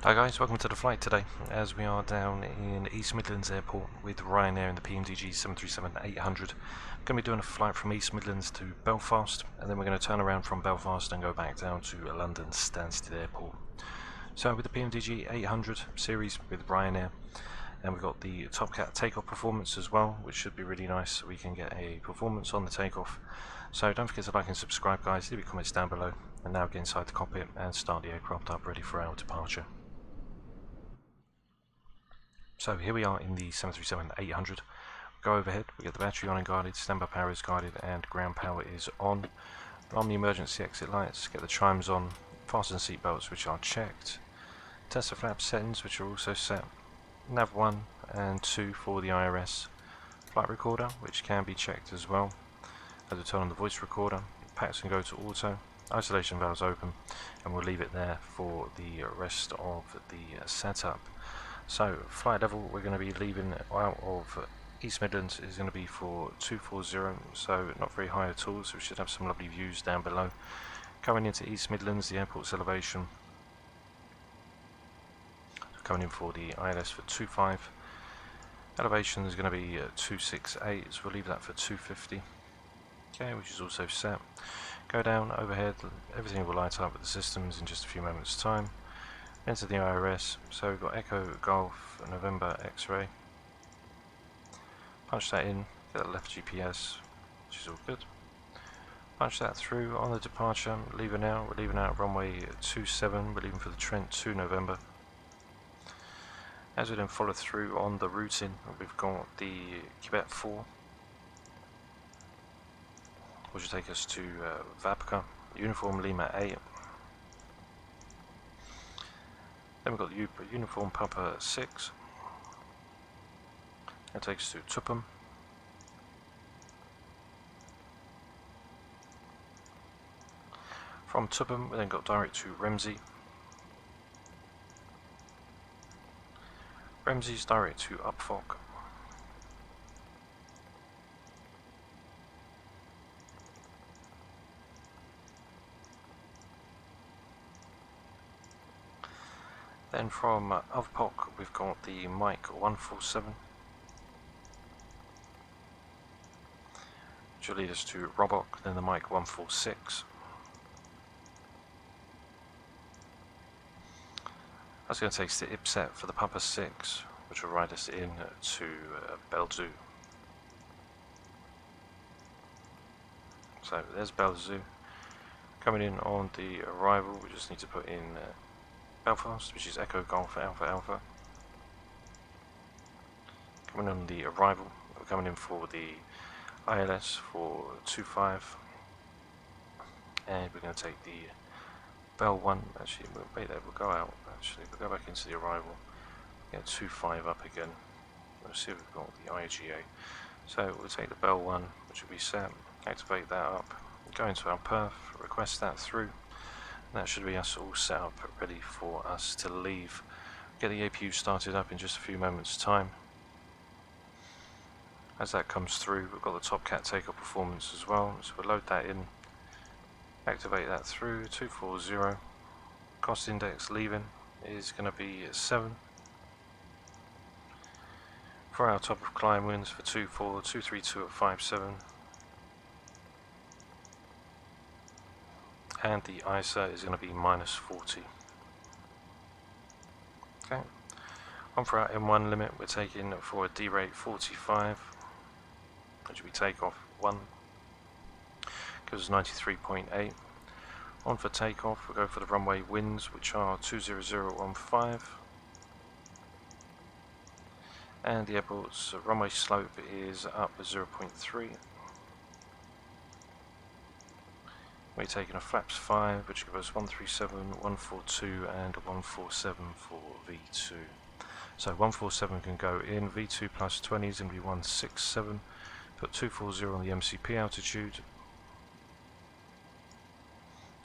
Hi guys, welcome to the flight today, as we are down in East Midlands Airport with Ryanair in the PMDG 737-800. Going to be doing a flight from East Midlands to Belfast, and then we're going to turn around from Belfast and go back down to London Stansted Airport. So with the PMDG 800 series with Ryanair, and we've got the Topcat Takeoff performance as well, which should be really nice, so we can get a performance on the takeoff. So don't forget to like and subscribe guys, leave your comments down below, and now get inside the cockpit and start the aircraft up ready for our departure. So here we are in the 737-800. Go overhead, we get the battery on and guarded, standby power is guarded, and ground power is on. On the emergency exit lights, get the chimes on, fasten seatbelts which are checked, test the flap settings which are also set, nav 1 and 2 for the IRS, flight recorder which can be checked as well. As we turn on the voice recorder, packs can go to auto, isolation valves open, and we'll leave it there for the rest of the setup. So flight level we're going to be leaving out of East Midlands is going to be for 240, so not very high at all, so we should have some lovely views down below. Coming into East Midlands, the airport's elevation, coming in for the ILS for 25, elevation is going to be 268, so we'll leave that for 250, okay, which is also set. Go down, overhead, everything will light up with the systems in just a few moments time. Enter the IRS, so we've got Echo, Golf, November, X-Ray. Punch that in, get the left GPS, which is all good. Punch that through on the departure, leaving out, we're leaving out runway 27, we're leaving for the Trent to November. As we then follow through on the routing, we've got the Quebec 4, which will take us to Vapka, Uniform Lima 8. Then we've got the Uniform Papa 6, that takes us to Tupham. From Tupham we then got direct to Remzi. Remzi's direct to Upfok. Then from Upfok we've got the Mike 147, which will lead us to Robok, then the Mike 146. That's going to take us to Ipset for the Papa 6, which will ride us in to Belzoo. So there's Belzoo. Coming in on the arrival, we just need to put in Belfast, which is Echo Golf Alpha Alpha. Coming on the arrival, we're coming in for the ILS for 25, and we're going to take the Bell 1, actually we'll wait there, we'll go out, actually we'll go back into the arrival, get 25 up again, let's see if we've got the IXEG. So we'll take the Bell 1, which will be set, activate that up, go into our perf, request that through. That should be us all set up, ready for us to leave. Get the APU started up in just a few moments time. As that comes through, we've got the Topcat Takeoff performance as well, so we'll load that in, activate that through, 240. Cost index leaving is going to be 7. For our top of climb winds for 24, 232 at 57. And the ISA is going to be minus 40. Okay, on for our M1 limit, we're taking for a D rate 45, which will be takeoff 1, gives us 93.8. On for takeoff, we'll go for the runway winds, which are 20015, and the airport's runway slope is up 0.3. We're taking a flaps 5, which gives us 137, 142 and 147 for V2. So 147 can go in, V2 plus 20 is going to be 167, put 240 on the MCP altitude,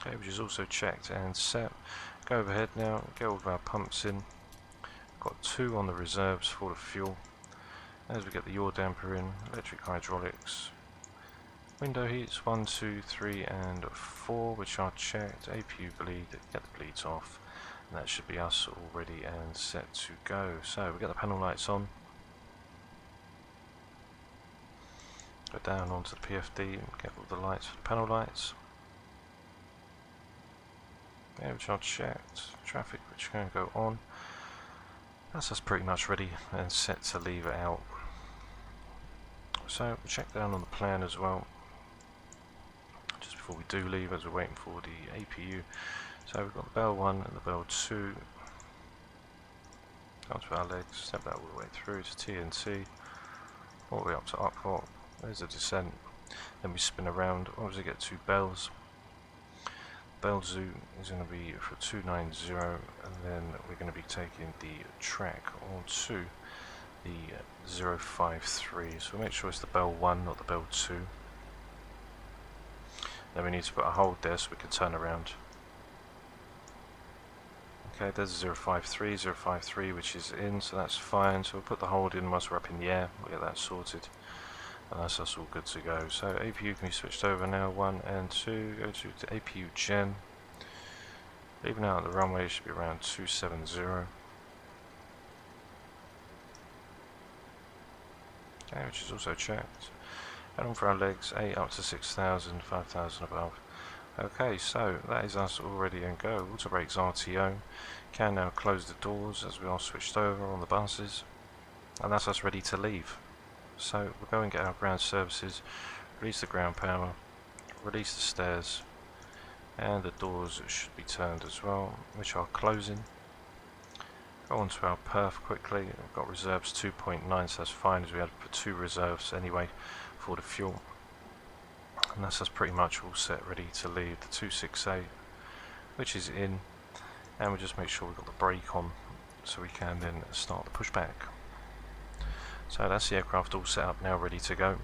okay, which is also checked and set. Go overhead now, get all of our pumps in, got 2 on the reserves for the fuel. As we get the yaw damper in, electric hydraulics, window heats 1, 2, 3 and 4, which are checked. APU bleed, get the bleeds off. And that should be us all ready and set to go. So we get the panel lights on. Go down onto the PFD and get all the lights for the panel lights. Yeah, which I've checked. Traffic which can go on. That's us pretty much ready and set to leave it out. So we'll check down on the plan as well, just before we do leave, as we're waiting for the APU. So we've got the Bell 1 and the Bell 2. Onto our legs, step that all the way through to TNT, all the way up to Upcock. There's a descent. Then we spin around. Once we get to Bells, Bell Zoo is going to be for 290, and then we're going to be taking the track onto the 053. So make sure it's the Bell 1, not the Bell 2. Then we need to put a hold there so we can turn around. Okay, there's 053, which is in, so that's fine. So we'll put the hold in once we're up in the air. We'll get that sorted. And that's us all good to go. So APU can be switched over now, 1 and 2. Go to the APU gen. Leaving out the runway should be around 270. Okay, which is also checked. And on for our legs, 8 up to 6,000, 5,000 above. Okay, so that is us all ready and go. Water brakes RTO. Can now close the doors as we are switched over on the buses. And that's us ready to leave. So we'll go and get our ground services, release the ground power, release the stairs, and the doors should be turned as well, which are closing. Go on to our perf quickly. We've got reserves 2.9, so that's fine, as we had for 2 reserves anyway for the fuel. And that's us pretty much all set, ready to leave the 268, which is in, and we'll just make sure we've got the brake on so we can then start the pushback. So that's the aircraft all set up now, ready to go.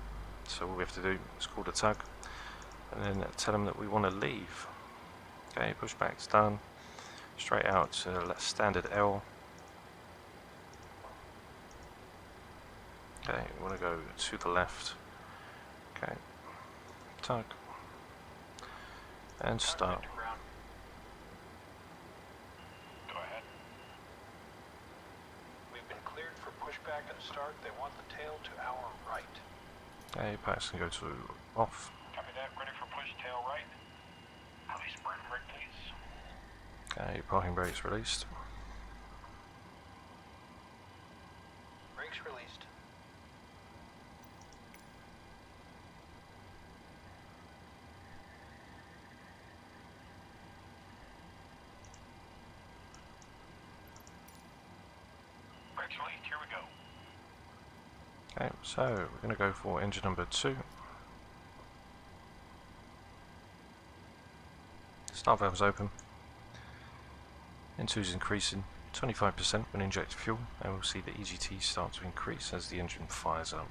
So all we have to do is call the tug and then tell them that we want to leave. Okay, pushback's done. Straight out to standard L. Okay, we want to go to the left. Okay, tug and start. Go ahead. We've been cleared for pushback and start. They want the tail to our right. Okay, pass can go to off. Copy that. Ready for push tail right. Release parking brake, please. Okay, parking brakes released. Brakes released. Brakes released. Here we go. Okay, so we're going to go for engine number 2. Start valves open. N2 is increasing 25% when inject fuel, and we'll see the EGT start to increase as the engine fires up.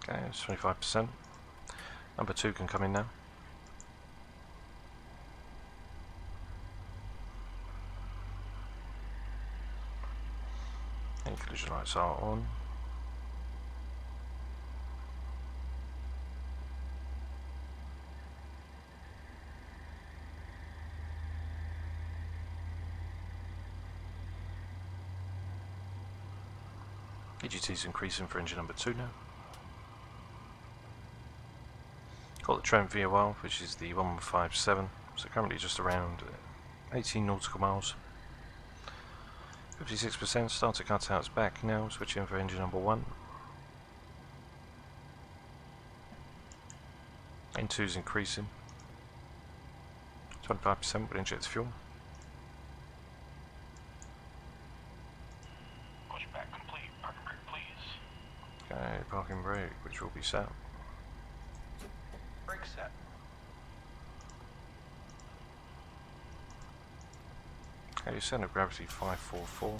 Okay, it's 25%. Number 2 can come in now. And collision lights are on. EGT is increasing for engine number 2 now. Got the Trent VOL, which is the 1157, so currently just around 18 nautical miles. 56%, start to cut out its back now, switching for engine number 1. N2 is increasing 25% will inject fuel. Pushback complete. Parking brake, please. Okay, parking brake, which will be set. Brake set. Okay, center of gravity 544.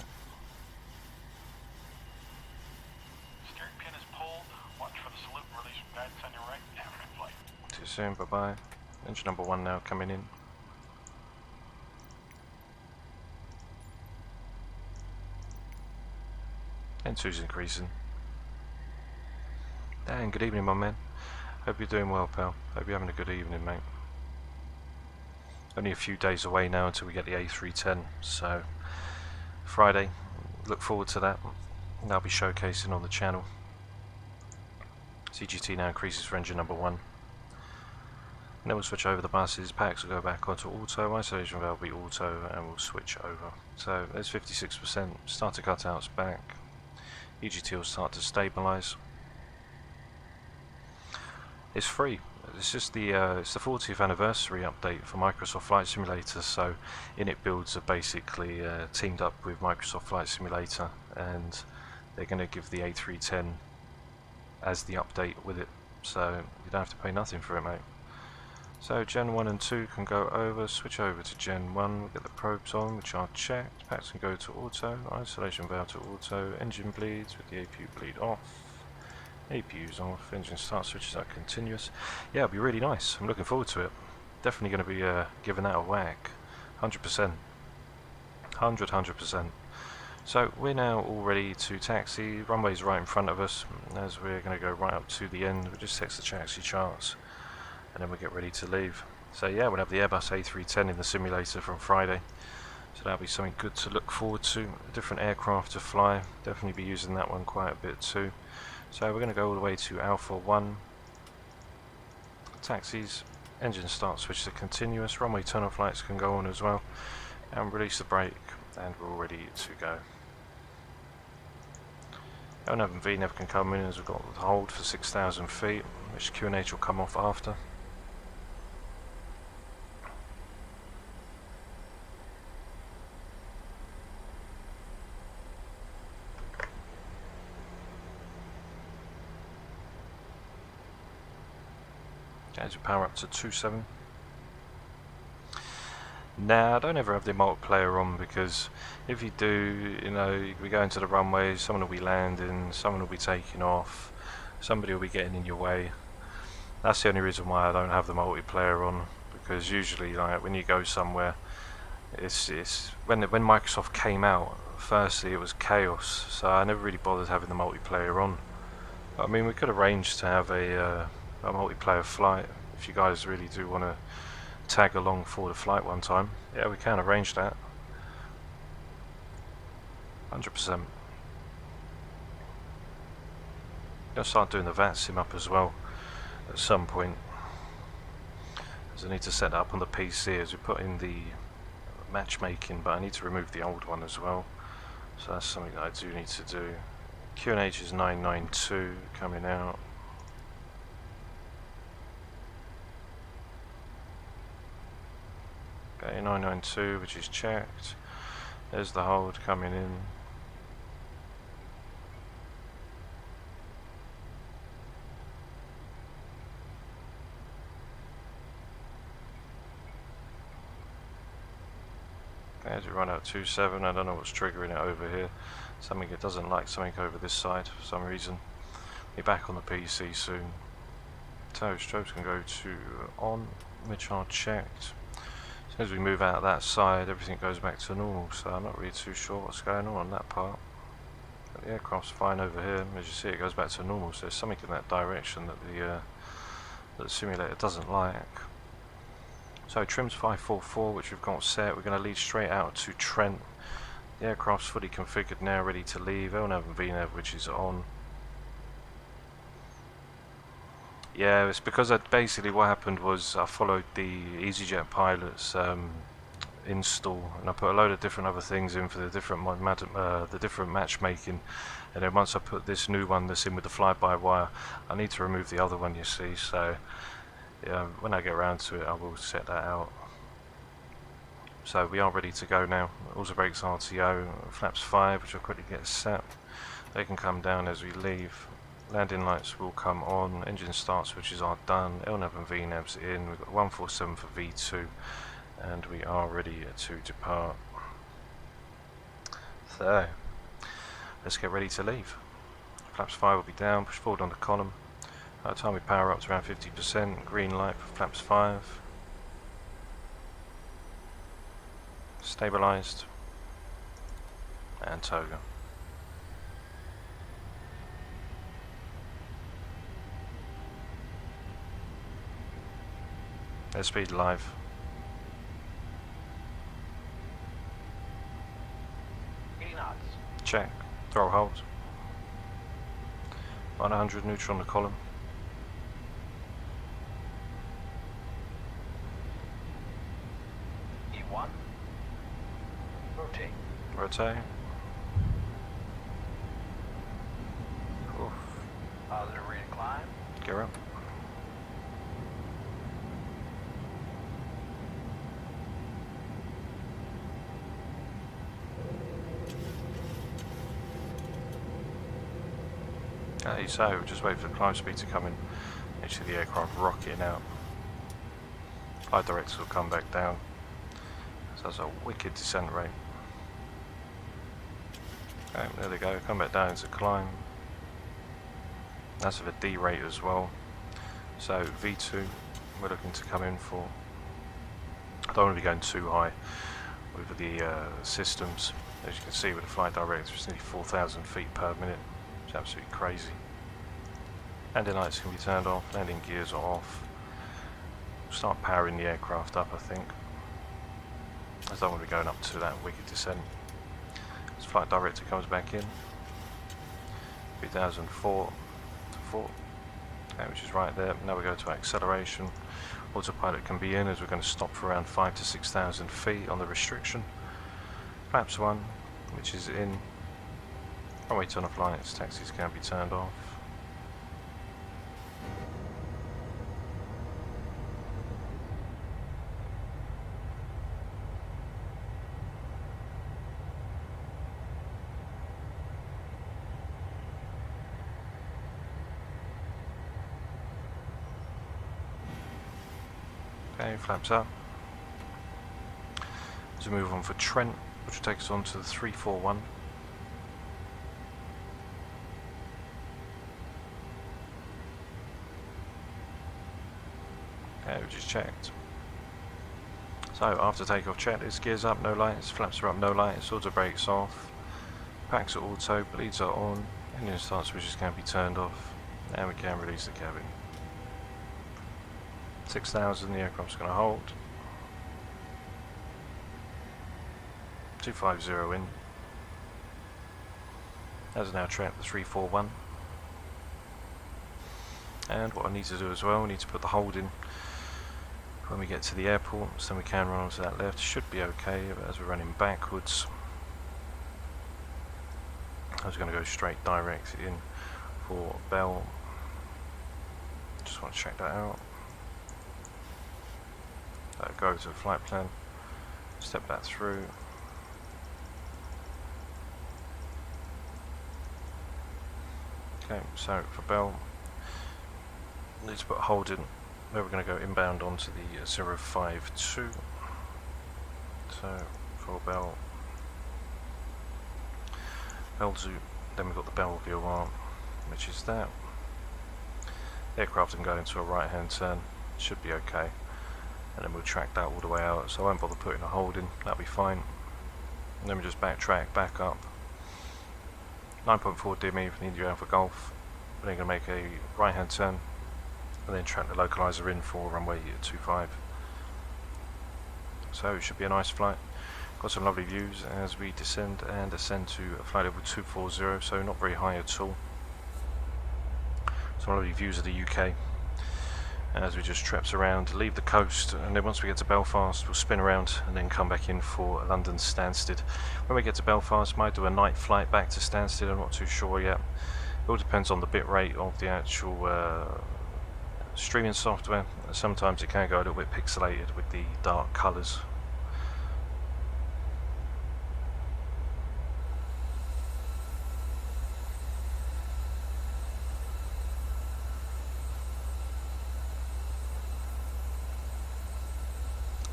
Steering pin is pulled. Watch for the salute and release from guidance on your right. Have a good flight. Too soon, bye bye. Engine number 1 now coming in. N2 is increasing. Dan, good evening, my man. Hope you're doing well, pal. Hope you're having a good evening, mate. Only a few days away now until we get the A310, so Friday, look forward to that. And I'll be showcasing on the channel. CGT now increases for engine number 1. And then we'll switch over the buses, packs will go back onto auto, isolation valve will be auto, and we'll switch over. So there's 56%, starter cutouts back, EGT will start to stabilise. It's free. It's just it's the 40th anniversary update for Microsoft Flight Simulator. So in it, builds are basically teamed up with Microsoft Flight Simulator, and they're going to give the A310 as the update with it. So you don't have to pay nothing for it, mate. So Gen 1 and 2 can go over, switch over to Gen 1, we'll get the probes on, which are checked, packs can go to auto, isolation valve to auto, engine bleeds with the APU bleed off. APU's off, engine start switches are continuous. Yeah, it'll be really nice. I'm looking forward to it. Definitely going to be giving that a whack. 100%. 100%. So we're now all ready to taxi. Runway's right in front of us as we're going to go right up to the end. We'll just text the taxi charts and then we'll get ready to leave. So yeah, we'll have the Airbus A310 in the simulator from Friday. So that'll be something good to look forward to. A different aircraft to fly. Definitely be using that one quite a bit too. So we're going to go all the way to Alpha 1, taxis, engine start switch to continuous, runway turn-off lights can go on as well, and release the brake, and we're all ready to go. L-nav and V-nav can come in as we've got the hold for 6,000 feet, which QNH will come off after. As you power up to 2.7. Now, don't ever have the multiplayer on, because if you do, you know, we go into the runway, someone will be landing, someone will be taking off, somebody will be getting in your way. That's the only reason why I don't have the multiplayer on, because usually, like, when you go somewhere, it's when Microsoft came out, firstly it was chaos, so I never really bothered having the multiplayer on. I mean, we could arrange to have a multiplayer flight if you guys really do want to tag along for the flight one time. Yeah, we can arrange that. 100%. Gonna start doing the VAT sim up as well at some point, because I need to set that up on the PC as we put in the matchmaking, but I need to remove the old one as well, so that's something that I do need to do. QNH is 992 coming out. Okay, 992, which is checked. There's the hold coming in. Okay, as we run out 27, I don't know what's triggering it over here. Something it doesn't like something over this side for some reason. Be back on the PC soon. So strobes can go to on, which are checked. As we move out of that side, everything goes back to normal, so I'm not really too sure what's going on that part. But the aircraft's fine over here. As you see, it goes back to normal, so there's something in that direction that the simulator doesn't like. So trim's 544, which we've got set. We're going to lead straight out to Trent. The aircraft's fully configured now, ready to leave. LNAV and VNAV, which is on. Yeah, it's because basically what happened was I followed the EasyJet pilot's install, and I put a load of different other things in for the different matchmaking, and then once I put this new one that's in with the fly-by-wire, I need to remove the other one, you see. So yeah, when I get around to it, I will set that out. So we are ready to go now. Auto brakes RTO, flaps 5, which will quickly get set. They can come down as we leave. Landing lights will come on, engine start switches are done, LNAV and VNAV's in, we've got 147 for V2, and we are ready to depart. So, let's get ready to leave. Flaps 5 will be down, push forward on the column. By the time we power up to around 50%, green light for flaps 5. Stabilised. And toga. Airspeed live. Check. Throttle hold. 100 neutral on the column. E1. Rotate. Rotate. Oof. Positive rate of climb. Gear up. Okay, so we'll just wait for the climb speed to come in. Actually, the aircraft rocketing out. Flight directors will come back down. So that's a wicked descent rate. Okay, there they go, come back down into climb. That's with a D rate as well. So V2, we're looking to come in for. I don't want to be going too high with the systems. As you can see with the flight director, it's nearly 4,000 feet per minute. It's absolutely crazy. Landing lights can be turned off, landing gears are off. Start powering the aircraft up, I think. I don't want to be going up to that wicked descent. As flight director comes back in. 3004 to 4. Okay, which is right there. Now we go to acceleration. Autopilot can be in as we're going to stop for around 5,000 to 6,000 feet on the restriction. Flaps 1, which is in. Runway turn off lights, taxis can be turned off. Okay, flaps up. As we move on for Trent, which will take us on to the 341. Okay, which is checked. So after takeoff check, it's gears up, no lights, flaps are up, no lights, auto brakes off, packs are auto, bleeds are on, engine start switches can be turned off, and we can release the cabin. 6,000, the aircraft's going to hold. 250 in. As now track the 341. And what I need to do as well, I need to put the hold in when we get to the airport, so then we can run onto that left. Should be okay, but as we're running backwards, I was going to go straight direct in for Bell. Just want to check that out. Go to the flight plan, step that through. Okay, so for Bell, need to put a hold in. Where we're going to go inbound onto the 052. So for Bell, Bellevue, then we've got the Bellevue arm, which is that. Aircraft can go into a right hand turn, should be okay. And then we'll track that all the way out, so I won't bother putting a hold in, that'll be fine. And then we just backtrack, back up. 9.4 DME for the India Alpha Golf. We're then going to make a right hand turn and then track the localizer in for runway 25. So it should be a nice flight. Got some lovely views as we descend and ascend to flight level 240, so not very high at all. Some lovely views of the UK. As we just traps around, leave the coast, and then once we get to Belfast we'll spin around and then come back in for London Stansted. When we get to Belfast, might do a night flight back to Stansted, I'm not too sure yet. It all depends on the bit rate of the actual streaming software. Sometimes it can go a little bit pixelated with the dark colours.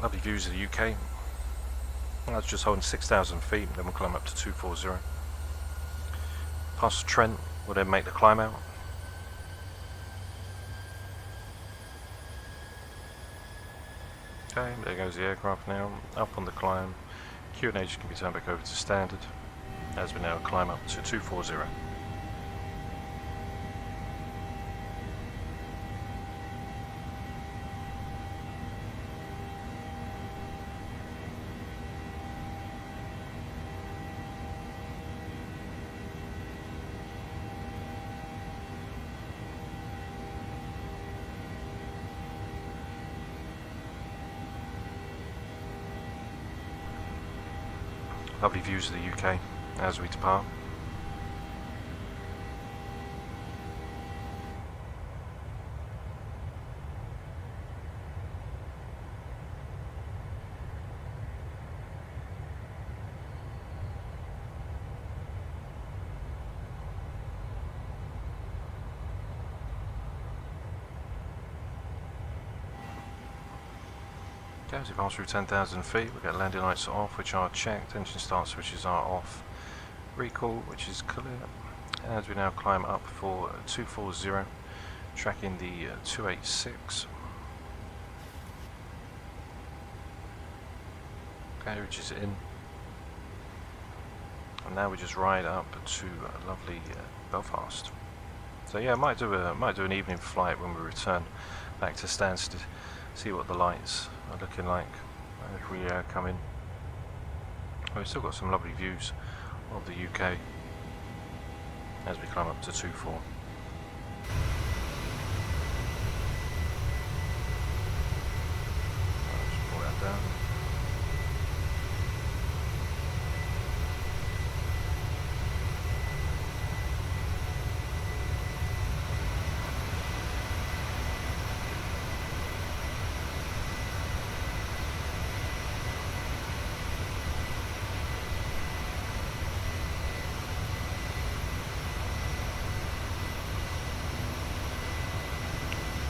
Lovely views of the UK. I was just holding 6,000 feet, then we'll climb up to 240. Past Trent, we'll then make the climb out. Okay, there goes the aircraft now, up on the climb. QNH can be turned back over to standard, as we now climb up to 240. Lovely views of the UK as we depart. As we pass through 10,000 feet, we get landing lights off, which are checked, engine start switches are off, recall, which is clear. As we now climb up for 240, tracking the 286. Carriage is in. And now we just ride up to lovely Belfast. So yeah, might do an evening flight when we return back to Stansted. See what the lights are looking like as we come in. Oh, we've still got some lovely views of the UK as we climb up to 24. Just pull that down.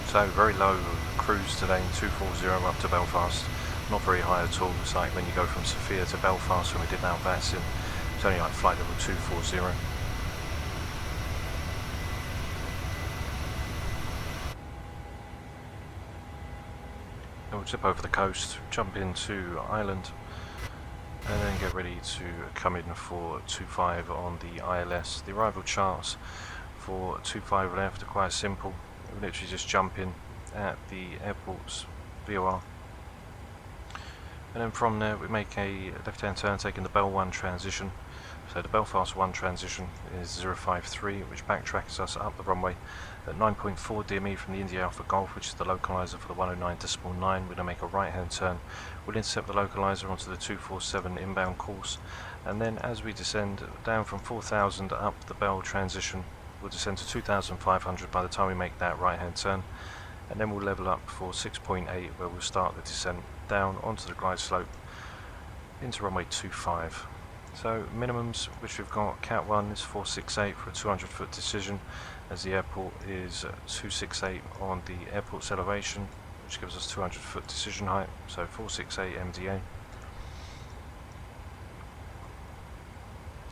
So very low cruise today, 240 up to Belfast, not very high at all. It's like when you go from Sofia to Belfast when we did Alvassin, it's only like flight level 240. And we'll tip over the coast, jump into Ireland, and then get ready to come in for 25 on the ILS. The arrival charts for 25 left are quite simple. We literally just jump in at the airport's VOR, and then from there we make a left-hand turn taking the Bell 1 transition. So the Belfast 1 transition is 053, which backtracks us up the runway at 9.4 DME from the India Alpha Golf, which is the localizer for the 109.9. We're going to make a right-hand turn. We'll intercept the localizer onto the 247 inbound course, and then as we descend down from 4,000 up the Bell transition, we'll descend to 2,500 by the time we make that right hand turn, and then we'll level up for 6.8 where we'll start the descent down onto the glide slope into runway 25. So minimums which we've got, Cat 1 is 468 for a 200 foot decision, as the airport is 268 on the airport's elevation, which gives us 200 foot decision height, so 468 MDA.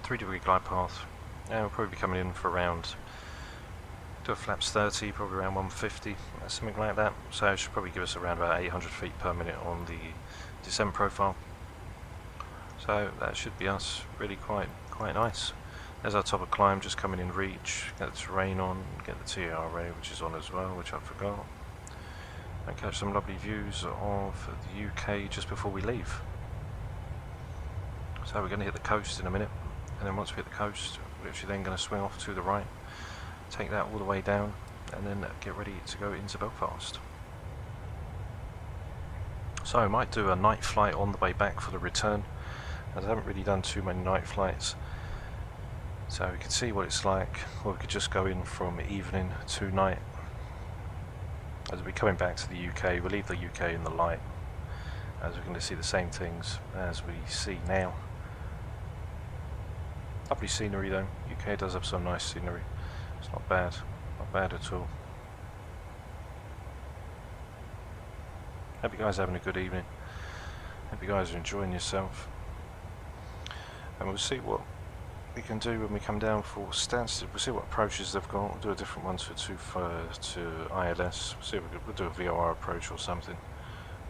3-degree glide path, and we'll probably be coming in for around, do a flaps 30, probably around 150, something like that. So it should probably give us around about 800 feet per minute on the descent profile. So that should be us, really quite nice. There's our top of climb, just coming in reach, get the terrain on, get the TRA which is on as well, which I forgot. And catch some lovely views of the UK just before we leave. So we're going to hit the coast in a minute, and then once we hit the coast, we're actually then going to swing off to the right, take that all the way down, and then get ready to go into Belfast. So I might do a night flight on the way back for the return, as I haven't really done too many night flights. So we can see what it's like, or we could just go in from evening to night. As we're coming back to the UK, we'll leave the UK in the light, as we're going to see the same things as we see now. Lovely scenery though, UK does have some nice scenery. It's not bad at all. Hope you guys are having a good evening. Hope you guys are enjoying yourself. And we'll see what we can do when we come down for Stansted. We'll see what approaches they've got. We'll do a different one to ILS. We'll do a VOR approach or something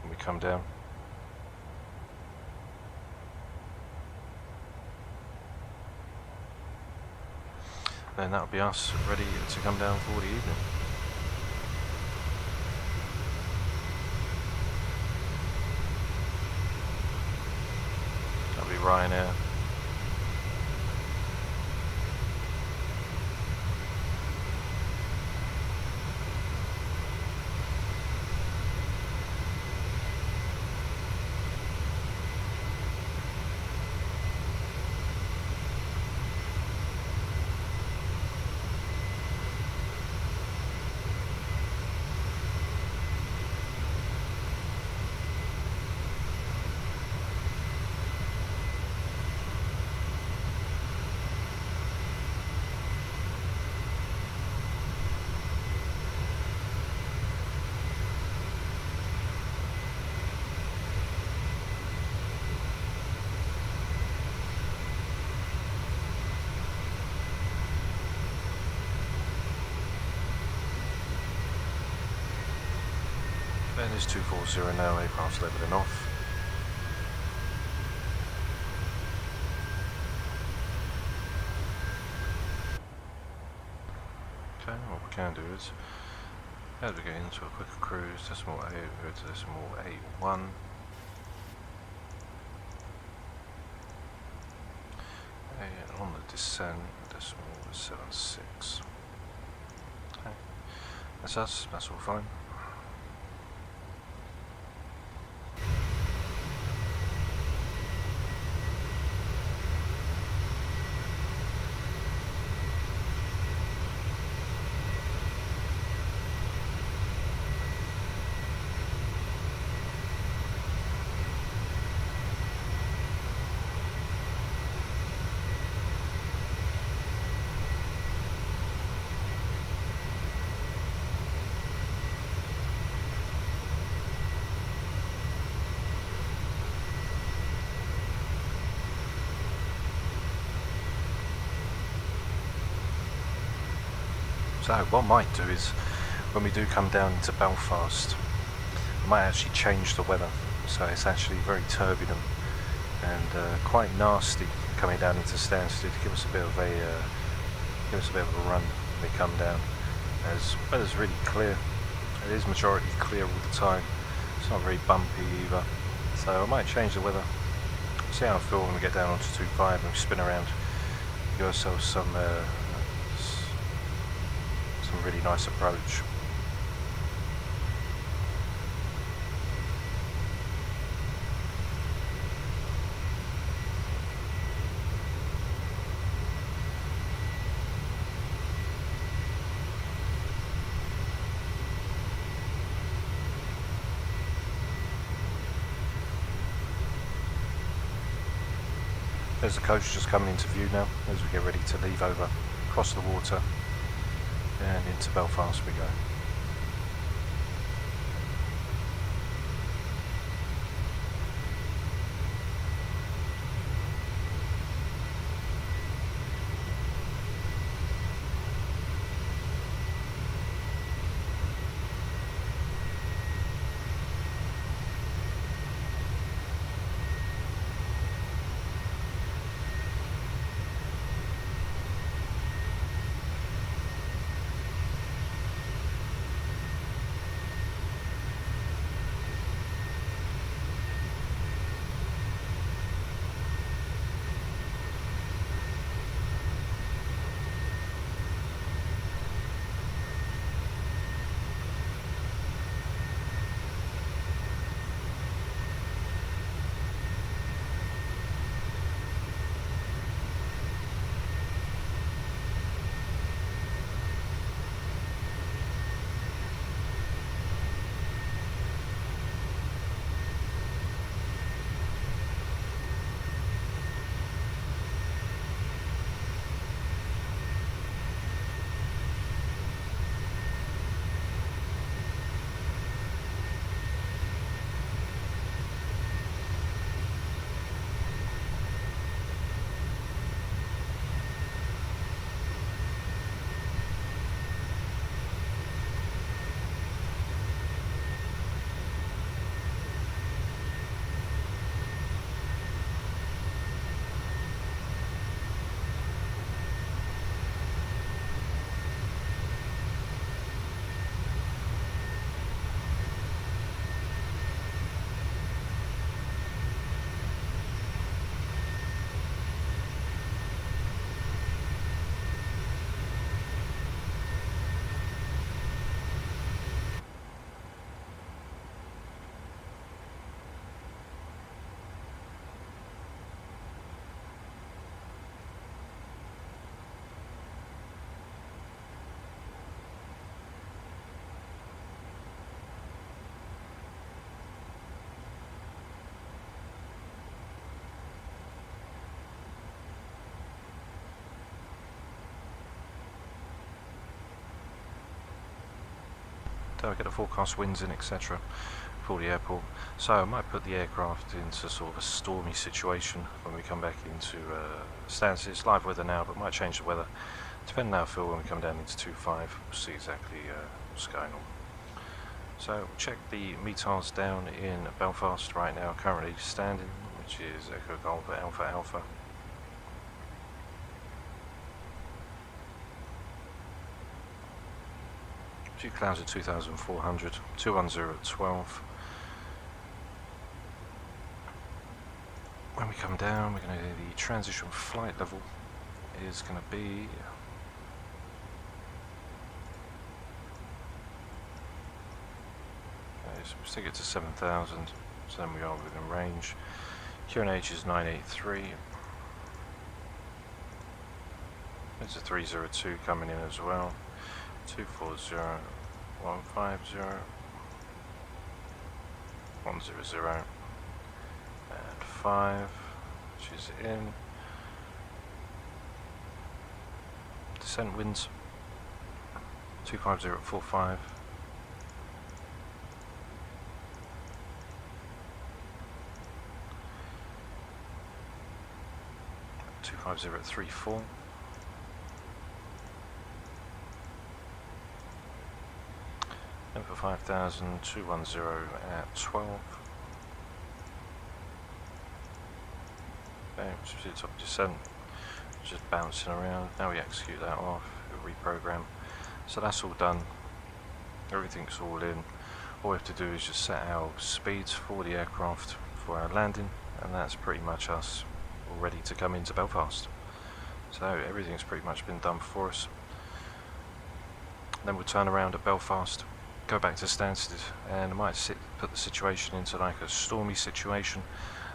when we come down. And that'll be us ready to come down for the evening. That'll be Ryanair. it is 240 now, aircraft's levelling off. Okay, what we can do is, as we get into a quicker cruise, decimal A over to decimal A1. And on the descent, decimal 76. Okay, that's us, that's all fine. So what I might do is, when we do come down into Belfast, I might actually change the weather. So it's actually very turbulent and quite nasty coming down into Stansted. Give us a bit of a run when we come down. As weather's really clear. It is majority clear all the time. It's not very bumpy either. So I might change the weather. See how I feel when we get down onto 2.5 and we spin around. Give ourselves some really nice approach. There's the coach just coming into view now as we get ready to leave over across the water. And into Belfast we go. So I get the forecast winds in, etc. for the airport. So I might put the aircraft into sort of a stormy situation when we come back into Stansted. It's live weather now, but might change the weather depending on how I feel when we come down into 2.5. We'll see exactly what's going on. So we'll check the METARs down in Belfast right now, currently standing, which is Echo Golf Alpha Alpha. Few clouds at 2,400, 210 at 12. When we come down, we're going to do the transition flight level is going to be so we stick it to 7,000, so then we are within range. QNH is 983. There's a 302 coming in as well. 240, 150, 100, and 5, which is in. Descent winds 250 at 45. 250 at 34. And for 5,000, 210 at 12. Okay, which is top descent, just bouncing around. Now we execute that off, we reprogram. So that's all done, everything's all in. All we have to do is just set our speeds for the aircraft for our landing, and that's pretty much us all ready to come into Belfast. So everything's pretty much been done for us. Then we'll turn around at Belfast, go back to Stansted, and I might put the situation into like a stormy situation,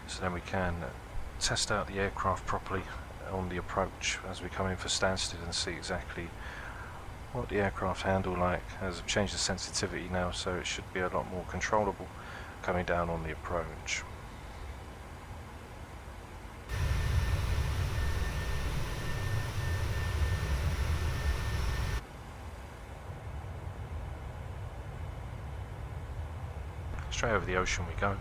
so then we can test out the aircraft properly on the approach as we come in for Stansted and see exactly what the aircraft handle like. As I've changed the sensitivity now, so it should be a lot more controllable coming down on the approach. Straight over the ocean we go.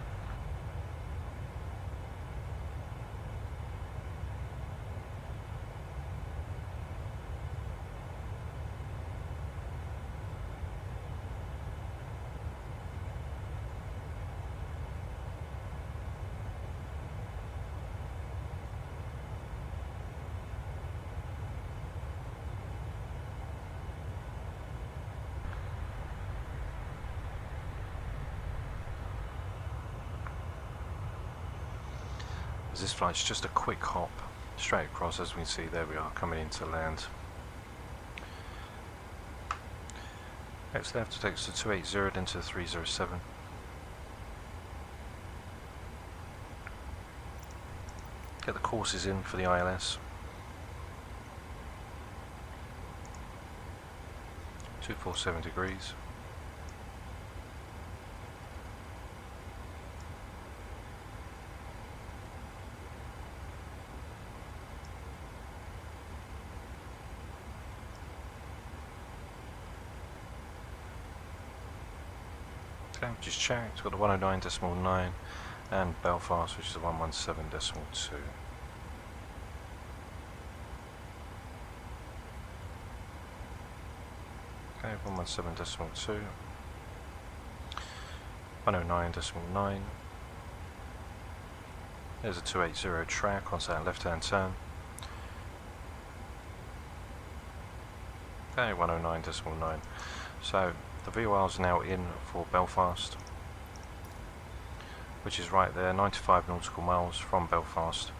This flight's just a quick hop straight across. As we can see, there we are coming into land. Next left to take us to 280, then to 307. Get the courses in for the ILS. 247 degrees. Okay, just checked, got the 109.9 and Belfast, which is the 117.2. Okay, 117.2, 109.9. There's a 280 track onto that left hand turn. Okay, 109.9. So the VOR is now in for Belfast, which is right there, 95 nautical miles from Belfast,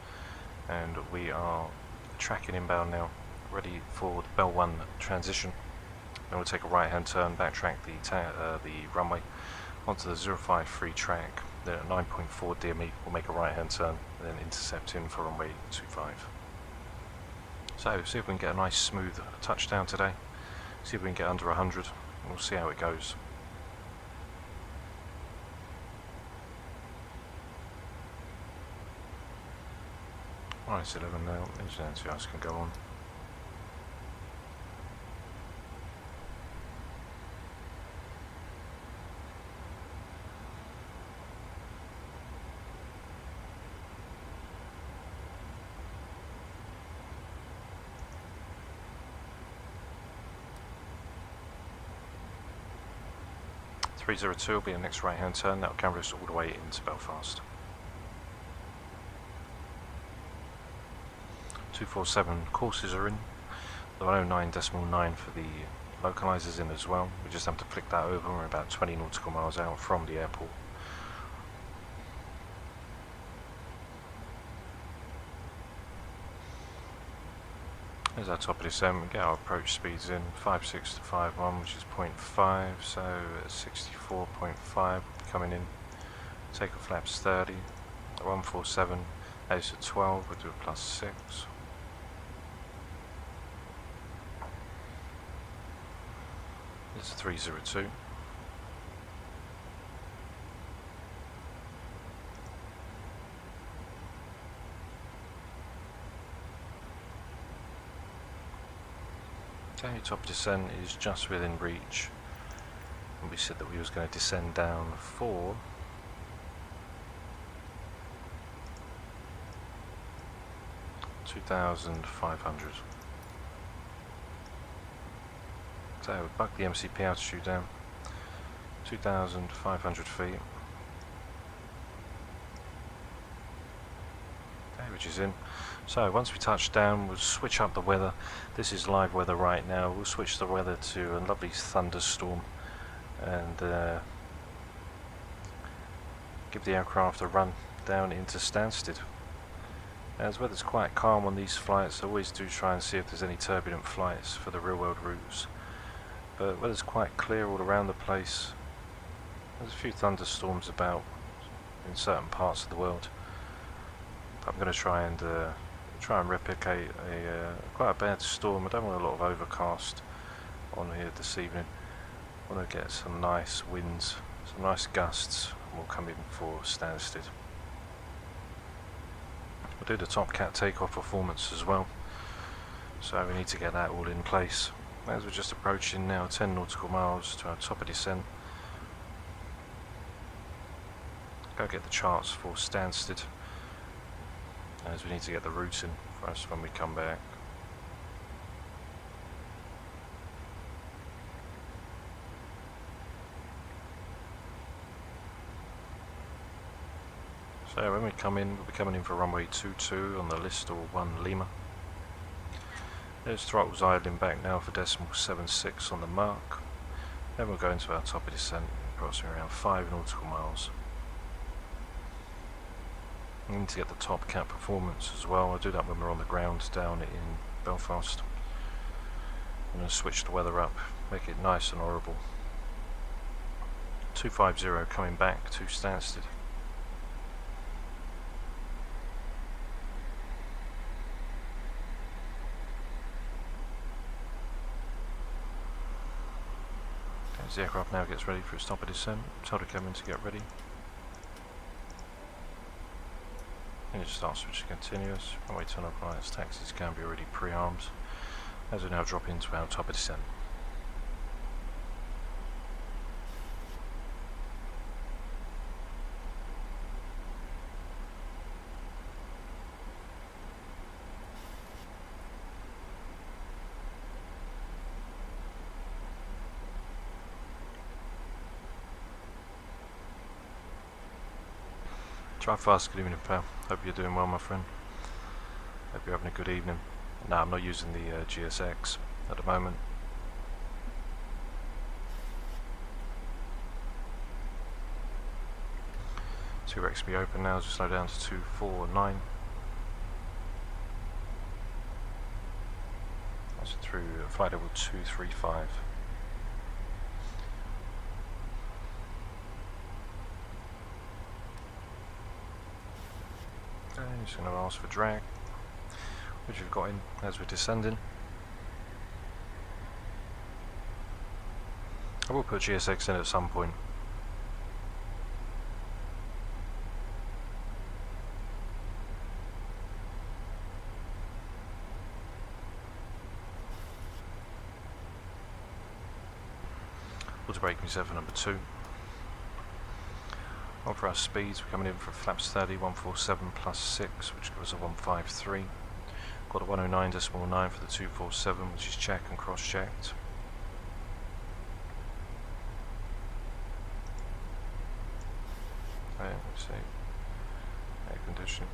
and we are tracking inbound now, ready for the Bell 1 transition. Then we'll take a right hand turn, backtrack the runway onto the 053 track, then at 9.4 DME we'll make a right hand turn, then intercept in for runway 25. So see if we can get a nice smooth touchdown today, see if we can get under 100. We'll see how it goes. Alright, it's 11 now. Engine anti-ice can go on. 302 will be the next right hand turn, that will carry us all the way into Belfast. 247 courses are in, the 109.9 for the localizers in as well. We just have to flick that over, we're about 20 nautical miles out from the airport. There's our top of descent, we get our approach speeds in, 56 to 51, which is 0.5, so 64.5 coming in. Takeoff flaps 30, 147, ASUS at 12, we'll do a +6. This is 302. Okay, top descent is just within reach. And we said that we was going to descend down for 2,500. So we buck the MCP altitude down, 2,500 feet. Okay, which is in. So once we touch down, we'll switch up the weather. This is live weather right now. We'll switch the weather to a lovely thunderstorm and give the aircraft a run down into Stansted. As weather's quite calm on these flights, I always do try and see if there's any turbulent flights for the real world routes. But weather's quite clear all around the place. There's a few thunderstorms about in certain parts of the world. I'm going to try and replicate quite a bad storm. I don't want a lot of overcast on here this evening. I want to get some nice winds, some nice gusts, and we'll come in for Stansted. We'll do the Topcat takeoff performance as well, so we need to get that all in place. As we're just approaching now 10 nautical miles to our top of descent. Go get the charts for Stansted, as we need to get the routes in for us when we come back. So when we come in, we'll be coming in for runway 22 on the list, or 1 Lima. There's throttles idling back now for decimal 76 on the mark. Then we'll go into our top of descent, approximately around 5 nautical miles. We need to get the Topcat performance as well. I'll do that when we're on the ground down in Belfast. I'm going to switch the weather up, make it nice and horrible. 250 coming back to Stansted. As the aircraft now gets ready for its top of descent, tell the cabin to get ready. And it starts switching continuous. Runway turn up lights, taxis can be already pre-armed. As we now drop into our top of descent. Drive fast, good evening pal. Hope you're doing well my friend. Hope you're having a good evening. No, I'm not using the GSX at the moment. 2X be open now as we slow down to 249. That's through flight level 235. Just going to ask for drag, which we've got in as we're descending. I will put GSX in at some point. Water brake reserve number 2. On for our speeds, we're coming in for flaps 30, 147 plus 6, which gives us a 153. Got a 109.9 for the 247, which is check and cross checked. see. Air conditioning.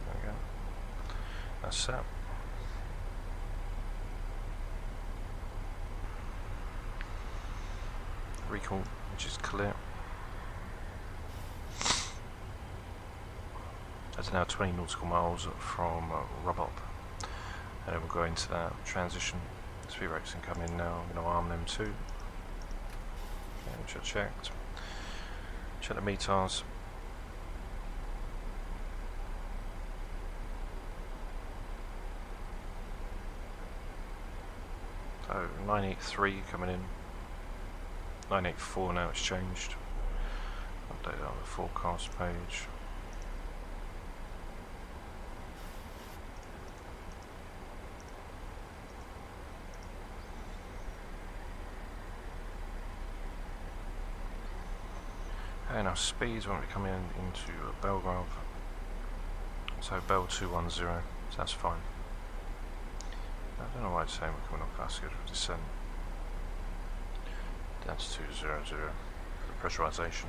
There we go. That's set. Recall, which is clear. That's now 20 nautical miles from Robot. And then we'll go into that transition. Speed brakes can come in now. I'm going to arm them too. Okay, which I checked. Check the METARs. So 983 coming in. 984 now, it's changed. Update that on the forecast page. And our speeds won't be coming into Belgrave. So Bell 210, so that's fine. I don't know why it's saying we're coming off our schedule of descent. That's 200 for the pressurization.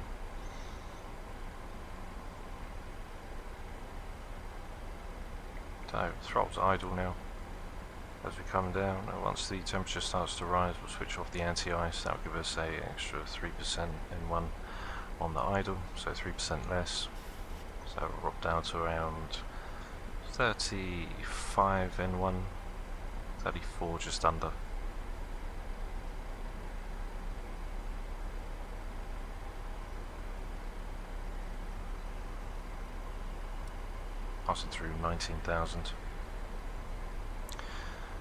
So throttle's idle now as we come down. Once the temperature starts to rise, we'll switch off the anti-ice. That will give us a extra 3% N1 on the idle, so 3% less. So we'll drop down to around 35 N1, 34 just under. Passing through 19,000.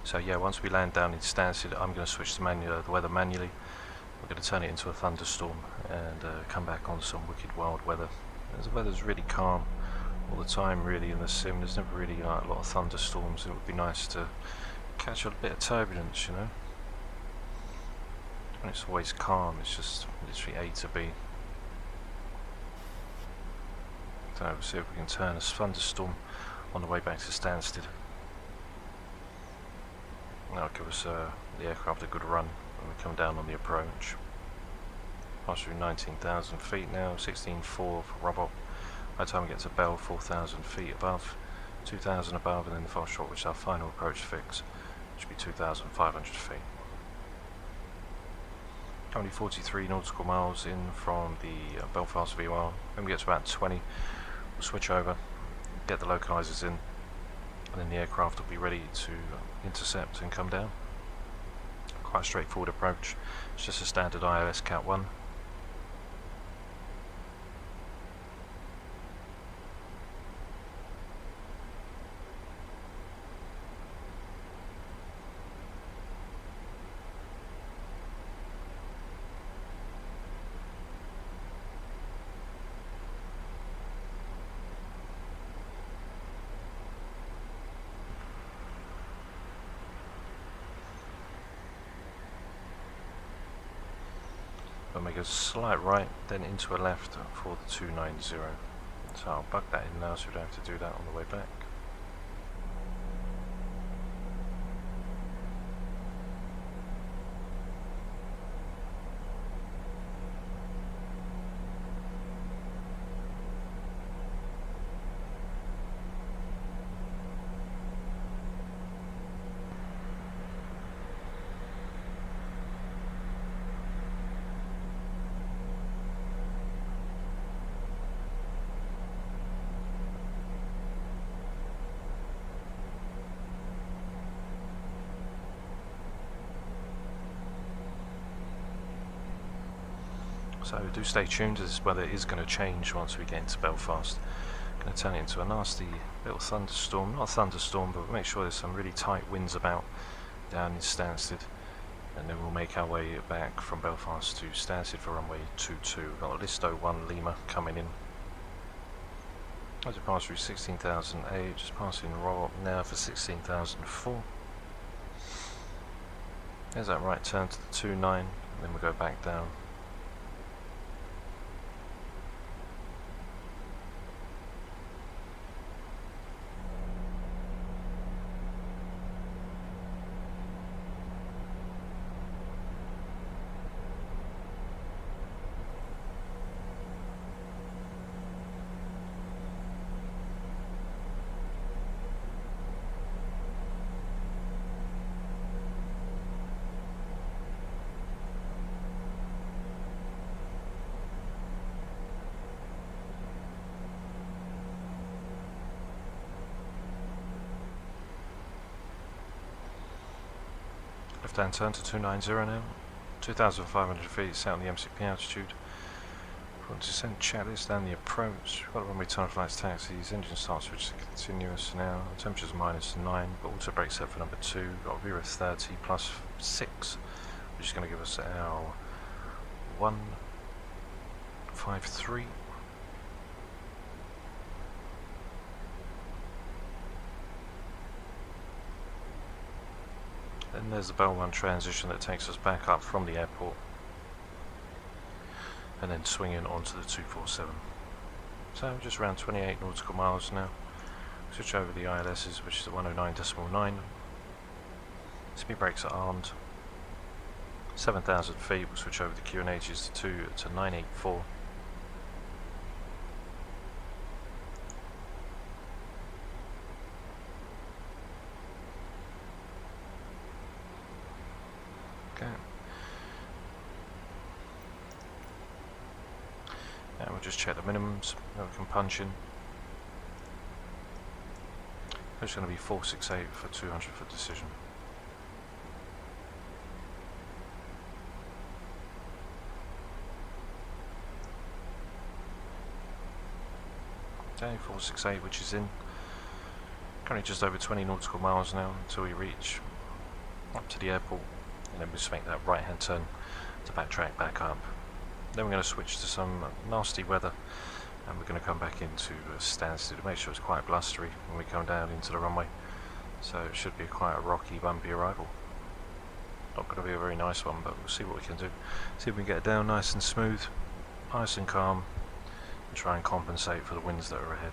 So yeah, once we land down in Stansted, I'm going to switch to the weather manually. We're going to turn it into a thunderstorm and come back on some wicked wild weather. As the weather's really calm all the time really in the sim, there's never really a lot of thunderstorms. It would be nice to catch a bit of turbulence, you know. When it's always calm, it's just literally A to B. So we'll see if we can turn a thunderstorm on the way back to Stansted. That'll give us the aircraft a good run when we come down on the approach. Pass through 19,000 feet now, 16.4 for Robot. By the time we get to Bell, 4,000 feet above, 2,000 above, and then the fast short, which is our final approach fix, which will be 2,500 feet. Currently 43 nautical miles in from the Belfast VOR. When we get to about 20, we'll switch over, get the localizers in, and then the aircraft will be ready to intercept and come down. Quite a straightforward approach. It's just a standard iOS Cat 1. We'll make a slight right, then into a left for the 290. So I'll bug that in now so we don't have to do that on the way back. So do stay tuned, as this weather is going to change once we get into Belfast. Going to turn it into a nasty little thunderstorm, not a thunderstorm, but make sure there's some really tight winds about down in Stansted, and then we'll make our way back from Belfast to Stansted for runway 22. We've got a Listo 1 Lima coming in. As we pass through 16,008, just passing roll up now for 16,004. There's that right turn to the 29, and then we'll go back down. left hand turn to 290 now. 2,500 feet, set on the MCP altitude. Want to descend checklist down the approach. Got runway turn flights taxis, engine start switch to continuous now. Temperature's -9, but auto brake set for number 2. Got a view of 30 plus 6, which is going to give us our 153. Then there's the Bell 1 transition that takes us back up from the airport and then swinging onto the 247. So just around 28 nautical miles now. Switch over the ILS's, which is at 109.9. Speed brakes are armed. 7,000 feet, we'll switch over the QNH's to 984. Okay. Now we'll just check the minimums that we can punch in. It's going to be 468 for 200 foot decision. Okay, 468, which is in. Currently just over 20 nautical miles now until we reach up to the airport, and then we just make that right hand turn to backtrack back up. Then we're going to switch to some nasty weather, and we're going to come back into Stansted to make sure it's quite blustery when we come down into the runway. So it should be quite a rocky, bumpy arrival. Not going to be a very nice one, but we'll see what we can do. See if we can get it down nice and smooth, nice and calm, and try and compensate for the winds that are ahead.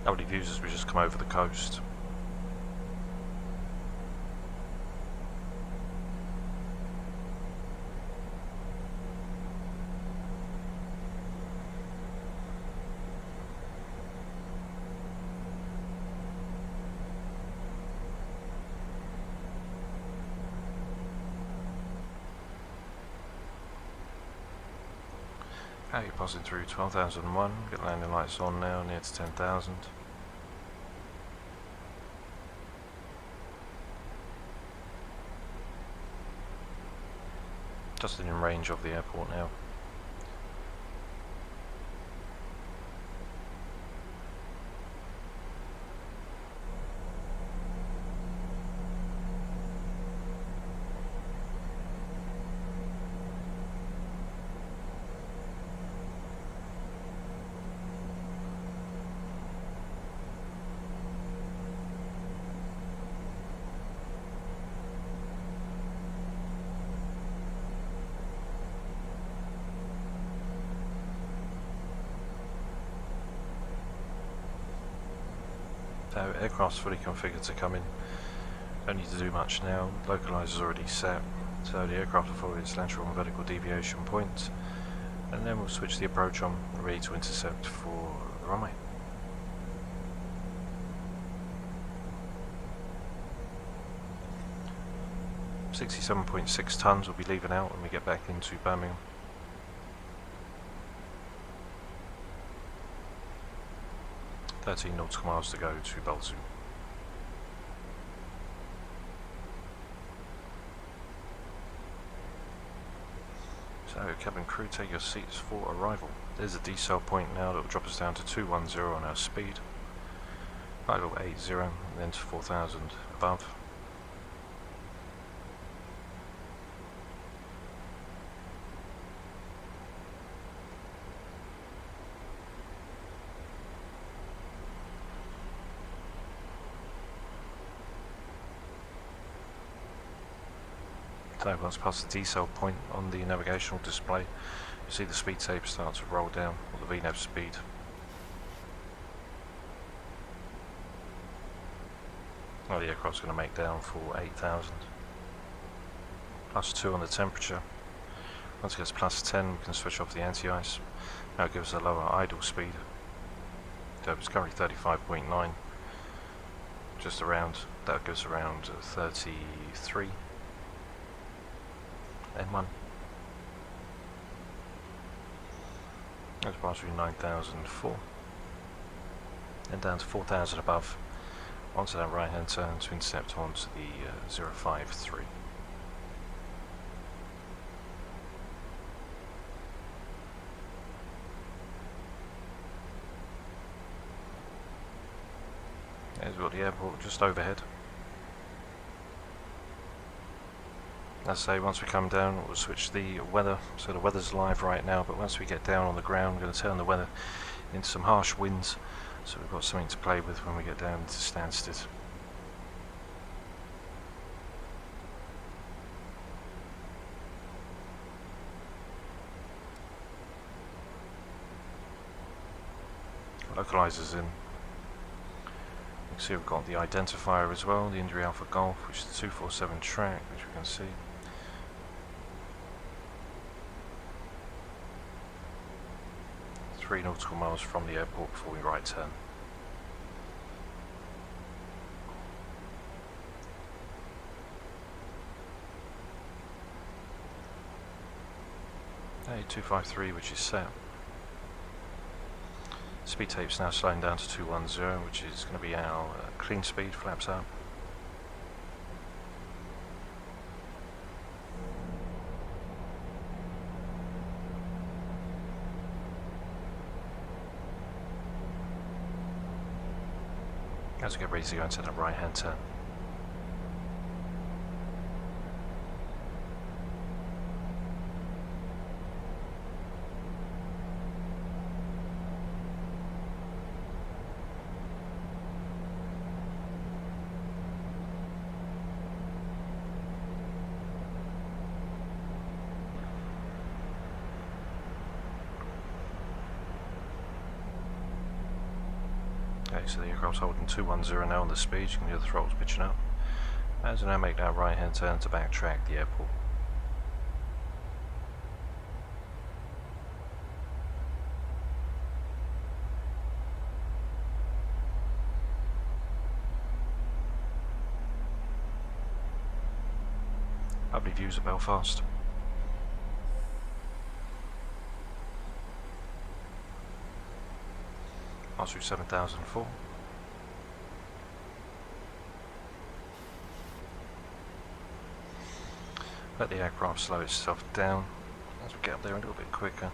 Lovely views as we just come over the coast. Okay, passing through 12,001, get landing lights on now, near to 10,000. Just in range of the airport now. So aircraft's fully configured to come in. Don't need to do much now. Localizer's already set. So the aircraft will follow its lateral and vertical deviation points. And then we'll switch the approach on, ready to intercept for the runway. .6 tons will be leaving out when we get back into Birmingham. .13 nautical miles to go to Bolton. So cabin crew, take your seats for arrival. There's a decel point now that will drop us down to 210 on our speed. 5080 and then to 4000 above. So once past the decel point on the navigational display, you see the speed tape start to roll down, or the VNAV speed. Well, the aircraft's going to make down for 8,000. +2 on the temperature. Once it gets +10, we can switch off the anti-ice. Now it gives us a lower idle speed. So it's currently 35.9. Just around, that goes around 33. N1. Let's pass through 9,004. Then down to 4,000 above. Onto that right hand turn to intercept onto the 053. There's got the airport just overhead. As I say, once we come down, we'll switch the weather. So the weather's live right now, but once we get down on the ground, we're going to turn the weather into some harsh winds. So we've got something to play with when we get down to Stansted. Localizers in. You can see we've got the identifier as well, the India Alpha Golf, which is the 247 track, which we can see. Three nautical miles from the airport before we right turn. A253, which is set. Speed tape's now slowing down to 210, which is going to be our clean speed, flaps up. As we get ready to go into that right hand turn. Okay, so the aircraft's holding 210 now on the speed. You can hear the throttles pitching up. As we now make that right hand turn to backtrack the airport. Lovely views of Belfast. Pass through 7,004. Let the aircraft slow itself down as we get up there a little bit quicker.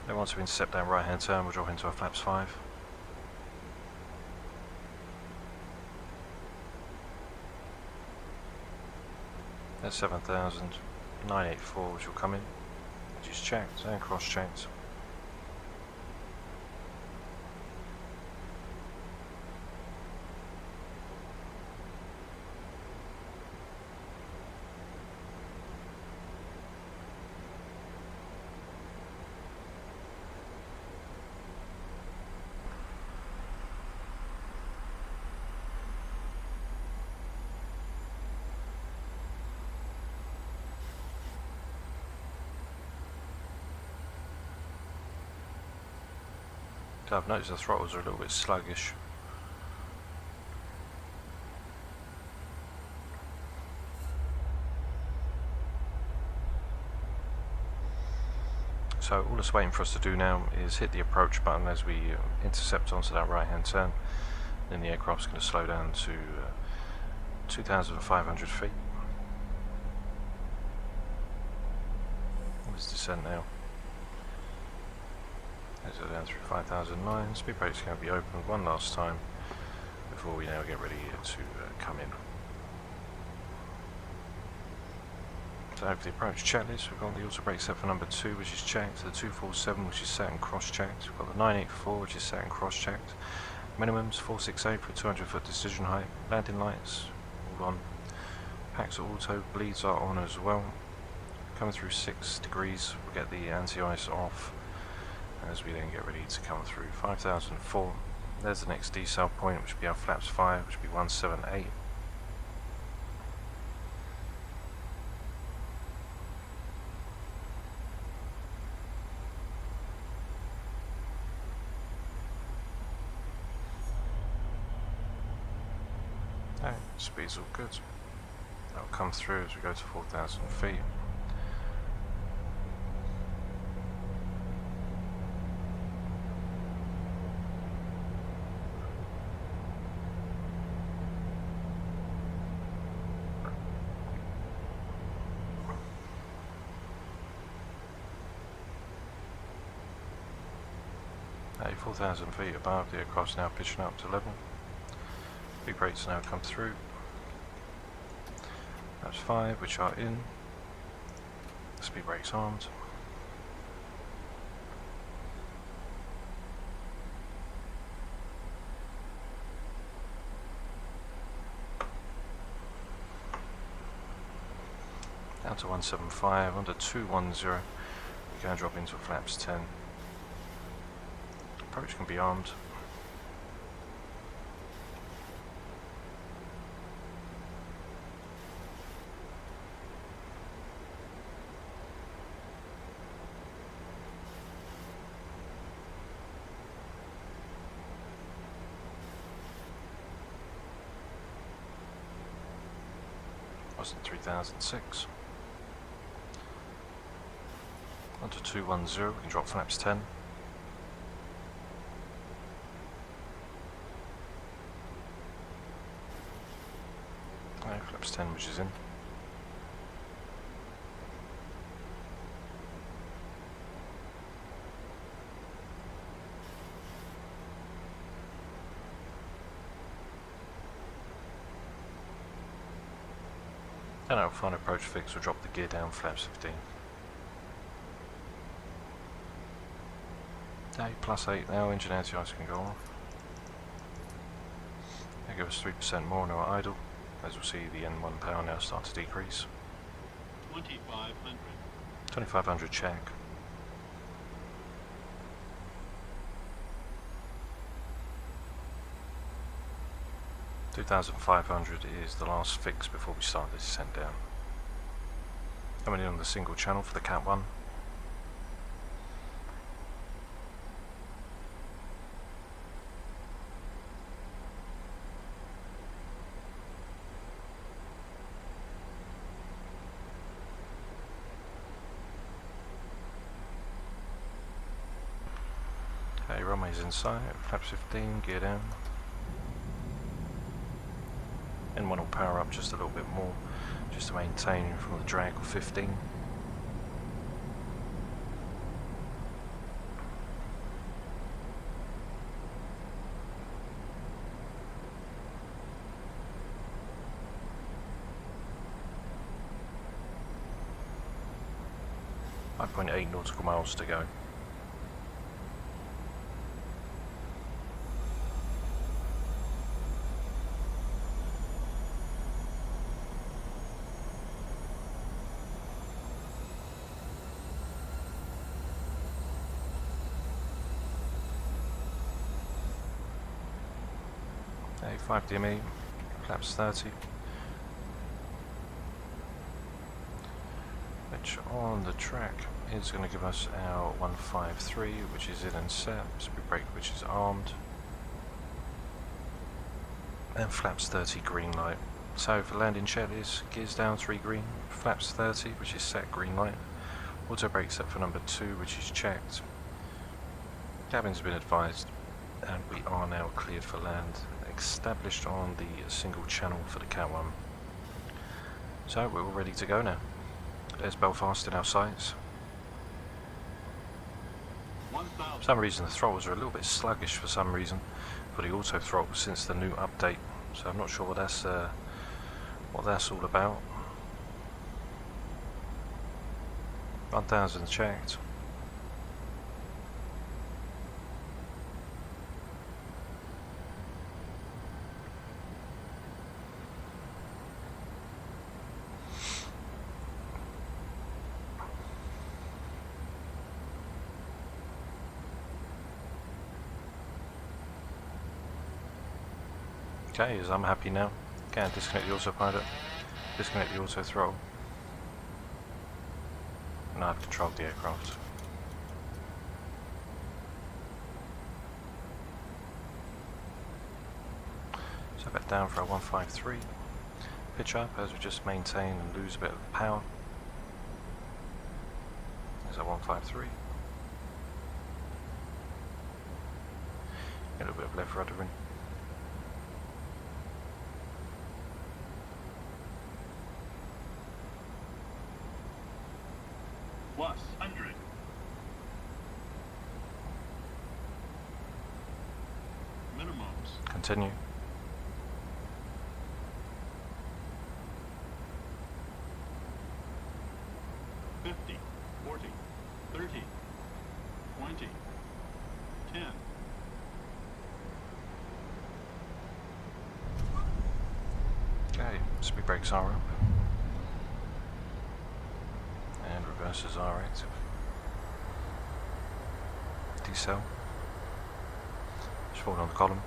Then once we intercept that right hand turn, we'll drop into our flaps 5. There's 7,984, which will come in. Which is checked and cross-checked. I've noticed the throttles are a little bit sluggish. So all it's waiting for us to do now is hit the approach button as we intercept onto that right hand turn. Then the aircraft's going to slow down to 2,500 feet. Let's descend now. Let's go down through 5,009. Speed brake's going to be opened one last time before we now get ready to come in. So over the approach checklist, we've got the auto brake set for number 2, which is checked, the 247, which is set and cross-checked, we've got the 984, which is set and cross-checked, minimums 468 for a 200-foot decision height, landing lights all on, packs are auto, bleeds are on as well. Coming through 6 degrees, we'll get the anti-ice off. as we then get ready to come through 5004. There's the next decel point, which will be our flaps 5, which will be 178. Okay, speed's all good. That'll come through as we go to 4,000 feet. At 4,000 feet above, the aircraft's now pitching up to level. Big brakes now come through. That's 5, which are in. Speed brakes armed. Down to 175, under 210. We're going to drop into flaps 10. Approach can be armed. Wasn't 3006. Onto 210, we can drop flaps 10. Flaps 10, which is in. And our final approach fix will drop the gear down flaps 15. Okay, +8 now, engine anti-ice can go off. That gives us 3% more on our idle. As we'll see, the N1 power now start to decrease. 2,500. 2,500 check. $2,500 is the last fix before we start the descent down. Coming in on the single channel for the Cat 1. Okay, runway's inside, flaps 15, gear down. N1 will power up just a little bit more, just to maintain from the drag of 15. .8 nautical miles to go. Okay, 5 DME, flaps 30. Which on the track is going to give us our 153, which is in and set, speed brake which is armed, and flaps 30 green light. So for landing checklist, gears down 3 green, flaps 30 which is set green light, auto brake set for number 2 which is checked, cabin's been advised, and we are now cleared for land, established on the single channel for the Cat 1. So we're all ready to go now. There's Belfast in our sights. For some reason the throttles are a little bit sluggish for some reason for the auto throttle since the new update, so I'm not sure what that's all about. 1000 checked. Okay, as I'm happy now. Can disconnect the autopilot, disconnect the auto throttle. Now I've controlled the aircraft. So back down for a 153. Pitch up as we just maintain and lose a bit of power. There's a 153. A little bit of left rudder in. Plus 100. Minimums. Continue. Speed brakes are up and reversers are active. Decel. Just forward on the column.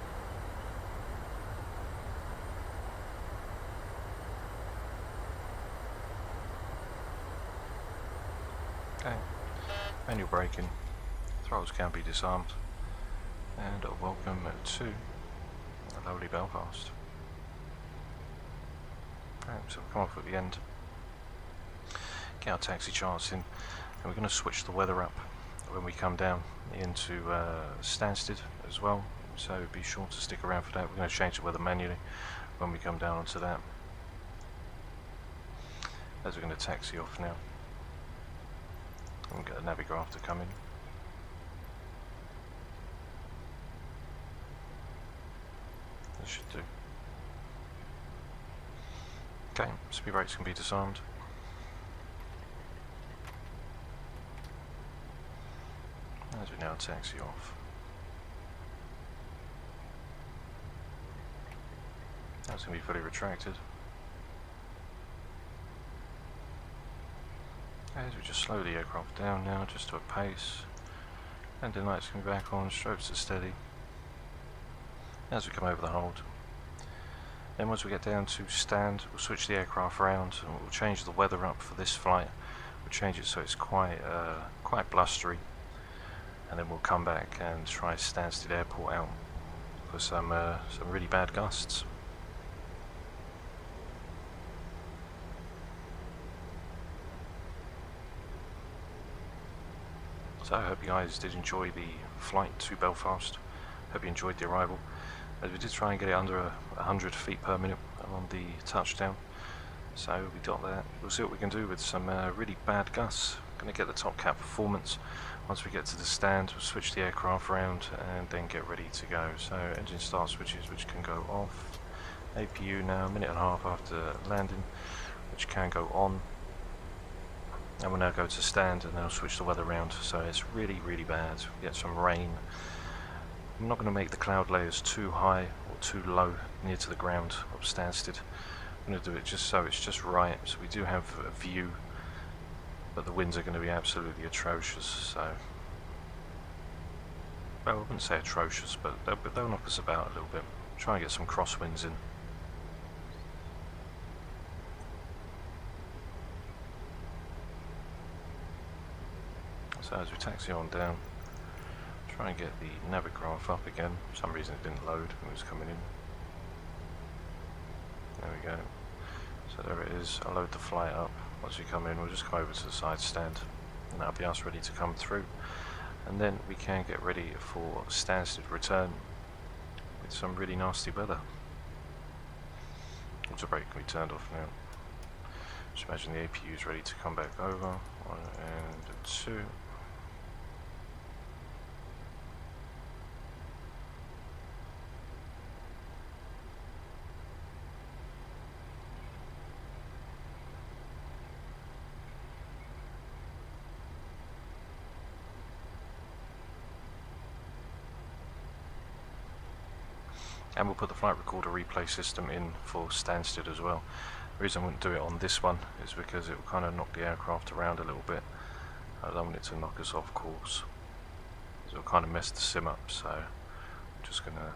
Okay. Manual braking. Throttles can be disarmed. And welcome to lovely Belfast. Right, so we'll come off at the end, get our taxi charts in, and we're going to switch the weather up when we come down into Stansted as well, so be sure to stick around for that. We're going to change the weather manually when we come down onto that, as we're going to taxi off now. And we'll get the navigraph to come in. This should do. Okay, speed brakes can be disarmed. As we now taxi off. That's going to be fully retracted. As we just slow the aircraft down now, just to a pace. Landing lights can be back on, strobes are steady. As we come over the hold. Then once we get down to stand, we'll switch the aircraft around and we'll change the weather up for this flight. We'll change it so it's quite blustery, and then we'll come back and try Stansted Airport out for some really bad gusts. So I hope you guys did enjoy the flight to Belfast. Hope you enjoyed the arrival. As we did try and get it under 100 feet per minute on the touchdown, so we got that. We'll see what we can do with some really bad gusts. Going to get the Topcat performance. Once we get to the stand, we'll switch the aircraft around and then get ready to go. So engine start switches, which can go off. APU now, a minute and a half after landing, which can go on. And we'll now go to stand and then we'll switch the weather around. So it's really, really bad. We get some rain. I'm not going to make the cloud layers too high or too low near to the ground of Stansted. I'm going to do it just so it's just right. So we do have a view, but the winds are going to be absolutely atrocious. So, well, I wouldn't say atrocious, but they'll knock us about a little bit. Try and get some crosswinds in. So as we taxi on down, try and get the navigraph up again. For some reason it didn't load when it was coming in. There we go. So there it is. I'll load the flight up. Once we come in, we'll just come over to the side stand, and that'll be us ready to come through. And then we can get ready for Stansted return with some really nasty weather. Auto brake can be turned off now. Just imagine the APU is ready to come back over. 1 and 2. And we'll put the flight recorder replay system in for Stansted as well. The reason I wouldn't do it on this one is because it will kind of knock the aircraft around a little bit. I don't want it to knock us off course. So it'll kind of mess the sim up, so I'm just going to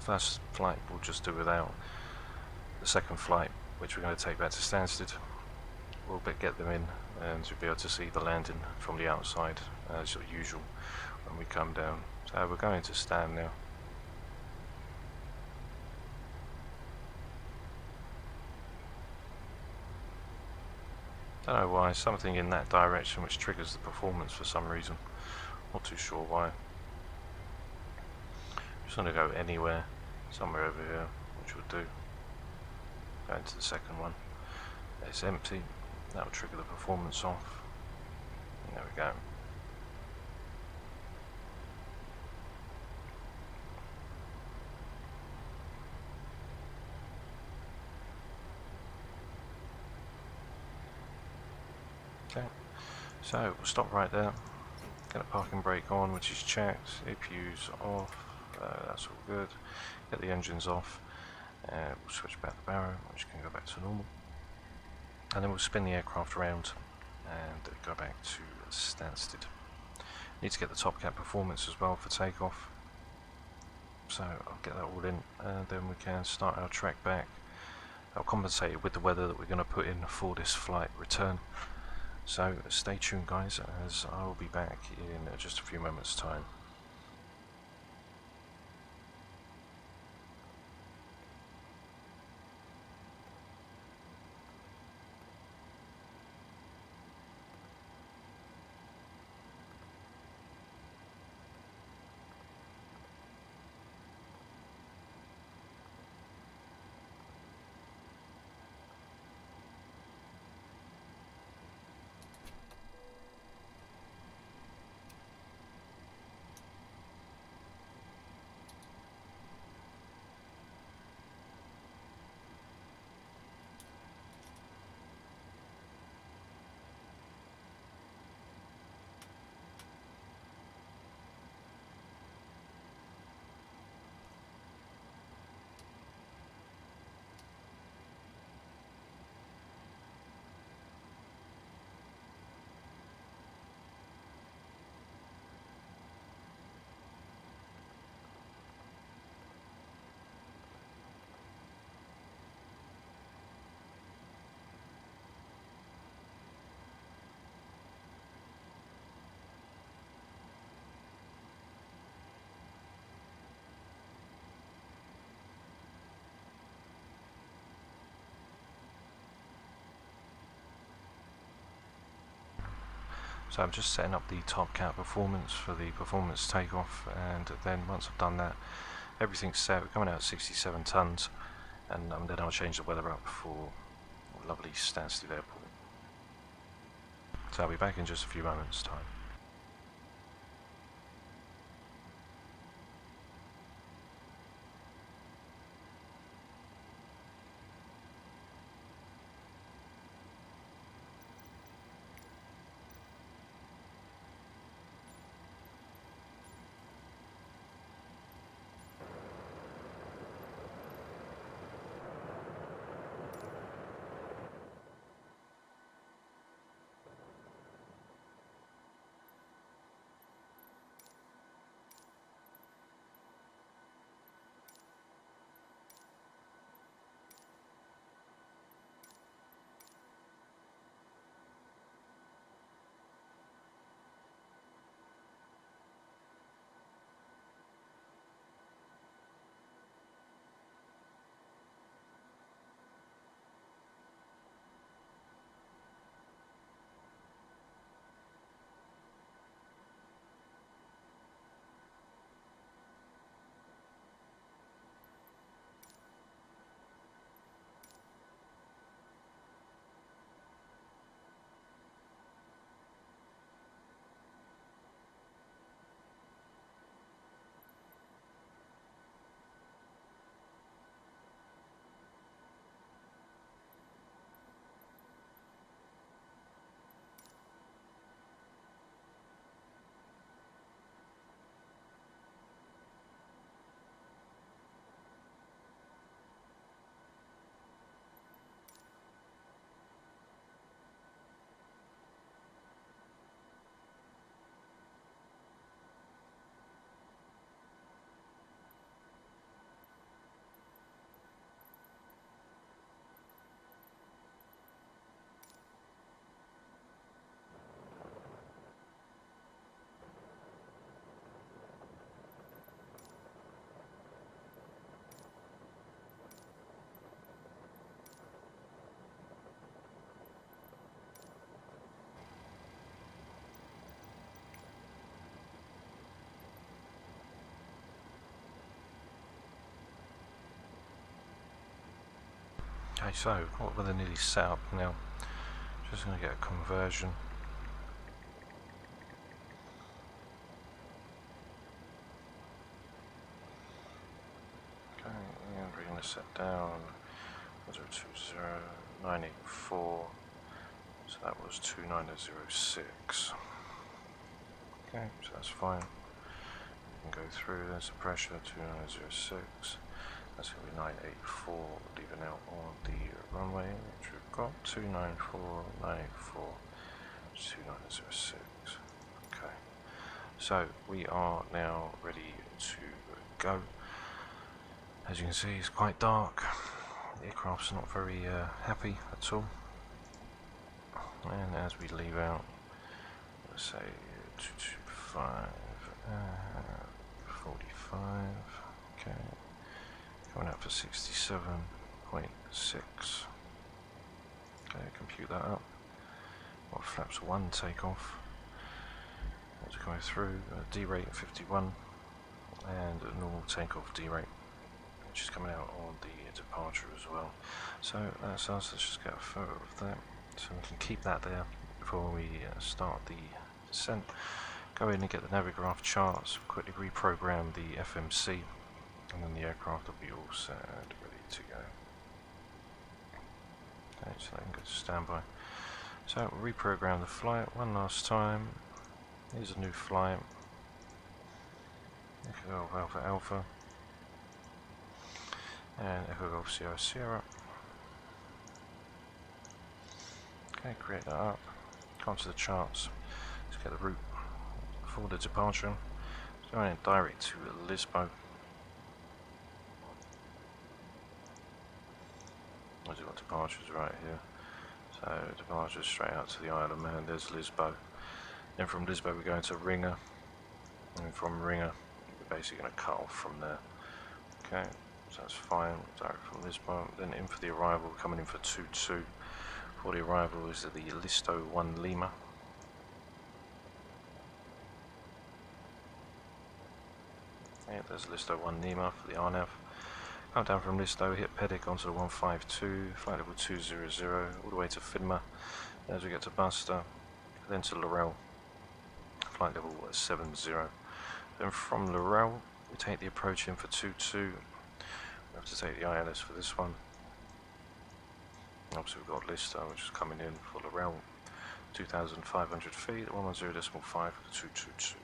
first flight we'll just do without. The second flight, which we're going to take back to Stansted, we'll get them in and we'll be able to see the landing from the outside as usual when we come down. So we're going to stand now. Don't know why, something in that direction which triggers the performance for some reason. Not too sure why. Just want to go anywhere, somewhere over here, which will do. Go into the second one. It's empty. That will trigger the performance off. There we go. Okay, so we'll stop right there. Get a parking brake on, which is checked. APU's off. That's all good. Get the engines off. We'll switch back the barrow, which can go back to normal. And then we'll spin the aircraft around and go back to Stansted. Need to get the Topcat performance as well for takeoff. So I'll get that all in, and then we can start our trek back. I'll compensate it with the weather that we're going to put in for this flight return. So stay tuned guys, as I will be back in just a few moments time. So I'm just setting up the Topcat performance for the performance takeoff, and then once I've done that, everything's set. We're coming out at 67 tons, and then I'll change the weather up for lovely Stansted Airport. So I'll be back in just a few moments time. Okay, so what were they nearly set up now? Just going to get a conversion. Okay, and we're going to set down 020984. So that was 2906. Okay, so that's fine. We can go through. There's the pressure 2906. That's going to be 984, leaving out on the runway, which we've got 294, 984, 2906. Okay, so we are now ready to go. As you can see, it's quite dark. The aircraft's not very happy at all. And as we leave out, let's say 225, 45, okay. Going up for 67.6. Okay, compute that up. What flaps 1 takeoff? Let's go through D rate 51 and a normal takeoff D rate, which is coming out on the departure as well. So that's us. Let's just get a photo of that, so we can keep that there before we start the descent. Go in and get the Navigraph charts. Quickly reprogram the FMC. And then the aircraft will be all set and ready to go. Okay, so they can go to standby. So reprogram the flight one last time. Here's a new flight. Echo Golf Alpha Alpha. And Echo Golf Sierra Sierra. Okay, create that up. Come to the charts. Let's get the route for the departure. So going in direct to Lisbon. We've got departures right here. So departures straight out to the Isle of Man. There's Lisbon. Then from Lisbon we go into Ringer. And from Ringer we're basically going to cut off from there. Okay, so that's fine. Direct from Lisbon. Then in for the arrival, we're coming in for 2-2. For the arrival is the Listo 1 Lima. Yeah, there's Listo 1 Lima for the RNAV. Come down from Listo, hit Pedic onto the 152, flight level 200, all the way to Finma. As we get to Buster, then to Laurel, flight level 70. Then from Laurel, we take the approach in for 2-2. We have to take the ILS for this one. Obviously we've got Listo, which is coming in for Laurel, 2,500 feet, 110.5 for 222.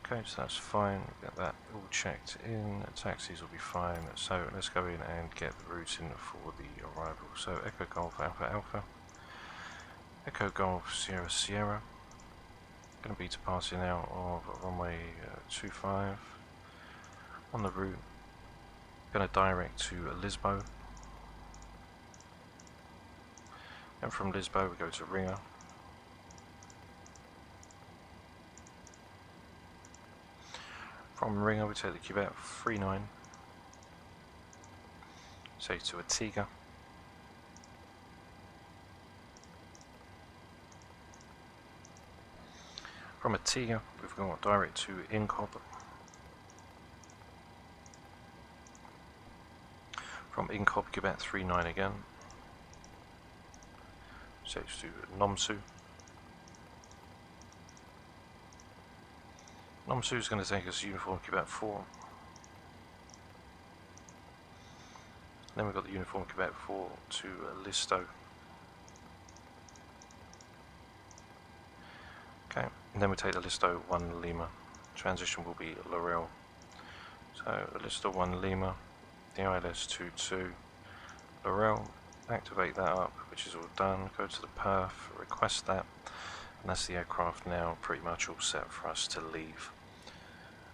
Okay, so that's fine, get that all checked in, taxis will be fine, so let's go in and get the routing for the arrival. So Echo Golf Alpha Alpha, Echo Golf Sierra Sierra, going to be departing out of runway 25, on the route, going to direct to Lisbon, and from Lisbon we go to Ringer. From Ringer we take the Quebec 39, say to Antigua. From Antigua we've got direct to Incop. From Incop Quebec 39 again, say to Nomsu. Nomsu is going to take us Uniform Quebec 4. Then we've got the Uniform Quebec 4 to Listo. Okay, and then we take the Listo 1 Lima. Transition will be Laurel. So Listo 1 Lima, the ILS 22, Laurel, activate that up, which is all done. Go to the perf, request that. And that's the aircraft now pretty much all set for us to leave.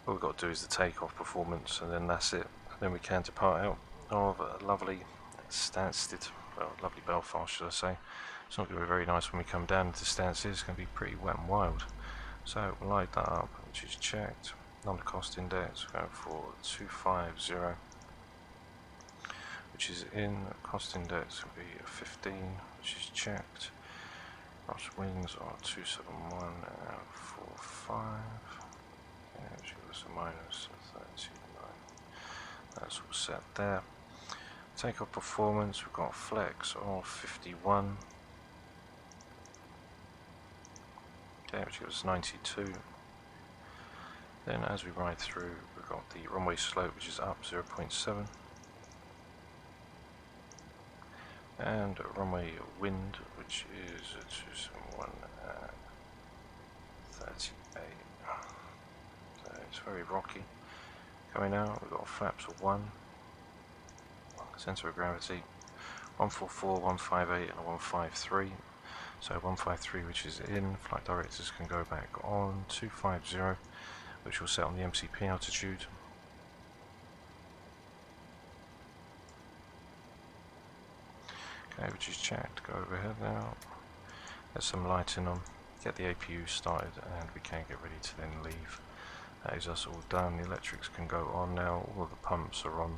All we've got to do is the takeoff performance, and then that's it. And then we can depart out of a lovely Stansted, well, lovely Belfast should I say. It's not going to be very nice when we come down to Stansted, it's going to be pretty wet and wild. So we'll load that up, which is checked. Number cost index, we're going for 250, which is in. Cost index will be 15, which is checked. Cross wings are 271 and 45. Yeah, which gives us a minus 39. That's all set there. Takeoff performance, we've got flex of 51. Okay, which gives us 92. Then as we ride through, we've got the runway slope, which is up 0.7. And runway wind, which is 271 at 38. So it's very rocky. Coming out, we've got flaps of 1. Centre of gravity 144, 158 and a 153. So 153 which is in, flight directors can go back on 250, which will set on the MCP altitude. Okay, which is checked. Go overhead now. There's some lighting on. Get the APU started and we can get ready to then leave. That is us all done. The electrics can go on now. All of the pumps are on.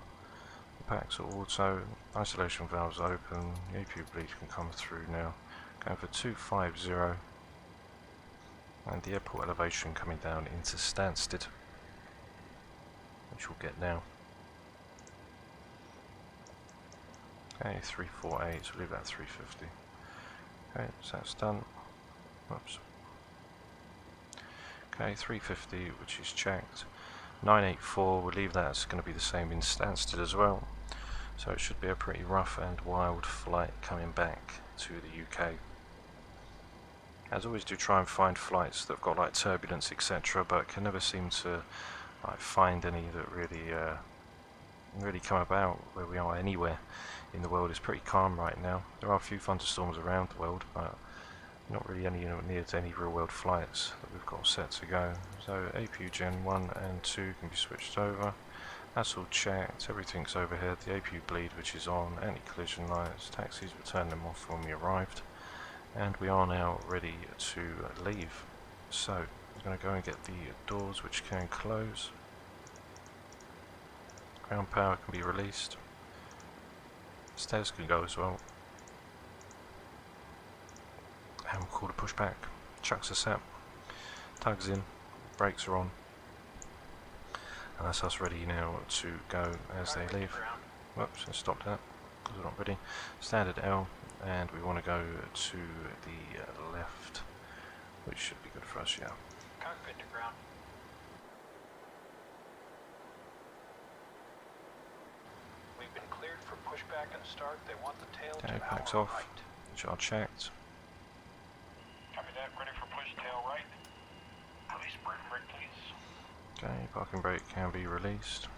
The packs are auto. Isolation valves open. The APU bleed can come through now. Going for 250. And the airport elevation coming down into Stansted, which we'll get now. Okay, 348, so we'll leave that at 350. Okay, so that's done. Oops. Okay, 350, which is checked. 984, we'll leave that, it's going to be the same in Stansted as well. So it should be a pretty rough and wild flight coming back to the UK. As always, do try and find flights that have got like turbulence, etc., but can never seem to like find any that really come about where we are anywhere in the world. It's pretty calm right now. There are a few thunderstorms around the world, but not really any near to any real world flights that we've got set to go. So APU Gen 1 and 2 can be switched over. That's all checked, everything's overhead. The APU bleed, which is on, anti-collision lights, taxis, we turned them off when we arrived. And we are now ready to leave. So I'm going to go and get the doors, which can close. Ground power can be released. Stairs can go as well. And we'll call the pushback. Chucks are set. Tugs in. Brakes are on. And that's us ready now to go as they leave. Whoops, I stopped that because we're not ready. Standard L. And we want to go to the left, which should be good for us, yeah. Cockpit to ground. We've been cleared for pushback and start. They want the tail Okay, to packs our off, right. which are checked. Copy that. Ready for push tail right. Release brake brake, please. Okay, parking brake can be released.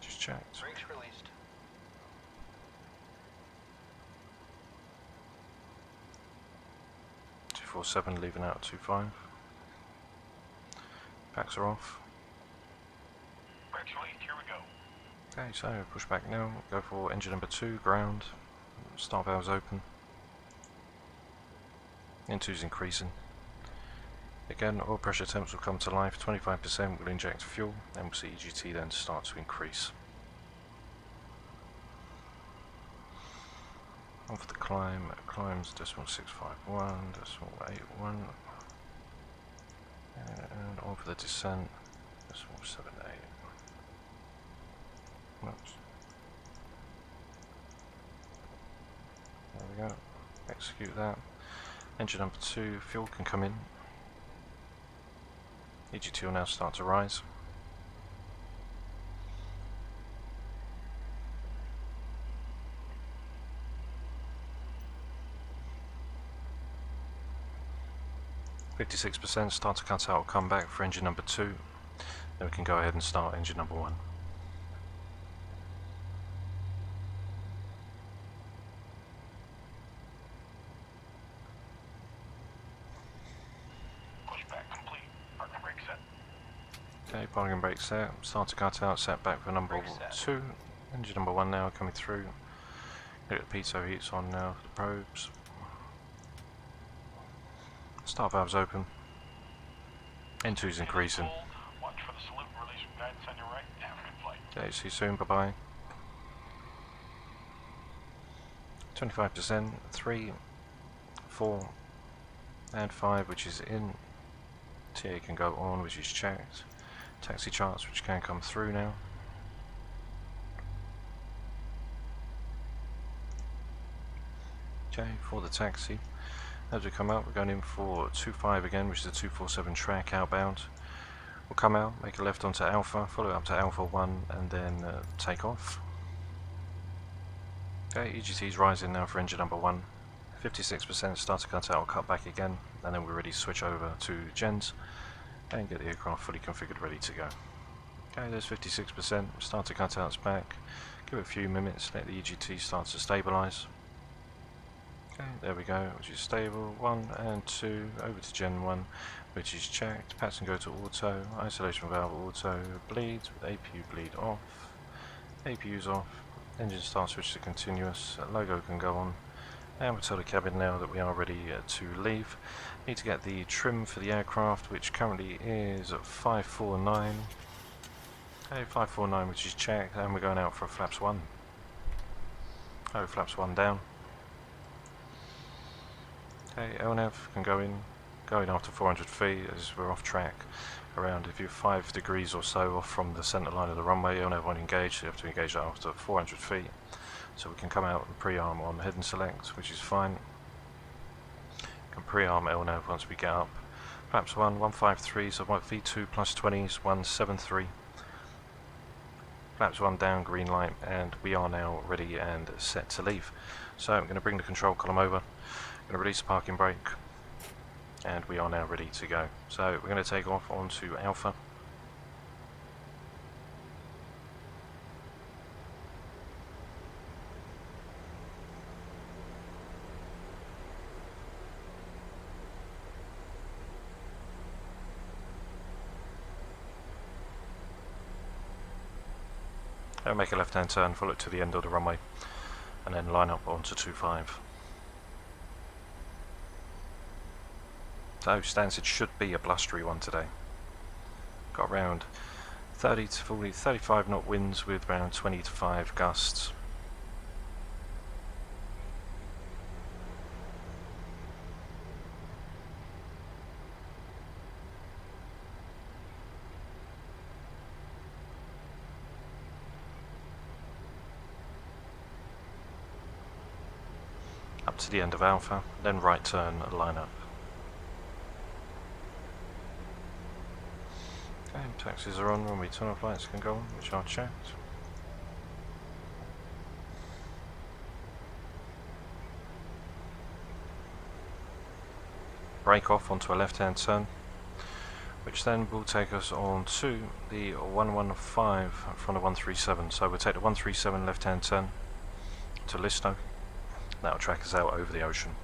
Just checked. Brakes released. 247 leaving out at 25. Packs are off. Brakes released. Here we go. Okay, so push back now. Go for engine number 2, ground. Start valves open. N2's increasing. Again, oil pressure temps will come to life. 25% will inject fuel, and we'll see EGT then start to increase. On for the climb, climbs decimal 651, decimal 81, and on for the descent, decimal 78. Oops. There we go, execute that. Engine number 2, fuel can come in. EGT will now start to rise. %, start to cut out will come back for engine number 2. Then we can go ahead and start engine number 1. Pushback complete. Parking brake set. Okay, parking brake set. Start to cut out, set back for number 2. Engine number 1 now coming through. Get the pitot heats on now for the probes. Start valves open. N2's increasing. Watch for the salute and release from guidance on your right. Have a good flight. Okay, see you soon, bye bye. 25%, 3, 4, and 5, which is in. TA can go on, which is checked. Taxi charts, which can come through now. Okay, for the taxi, as we come out, we're going in for 25 again, which is a 247 track outbound. We'll come out, make a left onto Alpha, follow it up to Alpha 1, and then take off. Okay, EGT's rising now for engine number 1. 56%, start to cut out or cut back again, and then we're ready to switch over to gens and get the aircraft fully configured, ready to go. Okay, there's 56%, start to cut outs back, give it a few minutes, let the EGT start to stabilise. Okay, there we go, which is stable, 1 and 2, over to Gen 1, which is checked, pats and go to auto, isolation valve auto, bleed, APU bleed off, APU's off, engine start switch to continuous, logo can go on, and we'll tell the cabin now that we are ready to leave. Need to get the trim for the aircraft, which currently is 549. Okay, 549, which is checked, and we're going out for flaps 1. Oh, flaps 1 down. Okay, LNAV can go in, going after 400 feet as we're off track. Around, if you're 5 degrees or so off from the centre line of the runway, LNAV won't engage, so you have to engage that after 400 feet. So we can come out and pre-arm on head and select, which is fine. We can pre-arm LNAV once we get up. Flaps 1, 153, so V2 plus 20s, 173. Flaps 1 down, green light, and we are now ready and set to leave. So I'm going to bring the control column over, I'm going to release the parking brake, and we are now ready to go. So we're going to take off onto Alpha. And make a left hand turn, follow it to the end of the runway, and then line up onto 25. So Stansted should be a blustery one today. Got around 30 to 40, 35 knot winds with around 20 to 5 gusts. Up to the end of Alpha, then right turn, line up. Okay, taxis are on, runway tunnel lights can go on, which are checked. Brake off onto a left hand turn, which then will take us on to the 115 in front of 137. So we'll take the 137 left hand turn to Listo. That'll track us out over the ocean.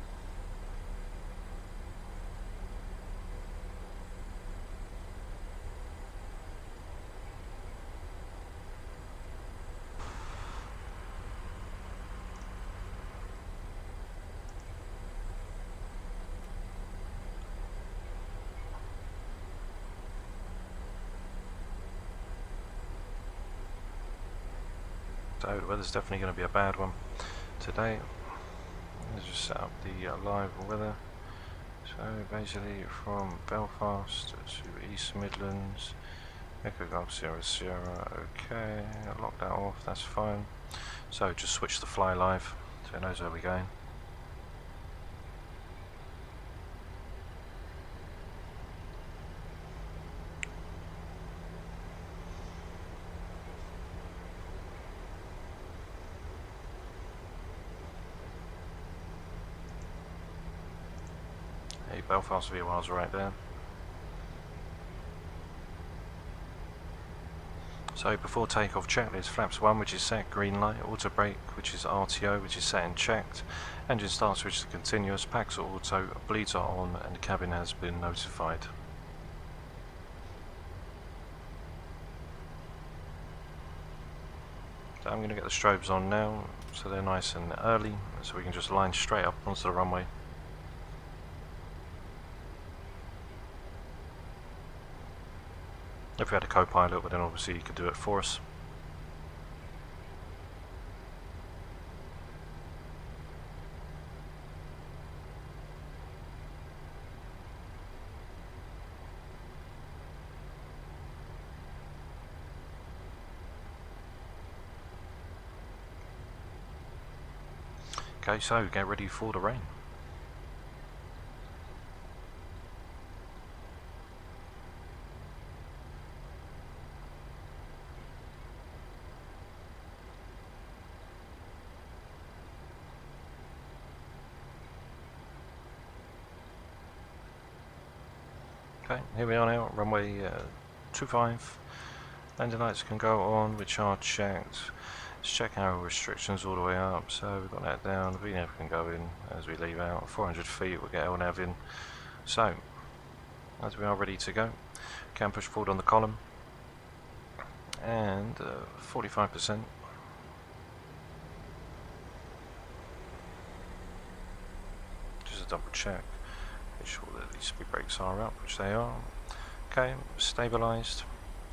So the weather's definitely going to be a bad one today. Let's just set up the live weather. So basically from Belfast to East Midlands, Echo Golf Sierra Sierra, okay, lock that off, that's fine. So just switch the fly live so it knows where we're going. Belfast VOR's right there. So before takeoff checklist, flaps 1 which is set, green light, auto brake which is RTO which is set and checked, engine start switch to continuous, packs are auto, bleeds are on, and the cabin has been notified. So I'm going to get the strobes on now so they're nice and early, so we can just line straight up onto the runway. If we had a co-pilot, but then obviously he could do it for us. Okay, so get ready for the rain. Okay, here we are now, runway 25. Landing lights can go on, which are checked. Let's check our restrictions all the way up. So we've got that down, VNAV can go in as we leave out. 400 feet, we'll get LNAV in. So, as we are ready to go, can push forward on the column. And 45%. Just a double check. Make sure that these speed brakes are up, which they are. Okay, stabilised,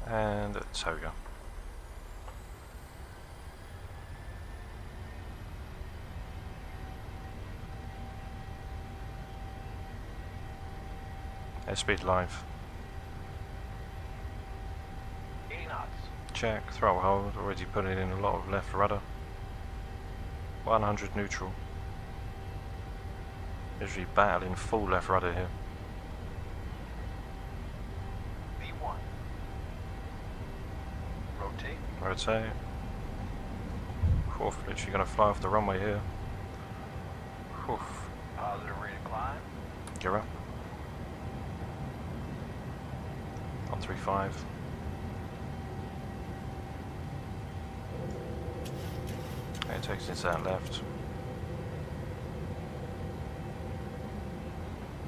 and toga. Airspeed live. 80 knots. Check, throttle hold, already putting in a lot of left rudder. 100 neutral. Literally battling full left rudder here. V1. Rotate. Rotate. Oof, literally going to fly off the runway here. Oof. Positive rate of climb. Gear up. 135. Okay, it takes us into that left.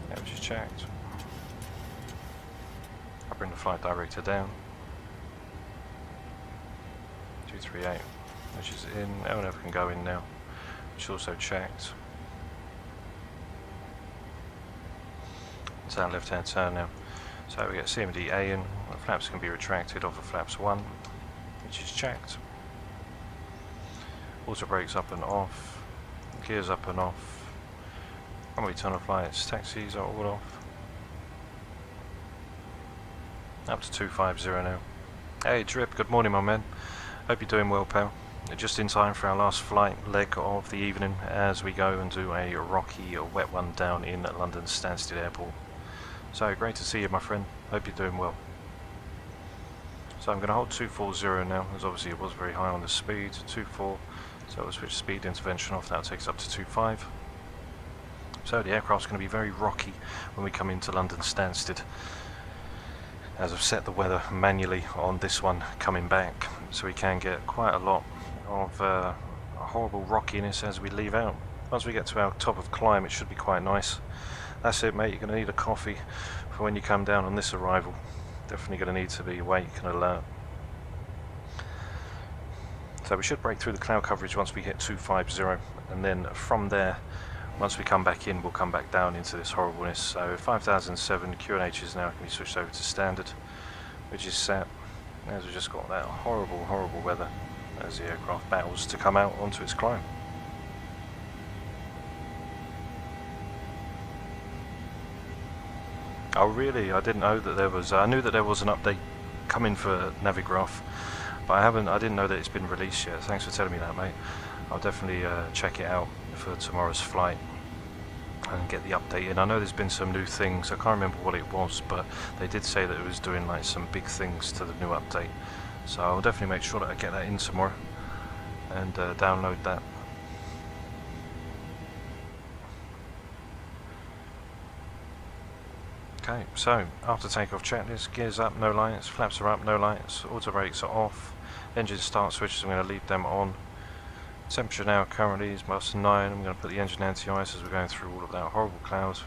Yeah, which is checked. I bring the flight director down. 238, which is in. LNAV can go in now, which is also checked. It's that left hand turn now. So we get CMD-A in, the flaps can be retracted off of flaps 1, which is checked. Auto brakes up and off, gears up and off, runway tunnel flights, taxis are all off. Up to 250 now. Hey Drip, good morning my man. Hope you're doing well pal. Just in time for our last flight leg of the evening as we go and do a rocky, wet one down in London Stansted Airport. So great to see you my friend, hope you're doing well. So I'm going to hold 240 now, as obviously it was very high on the speed, 24, so we'll switch speed intervention off, that takes up to 25. So the aircraft's going to be very rocky when we come into London Stansted, as I've set the weather manually on this one coming back, so we can get quite a lot of horrible rockiness as we leave out. Once we get to our top of climb it should be quite nice. That's it mate, you're going to need a coffee for when you come down on this arrival. Definitely going to need to be awake and alert. So we should break through the cloud coverage once we hit 250, and then from there, once we come back in, we'll come back down into this horribleness. So 5007 QNH is now going to be switched over to standard, which is set, as we just got that horrible, horrible weather as the aircraft battles to come out onto its climb. Oh really? I didn't know that there was. I knew that there was an update coming for Navigraph, but I didn't know that it's been released yet. Thanks for telling me that, mate. I'll definitely check it out for tomorrow's flight and get the update in. I know there's been some new things. I can't remember what it was, but they did say that it was doing like some big things to the new update. So I'll definitely make sure that I get that in tomorrow and download that. Okay, so after takeoff checklist, gears up, no lights, flaps are up, no lights, auto brakes are off, engine start switches, I'm going to leave them on. Temperature now currently is +9, I'm going to put the engine anti-ice as we're going through all of that horrible cloud.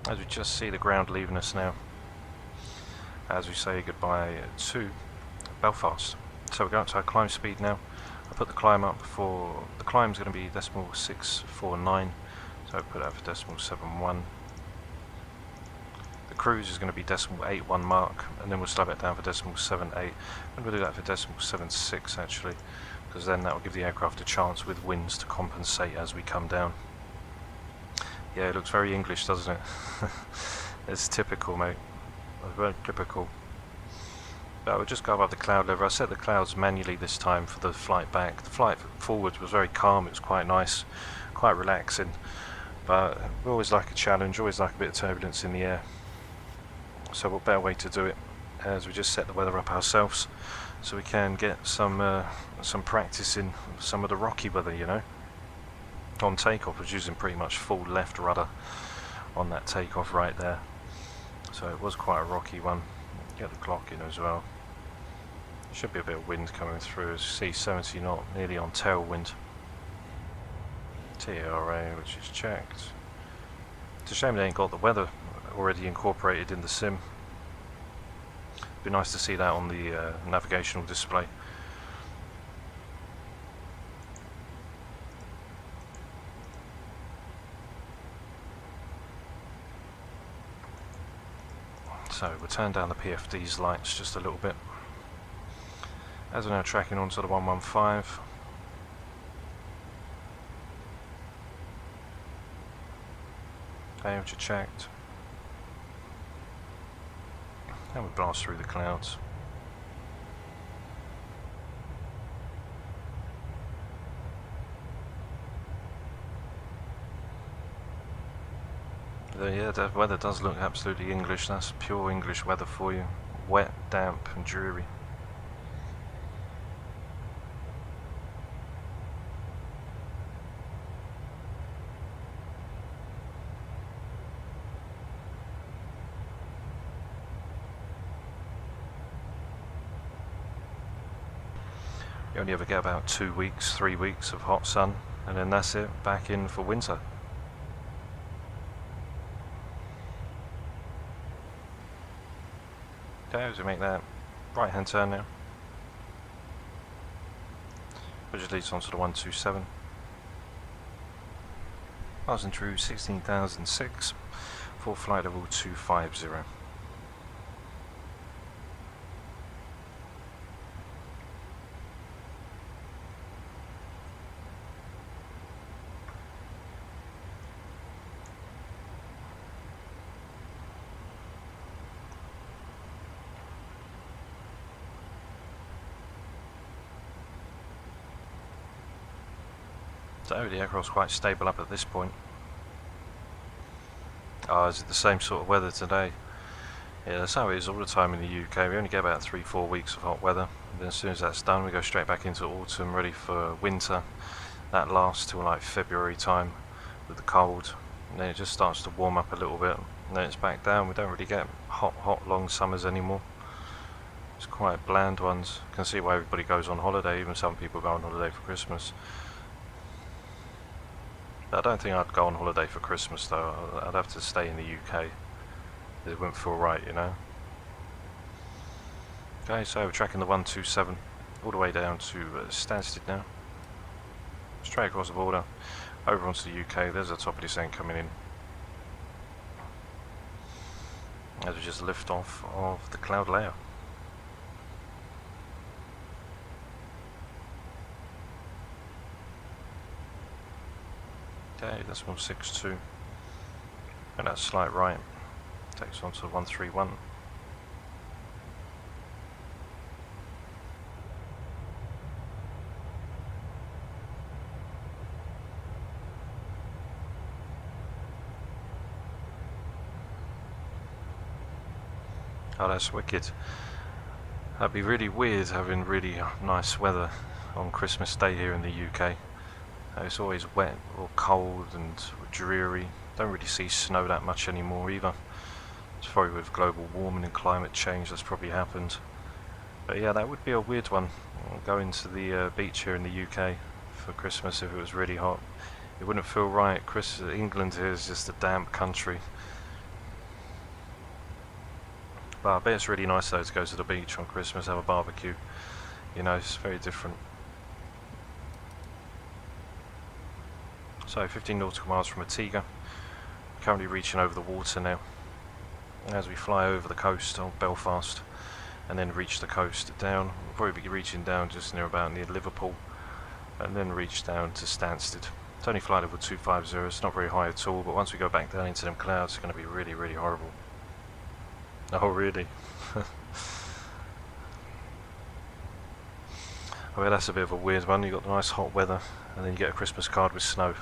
As we just see the ground leaving us now, as we say goodbye to Belfast. So we're going up to our climb speed now. I put the climb up for, the climb's going to be .649, so I put that for .71. The cruise is going to be .81 mark, and then we'll slow it down for .78, and we'll do that for .76 actually, because then that will give the aircraft a chance with winds to compensate as we come down. Yeah, it looks very English, doesn't it? It's typical, mate. It's very typical. But we'll just go above the cloud level. I set the clouds manually this time for the flight back. The flight forward was very calm, it was quite nice, quite relaxing. But we always like a challenge, always like a bit of turbulence in the air. So what better way to do it as we just set the weather up ourselves, so we can get some practice in some of the rocky weather, you know. On takeoff, I was using pretty much full left rudder on that takeoff right there. So it was quite a rocky one. Get the clock in as well. Should be a bit of wind coming through. As you see, 70 knot, nearly on tailwind. TRA, which is checked. It's a shame they ain't got the weather already incorporated in the sim. It'd be nice to see that on the navigational display. So we'll turn down the PFD's lights just a little bit. As we're now tracking onto the 115. Okay, which are checked. And we blast through the clouds. Yeah, the weather does look absolutely English. That's pure English weather for you. Wet, damp and dreary. You only ever get about 2 weeks, 3 weeks of hot sun, and then that's it, back in for winter. Okay, as we make that right hand turn now, which just leads on to the 127. Passing through 16,006 for flight level 250. So the aircraft's quite stable up at this point. Is it the same sort of weather today? Yeah, that's how it is all the time in the UK. We only get about 3-4 weeks of hot weather. And then as soon as that's done, we go straight back into autumn, ready for winter. That lasts till like February time with the cold. And then it just starts to warm up a little bit. And then it's back down. We don't really get hot, long summers anymore. It's quite bland ones. You can see why everybody goes on holiday. Even some people go on holiday for Christmas. I don't think I'd go on holiday for Christmas though. I'd have to stay in the UK. It wouldn't feel right, you know. Okay, so we're tracking the 127 all the way down to Stansted now. Straight across the border, over onto the UK. There's the top of this end coming in. As we just lift off of the cloud layer. Okay, that's 162, and that slight right takes on to 131. Oh, that's wicked. That'd be really weird having really nice weather on Christmas Day here in the UK. It's always wet or cold and dreary. Don't really see snow that much anymore either. It's probably with global warming and climate change that's probably happened. But yeah, that would be a weird one. Going to the beach here in the UK for Christmas if it was really hot. It wouldn't feel right. England here is just a damp country. But I bet it's really nice though to go to the beach on Christmas, have a barbecue. You know, it's very different. So 15 nautical miles from Antigua, currently reaching over the water now. As we fly over the coast of Belfast and then reach the coast down, we'll probably be reaching down just near Liverpool and then reach down to Stansted. It's only flight level 250, it's not very high at all, but once we go back down into them clouds it's going to be really, really horrible. Oh really? I mean, that's a bit of a weird one. You got the nice hot weather, and then you get a Christmas card with snow.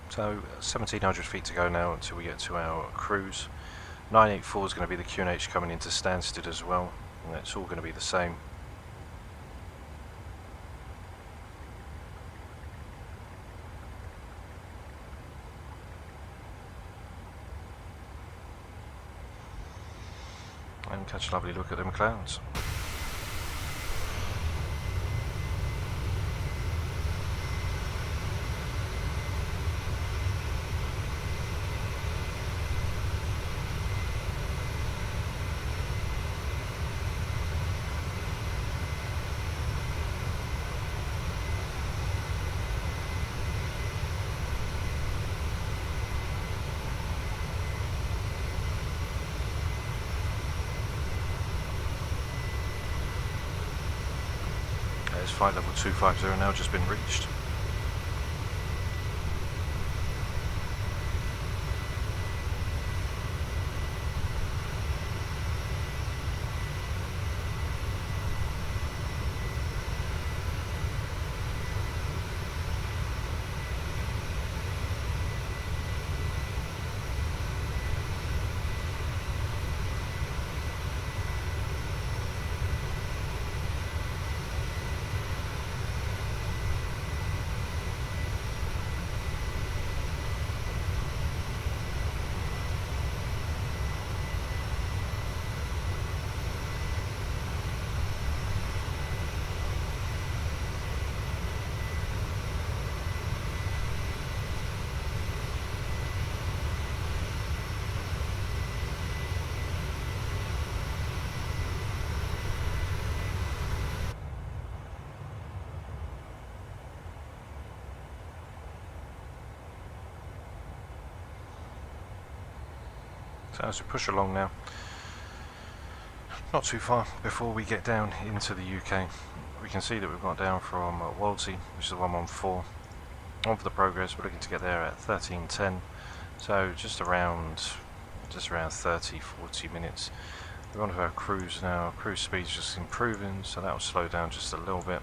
So 1700 feet to go now until we get to our cruise. 984 is going to be the QNH coming into Stansted as well, and it's all going to be the same. And catch a lovely look at them clouds. There's flight level 250 now just been reached. So as we push along now, not too far before we get down into the UK, we can see that we've got down from Wolsey, which is the 114, on for the progress. We're looking to get there at 13:10, so just around 30-40 minutes. We're on to our cruise now. Cruise speed's just improving, so that will slow down just a little bit.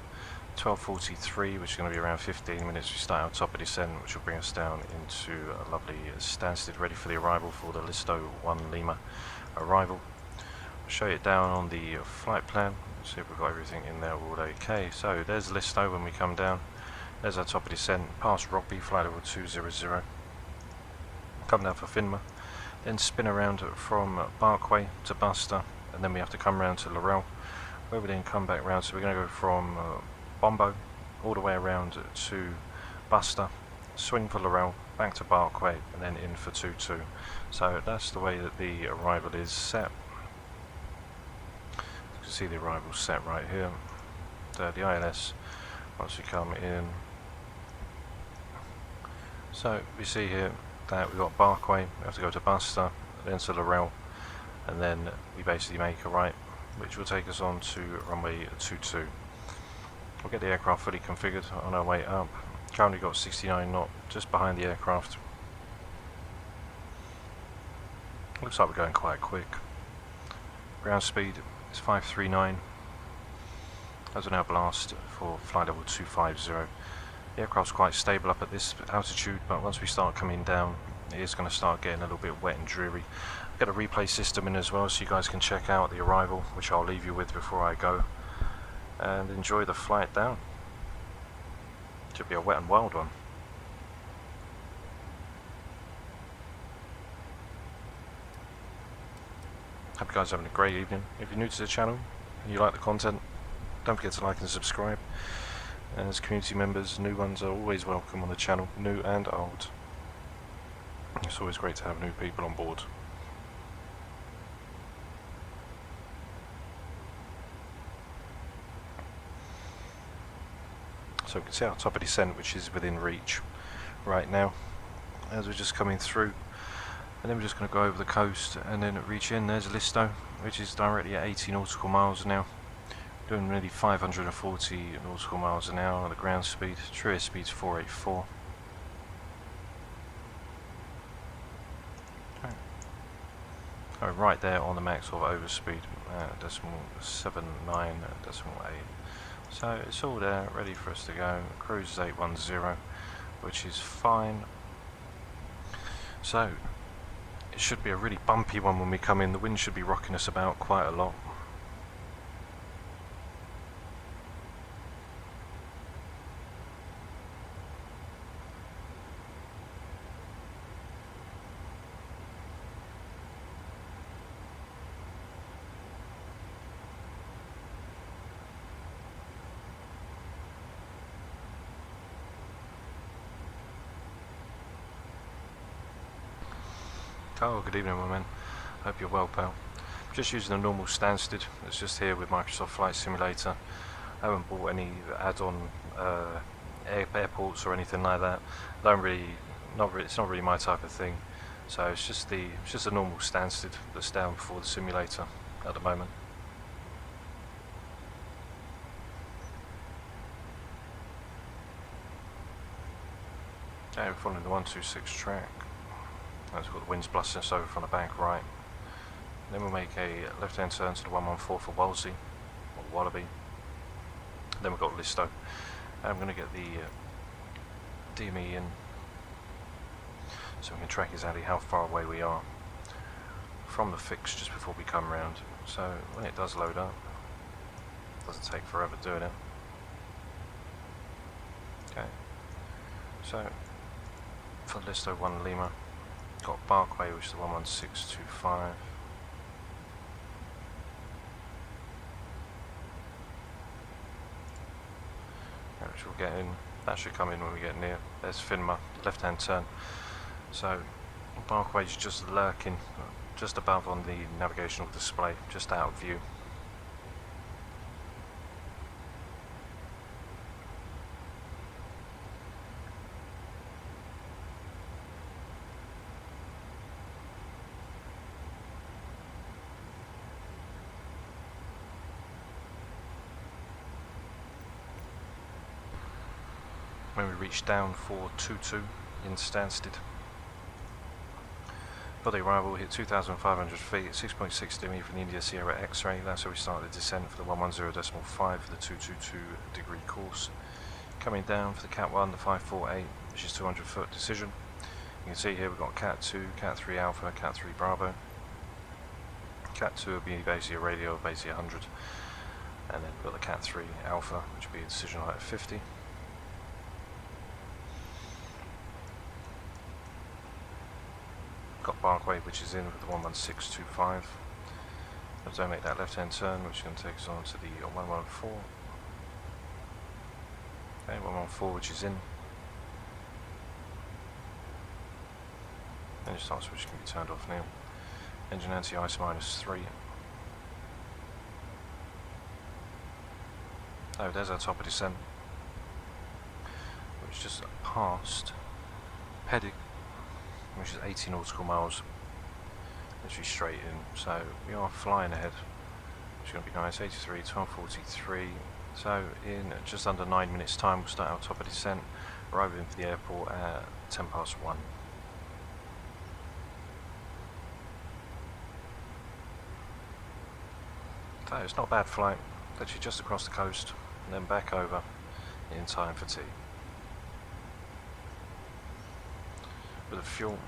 12:43, which is going to be around 15 minutes. We start our top of descent, which will bring us down into a lovely Stansted, ready for the arrival for the Listo 1 Lima arrival. I'll show you down on the flight plan, see if we've got everything in there all okay. So there's Listo when we come down. There's our top of descent, past Rugby, flight level 200. Come down for Finma, then spin around from Barkway to Buster, and then we have to come round to Laurel, where we then come back round. So we're going to go from Bombo all the way around to Buster, swing for Laurel, back to Barkway, and then in for 22. So that's the way that the arrival is set. You can see the arrival set right here. So the ILS, once we come in, so we see here that we've got Barkway, we have to go to Buster, then to Laurel, and then we basically make a right, which will take us on to runway 22. We'll get the aircraft fully configured on our way up. Currently got 69 knot just behind the aircraft. Looks like we're going quite quick. Ground speed is 539. As we now blast for flight level 250. The aircraft's quite stable up at this altitude, but once we start coming down, it is going to start getting a little bit wet and dreary. Get a replay system in as well, so you guys can check out the arrival, which I'll leave you with before I go, and enjoy the flight down. Should be a wet and wild one. Hope you guys are having a great evening. If you're new to the channel and you like the content, don't forget to like and subscribe. And as community members, new ones are always welcome on the channel, new and old. It's always great to have new people on board. So we can see our top of descent, which is within reach right now as we're just coming through, and then we're just going to go over the coast and then reach in. There's Listo, which is directly at 80 nautical miles now. Doing nearly 540 nautical miles an hour on the ground speed. True air speed's 484. Okay. Oh, right there on the max of overspeed, decimal 79, decimal 8. So it's all there, ready for us to go. Cruise is 810, which is fine. So it should be a really bumpy one when we come in. The wind should be rocking us about quite a lot. Oh, good evening, my man. Hope you're well, pal. Just using a normal Stansted. It's just here with Microsoft Flight Simulator. I haven't bought any add-on airports or anything like that. It's not really my type of thing. So it's just a normal Stansted that's down before the simulator at the moment. Okay, we're following the 126 track. That's got the winds blasting us over from the bank right. Then we'll make a left-hand turn to the 114 for Wolsey, or Wallaby. Then we've got Listo. And I'm going to get the DME in, so we can track exactly how far away we are from the fix just before we come round. So when it does load up, it doesn't take forever doing it. Okay, so for Listo 1 Lima, got Barkway, which is the 11625. Which we'll get in. That should come in when we get near. There's Finma, left hand turn. So Barkway's just lurking just above on the navigational display, just out of view. When we reach down for 22 in Stansted. For the arrival, hit 2,500 feet at 6.6 demi for the India Sierra X-ray. That's where we start the descent for the 110.5 for the 222 degree course. Coming down for the Cat 1, the 548, which is 200 foot decision. You can see here we've got Cat 2, Cat 3 Alpha, Cat 3 Bravo. Cat 2 will be basically a radio of basically 100. And then we've got the Cat 3 Alpha, which will be a decision height of 50. Got Barkway, which is in with the 11625. Let's then make that left hand turn, which is going to take us on to the 114. Okay, 114, which is in. Engine start switch can be turned off now. Engine anti-ice -3. Oh, there's our top of descent, which just passed Pedig, which is 80 nautical miles, literally straight in. So we are flying ahead, which is going to be nice. 83, 1243. So in just under 9 minutes time, we'll start our top of descent, arriving into the airport at 1:10. So it's not a bad flight, literally just across the coast and then back over in time for tea. With a fuel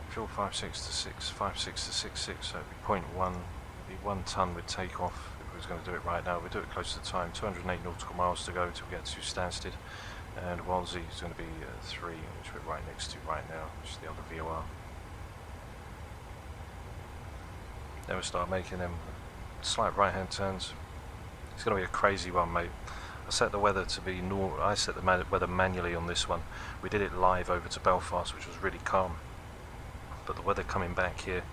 56 to 66, so it'd be 0.1, it'd be 1 ton with takeoff. If we was going to do it right now, we'd do it close to the time. 208 nautical miles to go till we get to Stansted, and Wolsey is going to be 3, which we're right next to right now, which is the other VOR. Then we'll start making them slight right hand turns. It's going to be a crazy one, mate. I set the weather to be normal. I set the weather manually on this one. We did it live over to Belfast, which was really calm. But the weather coming back here,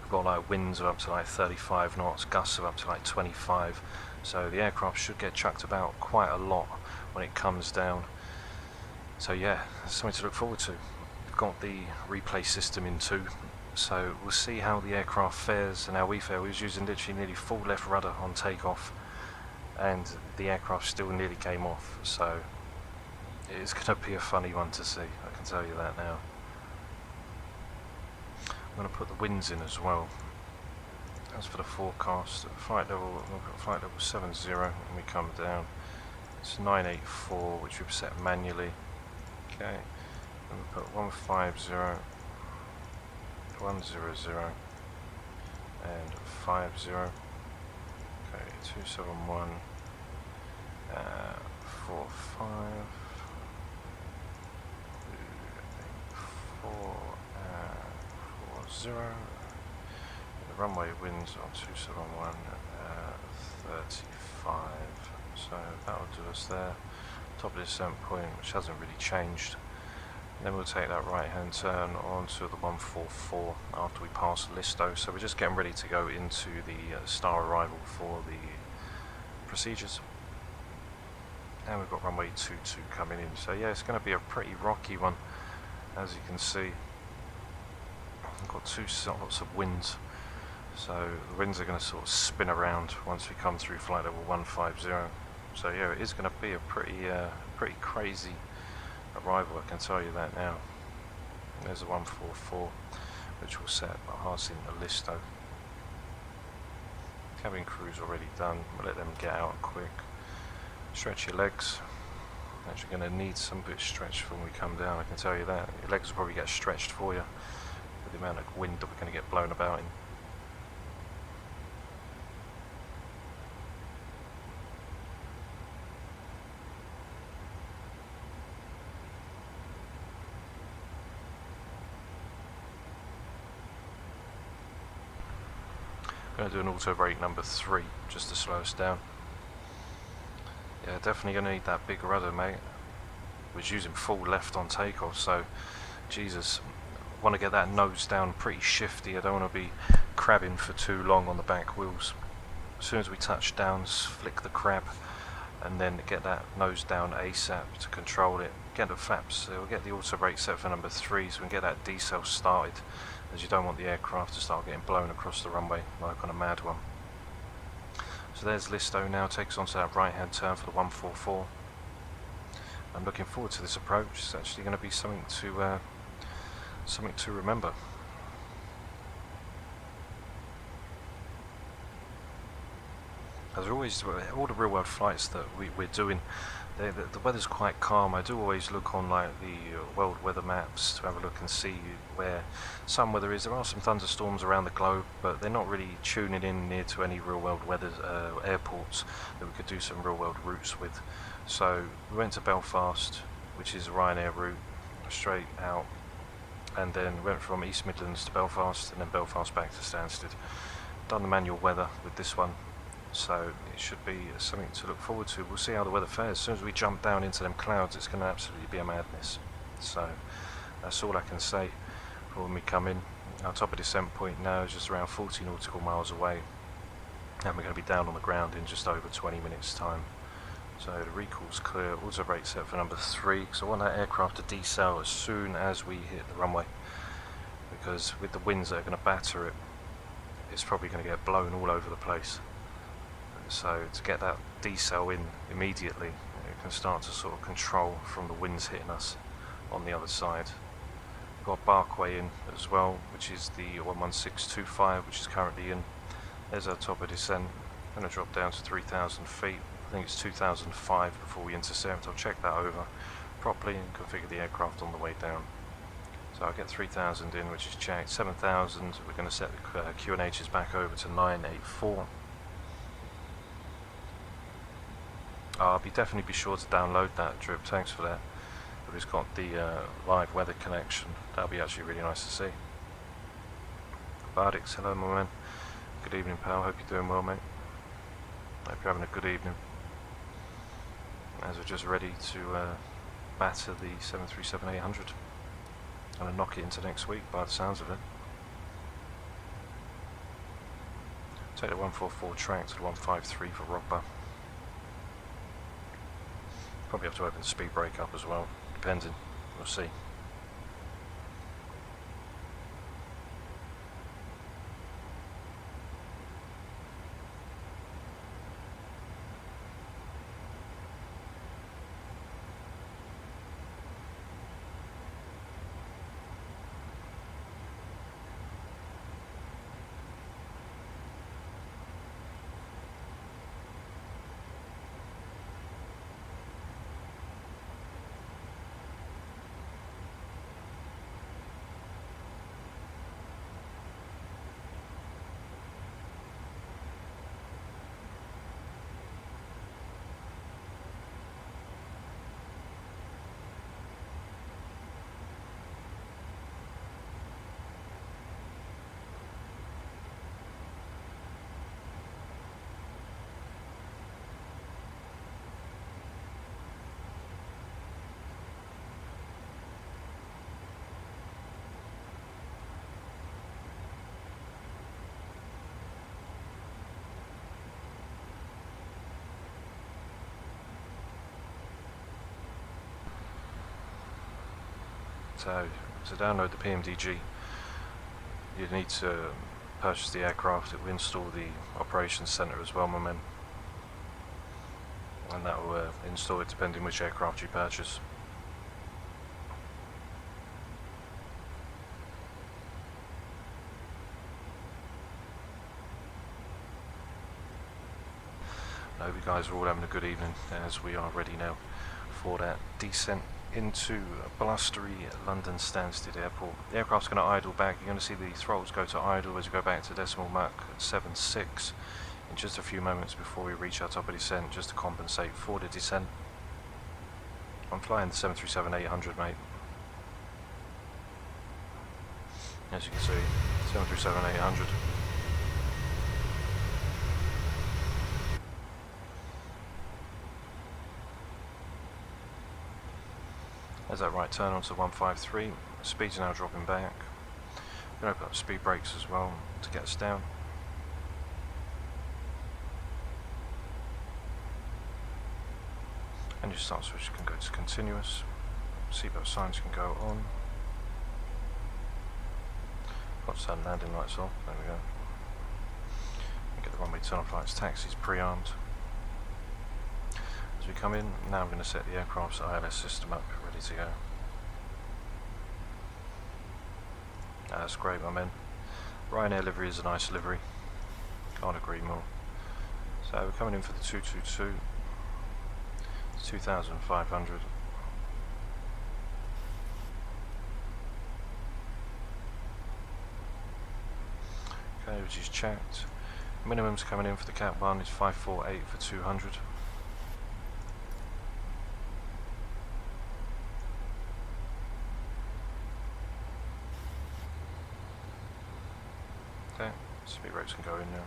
we've got like winds of up to like 35 knots, gusts of up to like 25. So the aircraft should get chucked about quite a lot when it comes down. So yeah, that's something to look forward to. We've got the replay system in too. So we'll see how the aircraft fares and how we fare. We was using literally nearly full left rudder on takeoff. and the aircraft still nearly came off, so it's going to be a funny one to see, I can tell you that now. I'm going to put the winds in as well. As for the forecast, flight level, we've got flight level 70 and we come down. It's 984, which we've set manually. Okay, and we put 150, 100 and 50. Okay, 271, 45, 40. The runway winds on 271, 35. So that'll do us there. Top of the descent point, which hasn't really changed. And then we'll take that right hand turn onto the 144 after we pass Listo. So we're just getting ready to go into the star arrival for the procedures. And we've got runway 22 coming in. So yeah, it's going to be a pretty rocky one, as you can see. We've got lots of winds. So the winds are going to sort of spin around once we come through flight level 150. So yeah, it is going to be a pretty crazy arrival, I can tell you that now. There's a 144, which will set us in the Listo. Cabin crew's already done. We'll let them get out quick. Stretch your legs. Actually going to need some bit stretched when we come down, I can tell you that. Your legs will probably get stretched for you with the amount of wind that we're going to get blown about in. Going to do an auto brake number 3 just to slow us down. Yeah, definitely going to need that big rudder, mate. Was using full left on takeoff, so Jesus, I want to get that nose down pretty shifty. I don't want to be crabbing for too long on the back wheels. As soon as we touch down, flick the crab and then get that nose down ASAP to control it. Get the flaps, so we'll get the auto brake set for number 3 so we can get that decel started, as you don't want the aircraft to start getting blown across the runway like on a mad one. So there's Listo now, takes onto that right hand turn for the 144. I'm looking forward to this approach. It's actually going to be something to remember. As always, all the real world flights that we're doing, the weather's quite calm. I do always look on like the world weather maps to have a look and see where some weather is. There are some thunderstorms around the globe, but they're not really tuning in near to any real world weather airports that we could do some real world routes with. So we went to Belfast, which is a Ryanair route, straight out, and then went from East Midlands to Belfast, and then Belfast back to Stansted. Done the manual weather with this one. So it should be something to look forward to. We'll see how the weather fares. As soon as we jump down into them clouds, it's going to absolutely be a madness. So that's all I can say for when we come in. Our top of descent point now is just around 40 nautical miles away, and we're going to be down on the ground in just over 20 minutes time. So the recall's clear, auto brake set for number 3, because I want that aircraft to decel as soon as we hit the runway, because with the winds that are going to batter it, it's probably going to get blown all over the place. So to get that decel in immediately, it can start to sort of control from the winds hitting us on the other side. We've got Barkway in as well, which is the 11625, which is currently in. There's our top of descent. I'm going to drop down to 3,000 feet. I think it's 2005 before we intercept. I'll check that over properly and configure the aircraft on the way down. So I'll get 3,000 in, which is checked. 7,000, we're going to set the QNHs back over to 984. I'll definitely be sure to download that, Drip, thanks for that. But it's got the live weather connection. That'll be actually really nice to see. Bardix, hello my man. Good evening pal, hope you're doing well mate. Hope you're having a good evening. As we're just ready to batter the 737-800 and knock it into next week by the sounds of it. Take the 144 track to the 153 for Rockbar. Probably have to open the speed brake up as well, depending, we'll see. So to download the PMDG, you need to purchase the aircraft. It will install the operations center as well, my men, and that will install it depending which aircraft you purchase. I hope you guys are all having a good evening, as we are ready now for that descent into blustery London Stansted Airport. The aircraft's going to idle back. You're going to see the throttles go to idle as we go back to decimal Mach 7.6 in just a few moments before we reach our top of descent, just to compensate for the descent. I'm flying the 737-800, mate. As you can see, 737-800. There's that right turn onto 153, speeds are now dropping back. We're going to open up speed brakes as well to get us down. And your start switch can go to continuous, seatbelt signs can go on. Got to turn landing lights off, there we go. And get the runway turn off lights, taxis pre-armed. As we come in, now I'm going to set the aircraft's ILS system up, ready to go. That's great, my men. Ryanair livery is a nice livery, can't agree more. So we're coming in for the 222, it's 2,500. Okay, which is checked. Minimum's coming in for the Cat 1 is 548 for 200. Okay, speed brakes can go in now.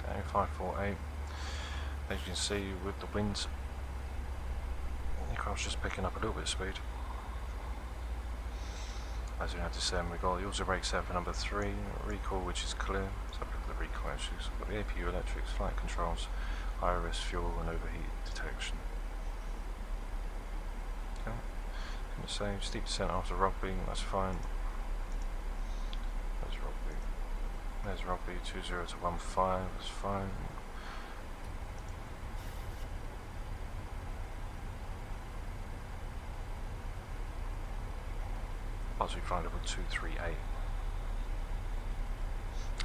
Okay, 548. As you can see with the winds, the aircraft's just picking up a little bit of speed. As we now descend, we've got the auto brake set for number 3, recall which is clear. Let's have a look at the recall issues. We've got the APU electrics, flight controls, high risk fuel and overheat detection. Okay, going to say steep descent after Rugby, that's fine. There's Rugby. There's Rugby 20 to 15, that's fine. Possibly flying level 238.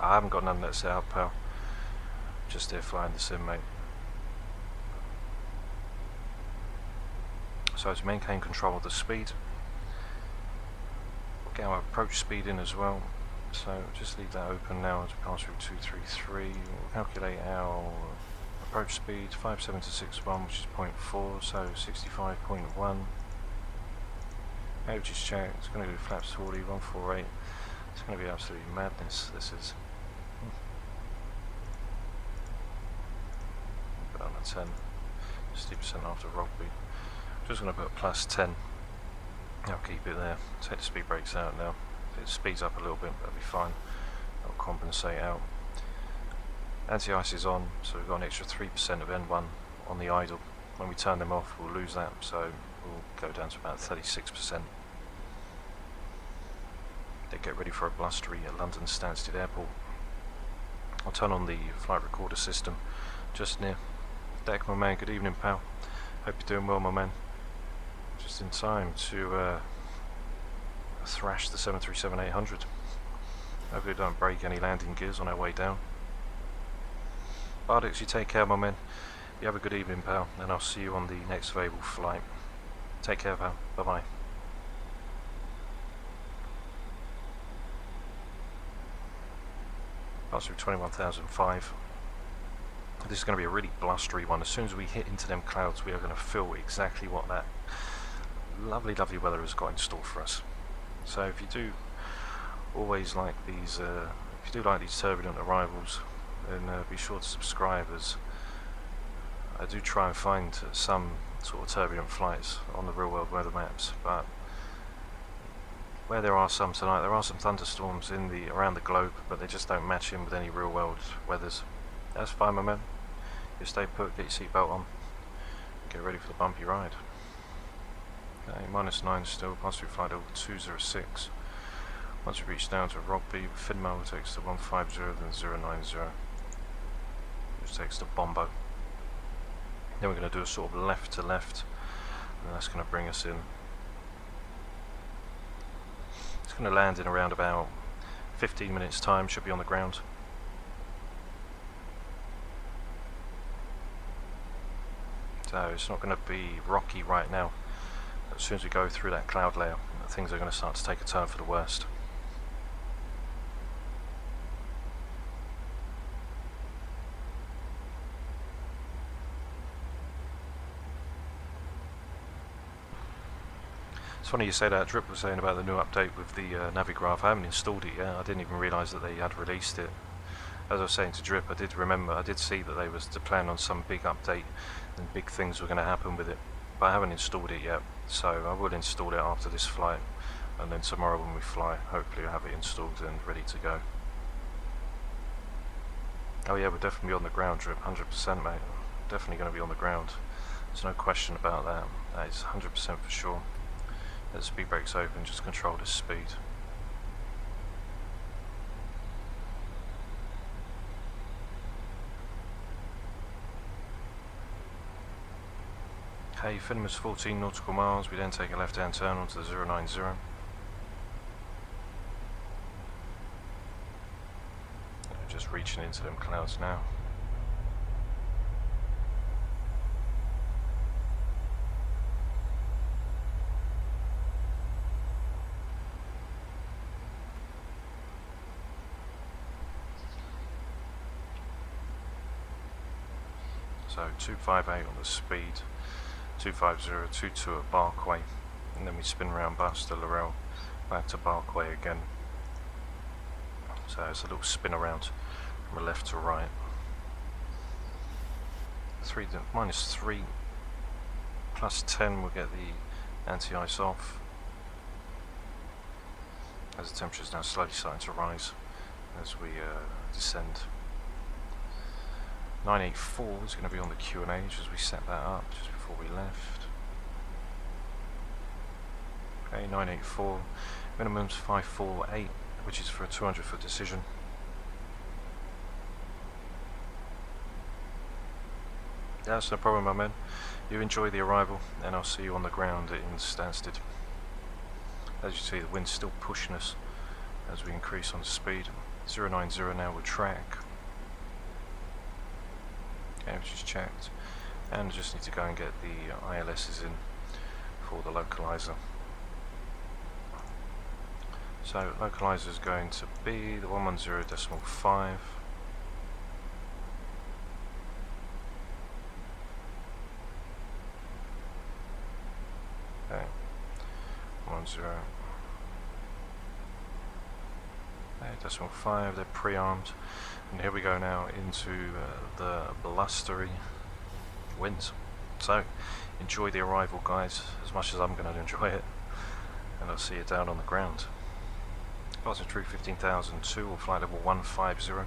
I haven't got none of that set up, pal. Just here flying the sim, mate. So to maintain control of the speed, we'll get our approach speed in as well. So just leave that open now as we pass through 233. We'll calculate our approach speed 57261, which is 0.4, so 65.1. Which is checked. It's going to do flaps 40, 148. It's going to be absolutely madness. This is. Put on a 10. 60% after Rugby. Just going to put plus 10. I'll keep it there. Take the speed brakes out now. If it speeds up a little bit, that'll be fine. That'll compensate out. Anti-ice is on, so we've got an extra 3% of N1 on the idle. When we turn them off, we'll lose that, so we'll go down to about 36%. They get ready for a blustery London Stansted Airport. I'll turn on the flight recorder system just near deck, my man. Good evening, pal. Hope you're doing well, my man. Just in time to thrash the 737-800. Hopefully don't break any landing gears on our way down. Addons, you take care, my man. You have a good evening, pal, and I'll see you on the next available flight. Take care, pal. Bye-bye. Pass through 21,005. This is going to be a really blustery one. As soon as we hit into them clouds, we are going to feel exactly what that lovely, lovely weather has got in store for us. So if you do always like these, if you do like these turbulent arrivals, then be sure to subscribe, as I do try and find some sort of turbulent flights on the real world weather maps, but where there are some tonight, there are some thunderstorms around the globe, but they just don't match in with any real world weathers. That's fine, my man. You stay put, get your seatbelt on, get ready for the bumpy ride. Okay, -9 still, pass through flight level 206. Once we reach down to Rugby, Finmal will take us to 150, then 090, which takes to Bombo. Then we're going to do a sort of left to left, and that's going to bring us in. It's going to land in around about 15 minutes time, should be on the ground. So it's not going to be rocky right now. As soon as we go through that cloud layer, things are going to start to take a turn for the worst. It's funny you say that. Drip was saying about the new update with the Navigraph. I haven't installed it yet. I didn't even realise that they had released it. As I was saying to Drip, I did see that they was to plan on some big update and big things were going to happen with it. But I haven't installed it yet, so I will install it after this flight, and then tomorrow when we fly, hopefully I'll have it installed and ready to go. Oh yeah, we'll definitely be on the ground, Drip, 100% mate. Definitely going to be on the ground. There's no question about that. That is 100% for sure. Let the speed brakes open, just control the speed. Okay, Finnemas 14 nautical miles, we then take a left hand turn onto the 090. Just reaching into them clouds now. So 258 on the speed, 250, 22 at Barkway, and then we spin around past the Laurel, back to Barkway again. So it's a little spin around from left to right. -3 plus 10 will get the anti-ice off, as the temperature is now slowly starting to rise as we descend. 984 is going to be on the QNH as we set that up just before we left. Okay, 984, minimum's 548, which is for a 200-foot decision. That's no problem, my man. You enjoy the arrival, and I'll see you on the ground in Stansted. As you see, the wind's still pushing us as we increase on speed. 090 now with track. Okay, which is checked, and I just need to go and get the ILSs in for the localizer. So localizer is going to be the 110.5. Okay, 10.5. They're pre-armed. And here we go now into the blustery winds. So, enjoy the arrival, guys, as much as I'm going to enjoy it. And I'll see you down on the ground. Passing through 15,002 or flight level 150.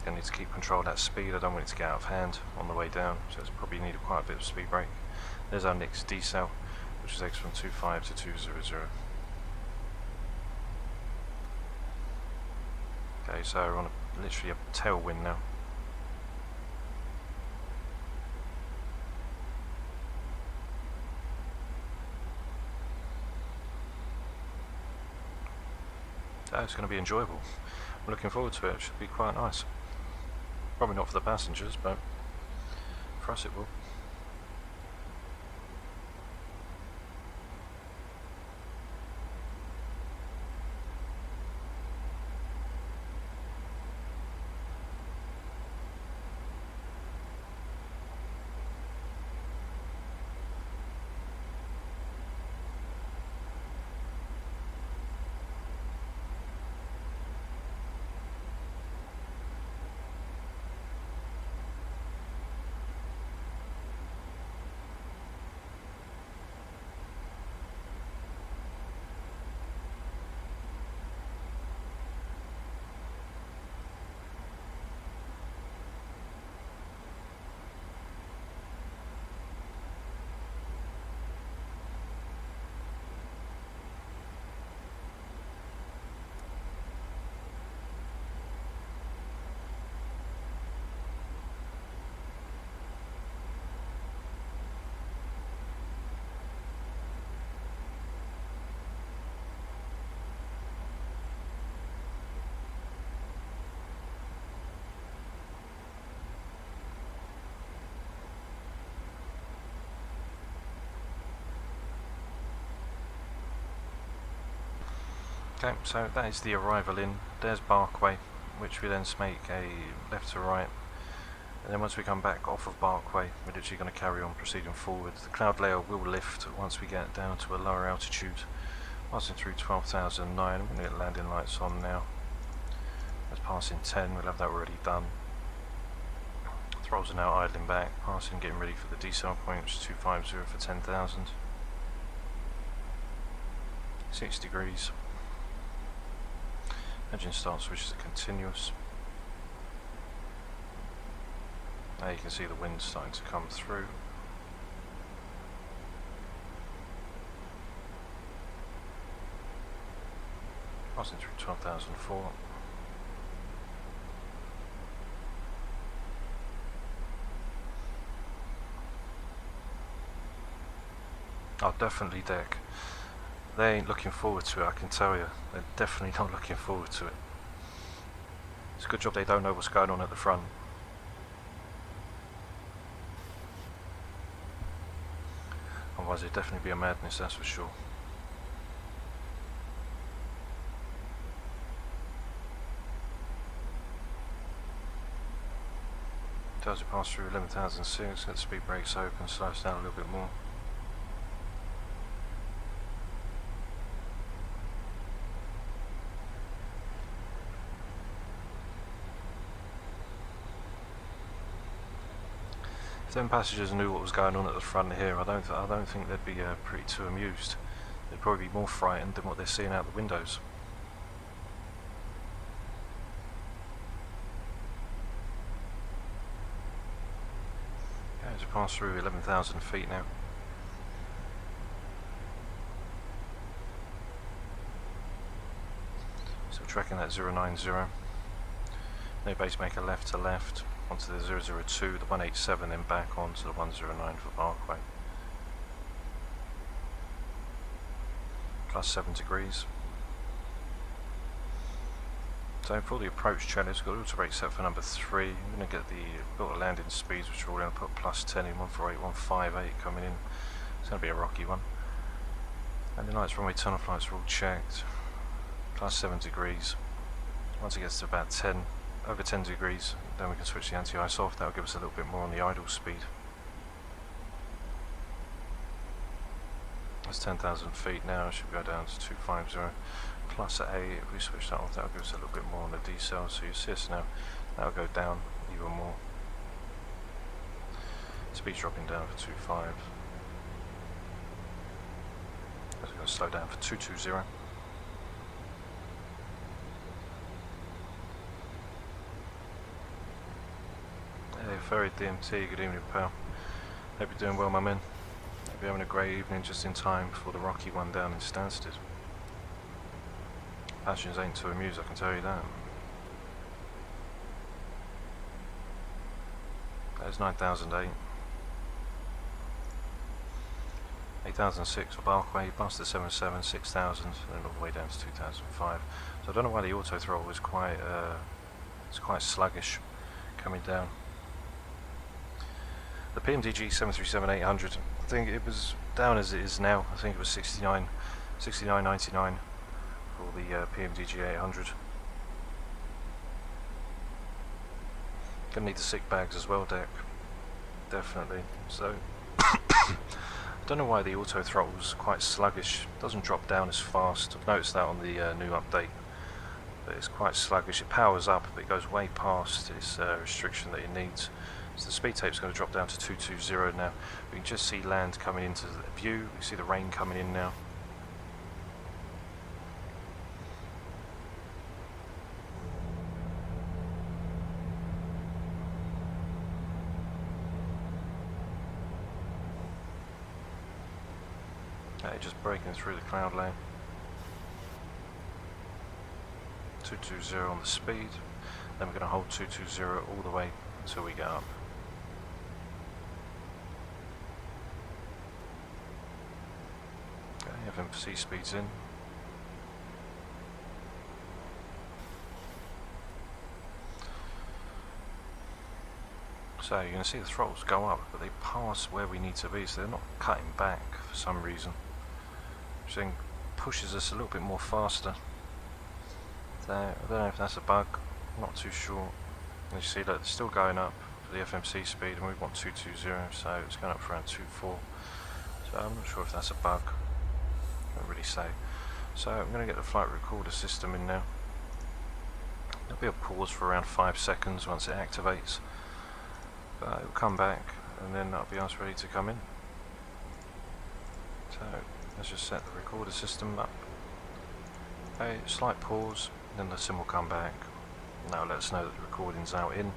Gonna need to keep control of that speed. I don't want it to get out of hand on the way down, so it's probably need quite a bit of speed brake. There's our next decel, which takes from 25 to 200. Okay, so we're on literally a tailwind now. So it's going to be enjoyable. I'm looking forward to it. It should be quite nice. Probably not for the passengers, but for us it will. Okay, so that is the arrival in. There's Barkway, which we then make a left to right. And then once we come back off of Barkway, we're literally going to carry on proceeding forward. The cloud layer will lift once we get down to a lower altitude. Passing through 12,009, I'm going to get landing lights on now. That's passing 10, we'll have that already done. Throttles are now idling back, passing, getting ready for the decel point, which is 250 for 10,000. 6 degrees. Engine start switch is continuous. Now you can see the wind starting to come through. Passing through 12,004. Oh, definitely deck. They ain't looking forward to it, I can tell you. They're definitely not looking forward to it. It's a good job they don't know what's going on at the front. Otherwise it'd definitely be a madness, that's for sure. As we pass through 11,006, get the speed brakes open, slow us down a little bit more. If them passengers knew what was going on at the front here, I don't think they'd be pretty too amused. They'd probably be more frightened than what they're seeing out the windows. Okay, as we pass through 11,000 feet now. Still tracking that 090. No base maker left to left. Onto the 002, the 187, then back onto the 109 for Barkway. Plus 7 degrees. So for the approach challenge, we've got auto brake set for number 3. I'm going to get the built landing speeds, which are all going to put plus 10 in 148, 158 coming in. It's going to be a rocky one. Landing lights, runway tunnel flights are all checked. Plus 7 degrees. Once it gets to about 10, over 10 degrees, then we can switch the anti-ice off. That will give us a little bit more on the idle speed. That's 10,000 feet now, it should go down to 250. Plus at 8, if we switch that off, that will give us a little bit more on the decel. So you see us now, that will go down even more. Speed's dropping down for 2.5. As we're going to slow down for 220. Hey, Ferry DMT, good evening pal. Hope you're doing well my men. Hope you're having a great evening just in time for the rocky one down in Stansted. Passengers ain't too amused, I can tell you that. There's 9,008. 8,006 for Barkway, past the 77, 6,000, and all the way down to 2,005. So I don't know why the auto throttle was quite, it's quite sluggish coming down. The PMDG 737-800, I think it was down as it is now. I think it was 69.99 for the PMDG 800. Gonna need the sick bags as well, deck. Definitely. So I don't know why the auto throttle's quite sluggish. It doesn't drop down as fast. I've noticed that on the new update. But it's quite sluggish. It powers up, but it goes way past its restriction that it needs. So the speed tape's going to drop down to 220 now. We can just see land coming into the view. We see the rain coming in now. Okay, just breaking through the cloud layer. 220 on the speed. Then we're going to hold 220 all the way until we get up. Okay, FMC speeds in. So you're going to see the throttles go up, but they pass where we need to be, so they're not cutting back for some reason. Which then pushes us a little bit more faster. there. I don't know if that's a bug, not too sure. As you see, look, it's still going up for the FMC speed, and we want 220, so it's going up for around 2.4. So I'm not sure if that's a bug. Can't really say. So I'm going to get the flight recorder system in now. There'll be a pause for around 5 seconds once it activates. But it'll come back, and then that'll be us ready to come in. So let's just set the recorder system up. Okay, slight pause, then the sim will come back. Now let us know that the recording's now in. And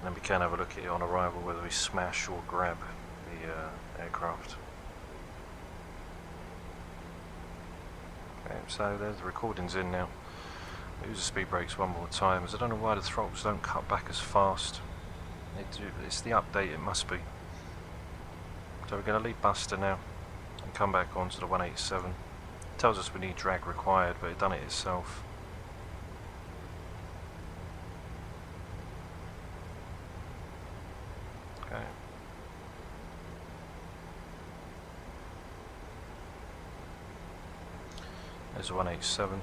then we can have a look at it on arrival, whether we smash or grab the aircraft. Okay, so there's the recordings in now. Use the speed brakes one more time, as I don't know why the throttles don't cut back as fast. They do, it's the update, it must be. So we're going to leave Buster now and come back onto the 187. It tells us we need drag required, but it done it itself. Okay. There's the 187.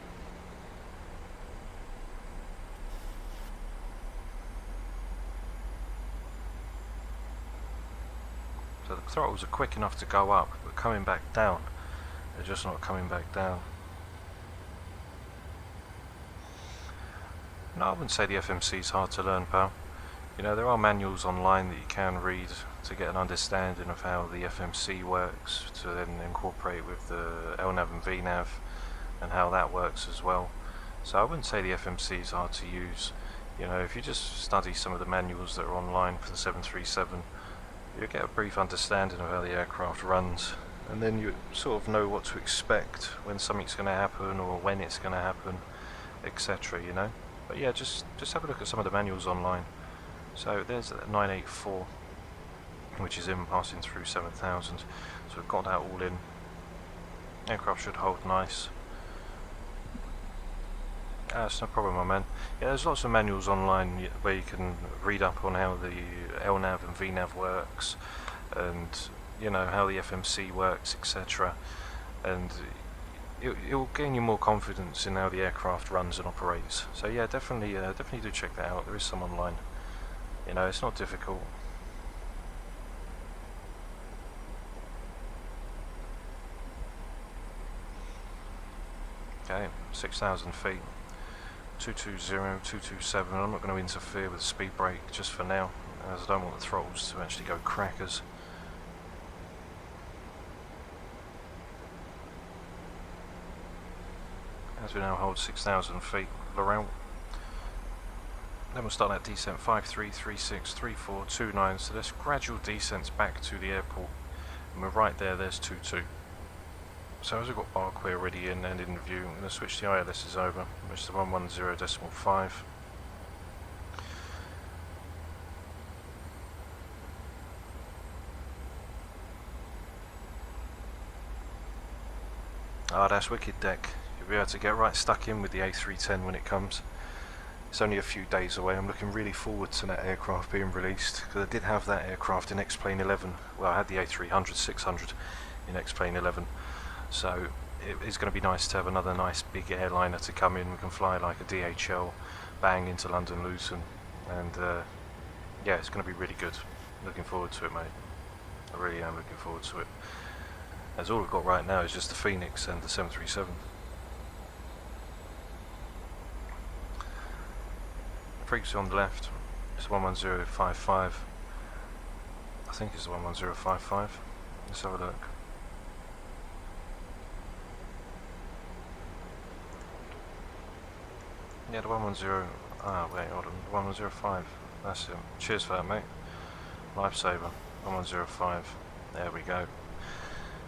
So the throttles are quick enough to go up, but coming back down, they're just not coming back down. No, I wouldn't say the FMC is hard to learn, pal. You know, there are manuals online that you can read to get an understanding of how the FMC works, to then incorporate with the LNAV and VNAV and how that works as well. So I wouldn't say the FMC is hard to use. You know, if you just study some of the manuals that are online for the 737, you get a brief understanding of how the aircraft runs, and then you sort of know what to expect when something's going to happen or when it's going to happen, etc. You know. But yeah, just have a look at some of the manuals online. So there's 984, which is in passing through 7,000. So we've got that all in. Aircraft should hold nice. That's no problem, my man. Yeah, there's lots of manuals online where you can read up on how the LNAV and VNAV works, and you know how the FMC works, etc. And it will gain you more confidence in how the aircraft runs and operates. So yeah, definitely do check that out. There is some online. You know, it's not difficult. Okay, 6,000 feet. 220, 227. I'm not going to interfere with the speed brake just for now, as I don't want the throttles to actually go crackers. As we now hold 6,000 feet, Laurel. Then we'll start that descent 5336, 3429. So there's gradual descents back to the airport, and we're right there. There's 22. So as we've got Barquay already in and in view, I'm going to switch the ILSs over, which is the 110.5. Ah, that's wicked deck. You'll be able to get right stuck in with the A310 when it comes. It's only a few days away. I'm looking really forward to that aircraft being released, because I did have that aircraft in X-Plane 11. Well, I had the A300 600 in X-Plane 11. So it is going to be nice to have another nice big airliner to come in. We can fly like a DHL, bang into London Luton, and yeah, it's going to be really good. Looking forward to it, mate. I really am looking forward to it. As all we've got right now is just the Phoenix and the 737. Frequency on the left, it's 11055. I think it's the 11055. Let's have a look. Yeah, the 110. Ah, wait, hold on. 1105. That's it. Cheers for that, mate. Lifesaver. 1105. There we go.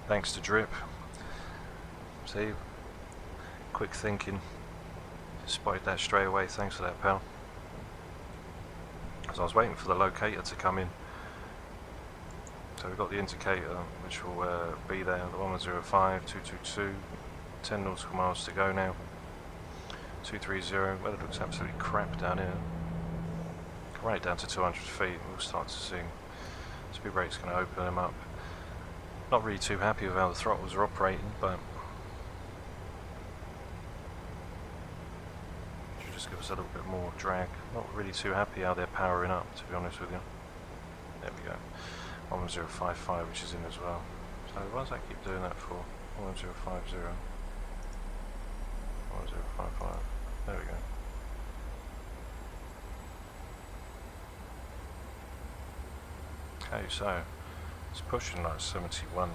Thanks to Drip. See? Quick thinking. Just spotted that straight away. Thanks for that, pal. As I was waiting for the locator to come in. So we've got the indicator, which will be there. The 1105, 222. 10 nautical miles to go now. 230, weather looks absolutely crap down here. Right down to 200 feet, we'll start to see. Speed brake's going to open them up. Not really too happy with how the throttles are operating, but just give us a little bit more drag. Not really too happy how they're powering up, to be honest with you. There we go. 11055, which is in as well. So why does that keep doing that for? 11050. 1055. There we go. Okay, so it's pushing like 71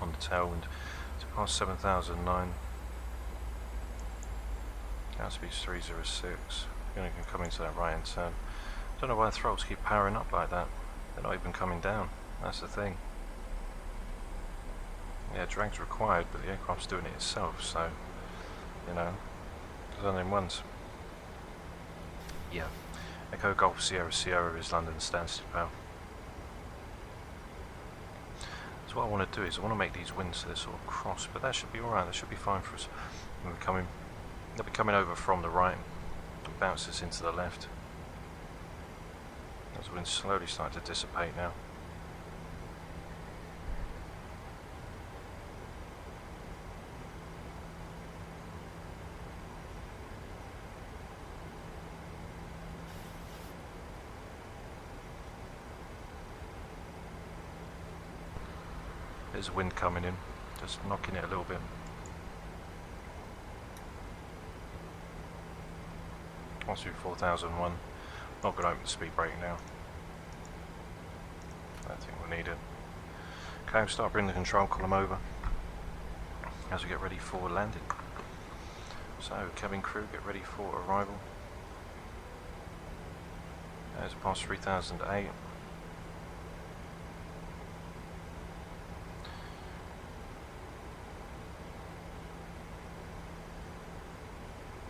on the tailwind to pass 7009. Gas speed's 306. Gonna come into that right hand turn. Don't know why the throttles keep powering up like that. They're not even coming down. That's the thing. Yeah, drag's required, but the aircraft's doing it itself, so you know, there's only ones. Yeah. Echo Golf Sierra Sierra is London Stansted, pal. So what I want to do is I want to make these winds so they sort of cross, but that should be alright, that should be fine for us. They'll be coming over from the right and bounce us into the left. As the winds slowly start to dissipate now. There's wind coming in, just knocking it a little bit. Once through 4001, not going to open the speed brake now. I don't think we'll need it. Okay, we'll start bringing the control column over as we get ready for landing. So, cabin crew, get ready for arrival. There's past 3008.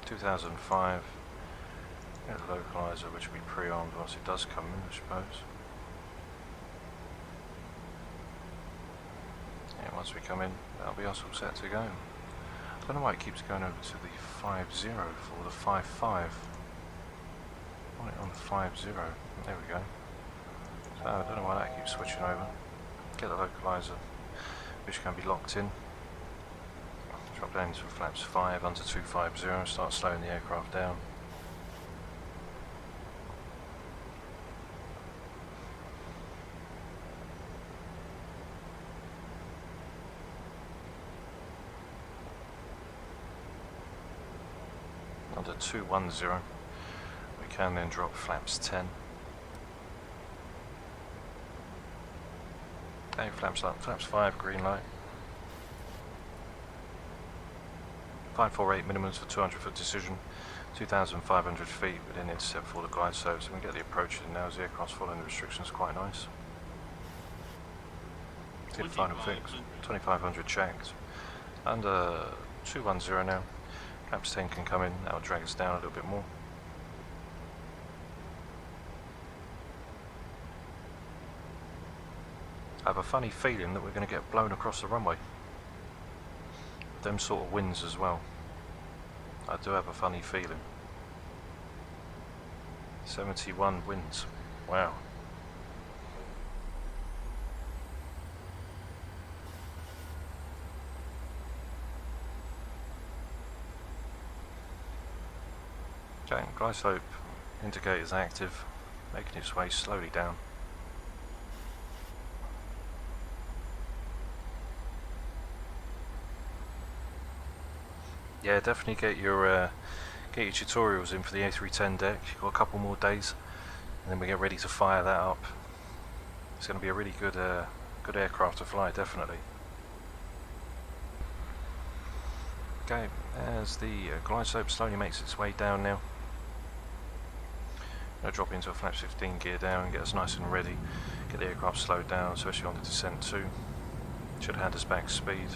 2005. Get the localizer, which will be pre-armed once it does come in, I suppose. Yeah, once we come in, that'll be us all set to go. I don't know why it keeps going over to the 50 for the 55. I want it on the 50. There we go. So I don't know why that keeps switching over. Get the localizer, which can be locked in. Drop down to flaps 5 under 250, start slowing the aircraft down. Under 210, we can then drop flaps 10. Okay, flaps up, flaps 5, green light. 548 minimums for 200 foot decision, 2,500 feet within intercept for the glide slope, so we can get the approach in now as the aircraft's following the restrictions quite nice. See the final fix, 2,500 checked, under 210 now, flaps 10 can come in, that'll drag us down a little bit more. I have a funny feeling that we're going to get blown across the runway. Them sort of winds as well. I do have a funny feeling. 71 winds. Wow. Okay, glide slope indicator's active, making its way slowly down. Yeah, definitely get your tutorials in for the A310 deck. You've got a couple more days, and then we get ready to fire that up. It's going to be a really good aircraft to fly, definitely. Okay, as the glide slope slowly makes its way down now. Going to drop into a flaps 15 gear down, get us nice and ready, get the aircraft slowed down, especially on the descent too. Should hand us back speed.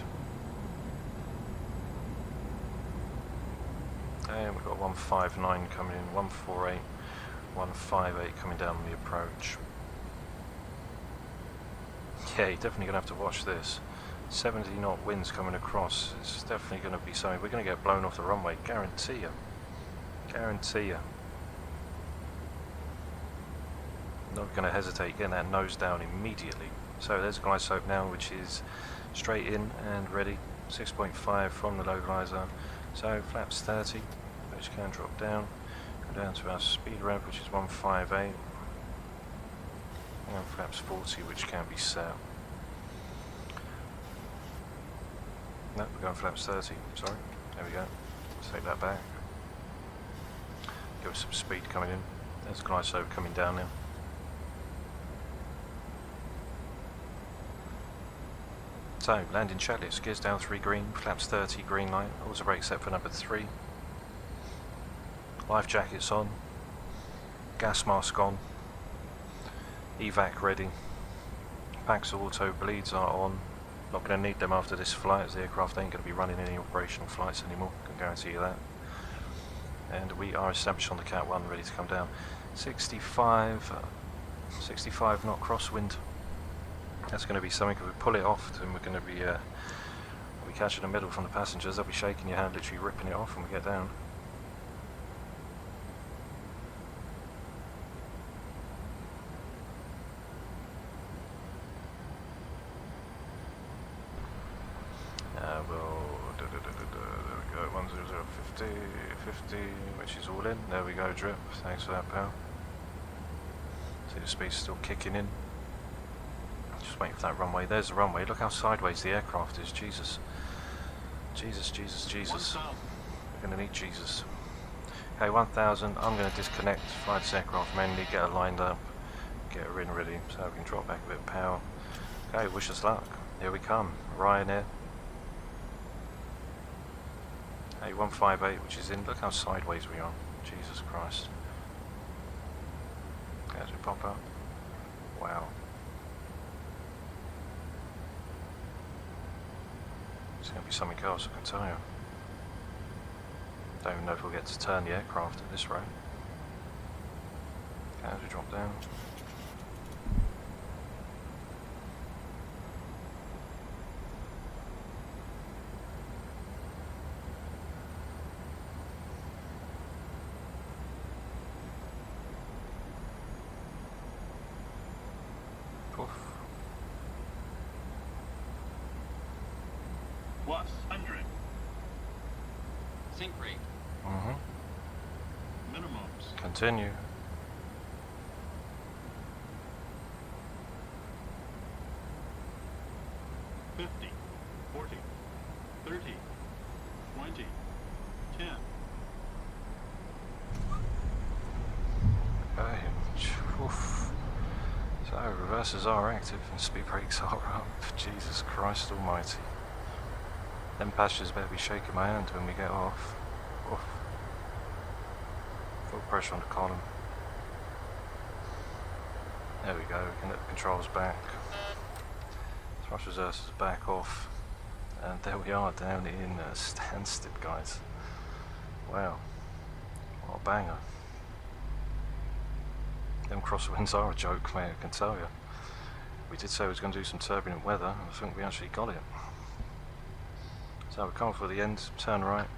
And we've got 159 coming in, 148, 158 coming down on the approach. Yeah, you're definitely going to have to watch this. 70 knot winds coming across. It's definitely going to be something. We're going to get blown off the runway, guarantee you. Guarantee you. Not going to hesitate getting that nose down immediately. So there's glide slope now, which is straight in and ready. 6.5 from the localizer. So flaps 30. which can drop down. Go down to our speed ramp, which is 158. And flaps 40, which can be set. No, we're going flaps 30, sorry. There we go. Let's take that back. Give us some speed coming in. There's a glide slope coming down now. So, landing checklist, gears down 3 green, flaps 30 green light, auto brake set for number 3. Life jackets on, gas mask on, evac ready, packs auto bleeds are on. Not going to need them after this flight, as the aircraft ain't going to be running any operational flights anymore, can guarantee you that. And we are established on the Cat 1, ready to come down. 65 knot crosswind. That's going to be something. If we pull it off, then we're going to be we'll be catching a medal from the passengers. They'll be shaking your hand, literally ripping it off when we get down. There we go, 10050, which is all in. There we go, drip. Thanks for that, pal. See the speed's still kicking in. Just waiting for that runway. There's the runway. Look how sideways the aircraft is. Jesus. Jesus, Jesus, Jesus. We're going to need Jesus. Okay, 1000. I'm going to disconnect, fly this aircraft manually, get her lined up, get her in ready, so we can drop back a bit of power. Okay, wish us luck. Here we come. Ryanair. Hey, 158, which is in. Look how sideways we are. Jesus Christ. Okay, as we pop up. Wow. It's going to be something else, I can tell you. Don't even know if we'll get to turn the aircraft at this rate. Okay, as we drop down. Poof. Plus 100. Sync rate. Minimums. Continue. $50, $40, $30, $20, $10. Okay. Oof. So reversers are active and speed brakes are up. Jesus Christ almighty. Them passengers better be shaking my hand when we get off. Oof. Full pressure on the column. There we go, we can let the controls back. Thrust reversers back off. And there we are down in Stansted, guys. Wow. What a banger. Them crosswinds are a joke, mate, I can tell you. We did say we was going to do some turbulent weather, and I think we actually got it. So we're coming for the end, turn right,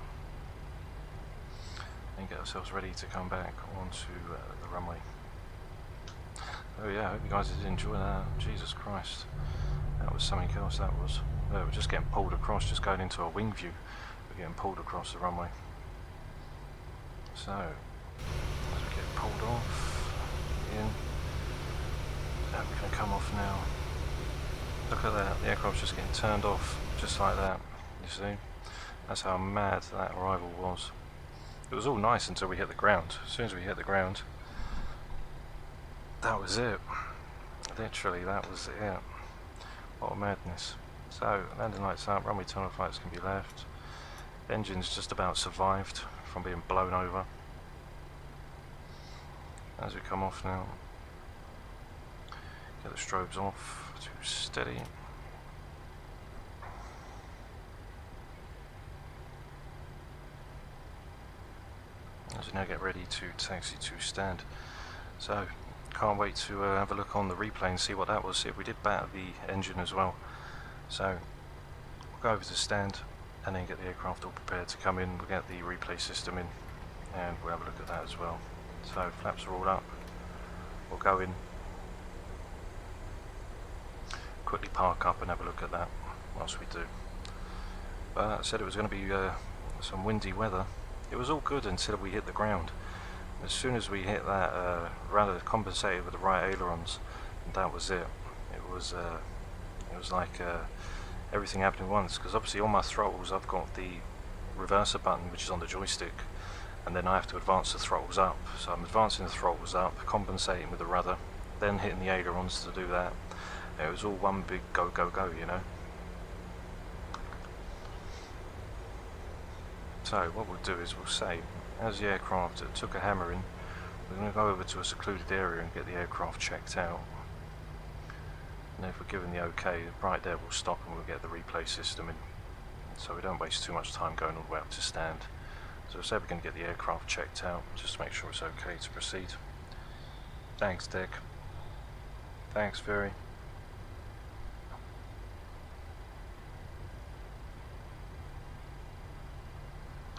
and get ourselves ready to come back onto the runway. Oh yeah, I hope you guys did enjoy that. Jesus Christ, that was something else, that was. We're just getting pulled across, just going into a wing view. We're getting pulled across the runway. So, as we get pulled off, in, we're going to come off now. Look at that, the aircraft's just getting turned off, just like that. You see, that's how mad that arrival was. It was all nice until we hit the ground. As soon as we hit the ground, that was it. Literally, that was it. What a madness. So, landing lights up, runway tunnel flights can be left. Engine's just about survived from being blown over. As we come off now, get the strobes off to steady. As we now get ready to taxi to stand. So, can't wait to have a look on the replay and see what that was, see if we did batter the engine as well. So, we'll go over to stand and then get the aircraft all prepared to come in. We'll get the replay system in and we'll have a look at that as well. So, flaps are all up. We'll go in, quickly park up and have a look at that. whilst we do. But I said it was going to be some windy weather, It was all good until we hit the ground. As soon as we hit that, rather compensated with the right ailerons, and that was it. It was like everything happened at once, because obviously on my throttles I've got the reverser button which is on the joystick, and then I have to advance the throttles up. So I'm advancing the throttles up, compensating with the rudder, then hitting the ailerons to do that. It was all one big go, go, go, you know. So what we'll do is we'll say, as the aircraft took a hammering, we're going to go over to a secluded area and get the aircraft checked out. And if we're given the OK, right there we'll stop and we'll get the replay system in. So we don't waste too much time going all the way up to stand. So we'll say we're going to get the aircraft checked out, just to make sure it's OK to proceed. Thanks, Dick. Thanks, Fury.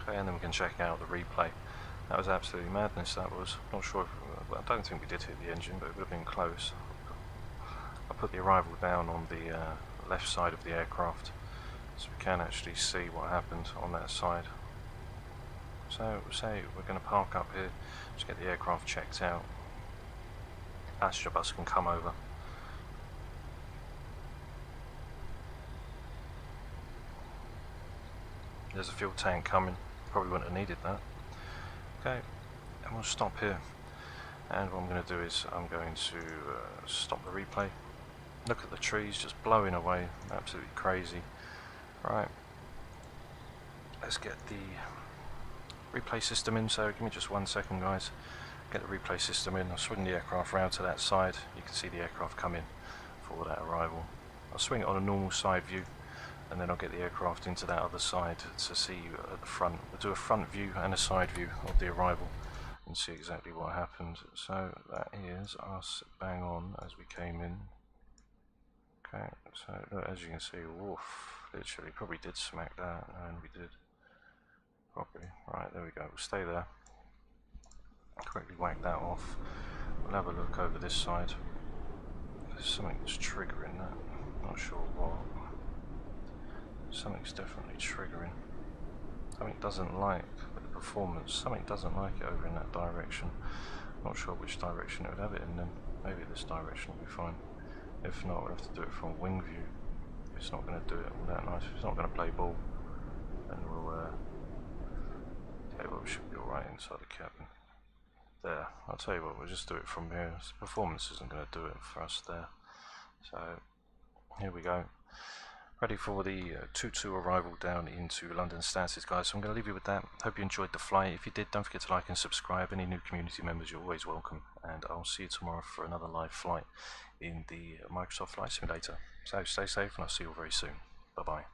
Okay, and then we can check out the replay. That was absolutely madness, that was. Not sure if, well, I don't think we did hit the engine, but it would have been close. I put the arrival down on the left side of the aircraft, so we can actually see what happened on that side. So, say we're going to park up here, just get the aircraft checked out. Passenger bus can come over. There's a fuel tank coming, probably wouldn't have needed that. Okay, and we'll stop here. And what I'm going to do is I'm going to stop the replay. Look at the trees just blowing away, absolutely crazy. Right, let's get the replay system in, so give me just 1 second guys. Get the replay system in, I'll swing the aircraft round to that side, you can see the aircraft come in for that arrival. I'll swing it on a normal side view, and then I'll get the aircraft into that other side to see at the front. We'll do a front view and a side view of the arrival and see exactly what happened. So that is us bang on as we came in. Okay, so as you can see, woof, literally probably did smack that, and we did. Probably. Right, there we go, we'll stay there. Quickly whack that off. We'll have a look over this side. There's something that's triggering that. Not sure what. Something's definitely triggering. Something doesn't like the performance. Something doesn't like it over in that direction. Not sure which direction it would have it in then. Maybe this direction will be fine. If not, we'll have to do it from wing view. It's not going to do it all that nice. It's not going to play ball. And we'll okay, well, we should be alright inside the cabin. There. I'll tell you what, we'll just do it from here. Performance isn't going to do it for us there. So, here we go. Ready for the 2-2 arrival down into London Stansted, guys. So I'm going to leave you with that. Hope you enjoyed the flight. If you did, don't forget to like and subscribe. Any new community members, you're always welcome. And I'll see you tomorrow for another live flight in the Microsoft Flight Simulator. So stay safe, and I'll see you all very soon. Bye-bye.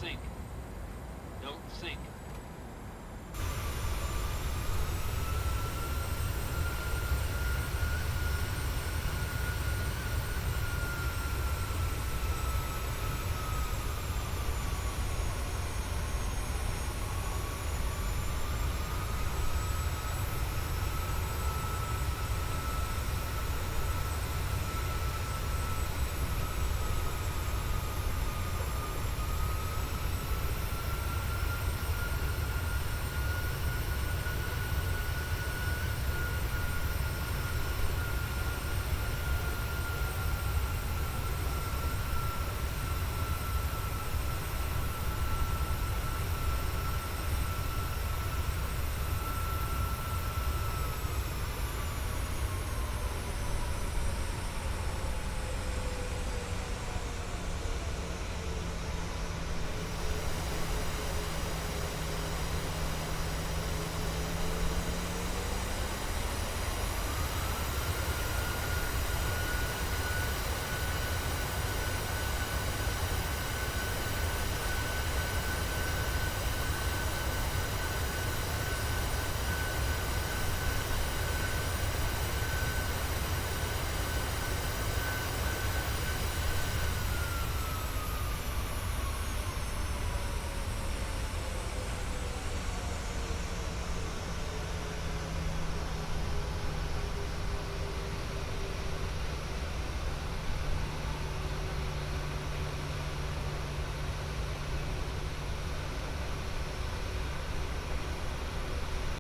sink. Don't sink.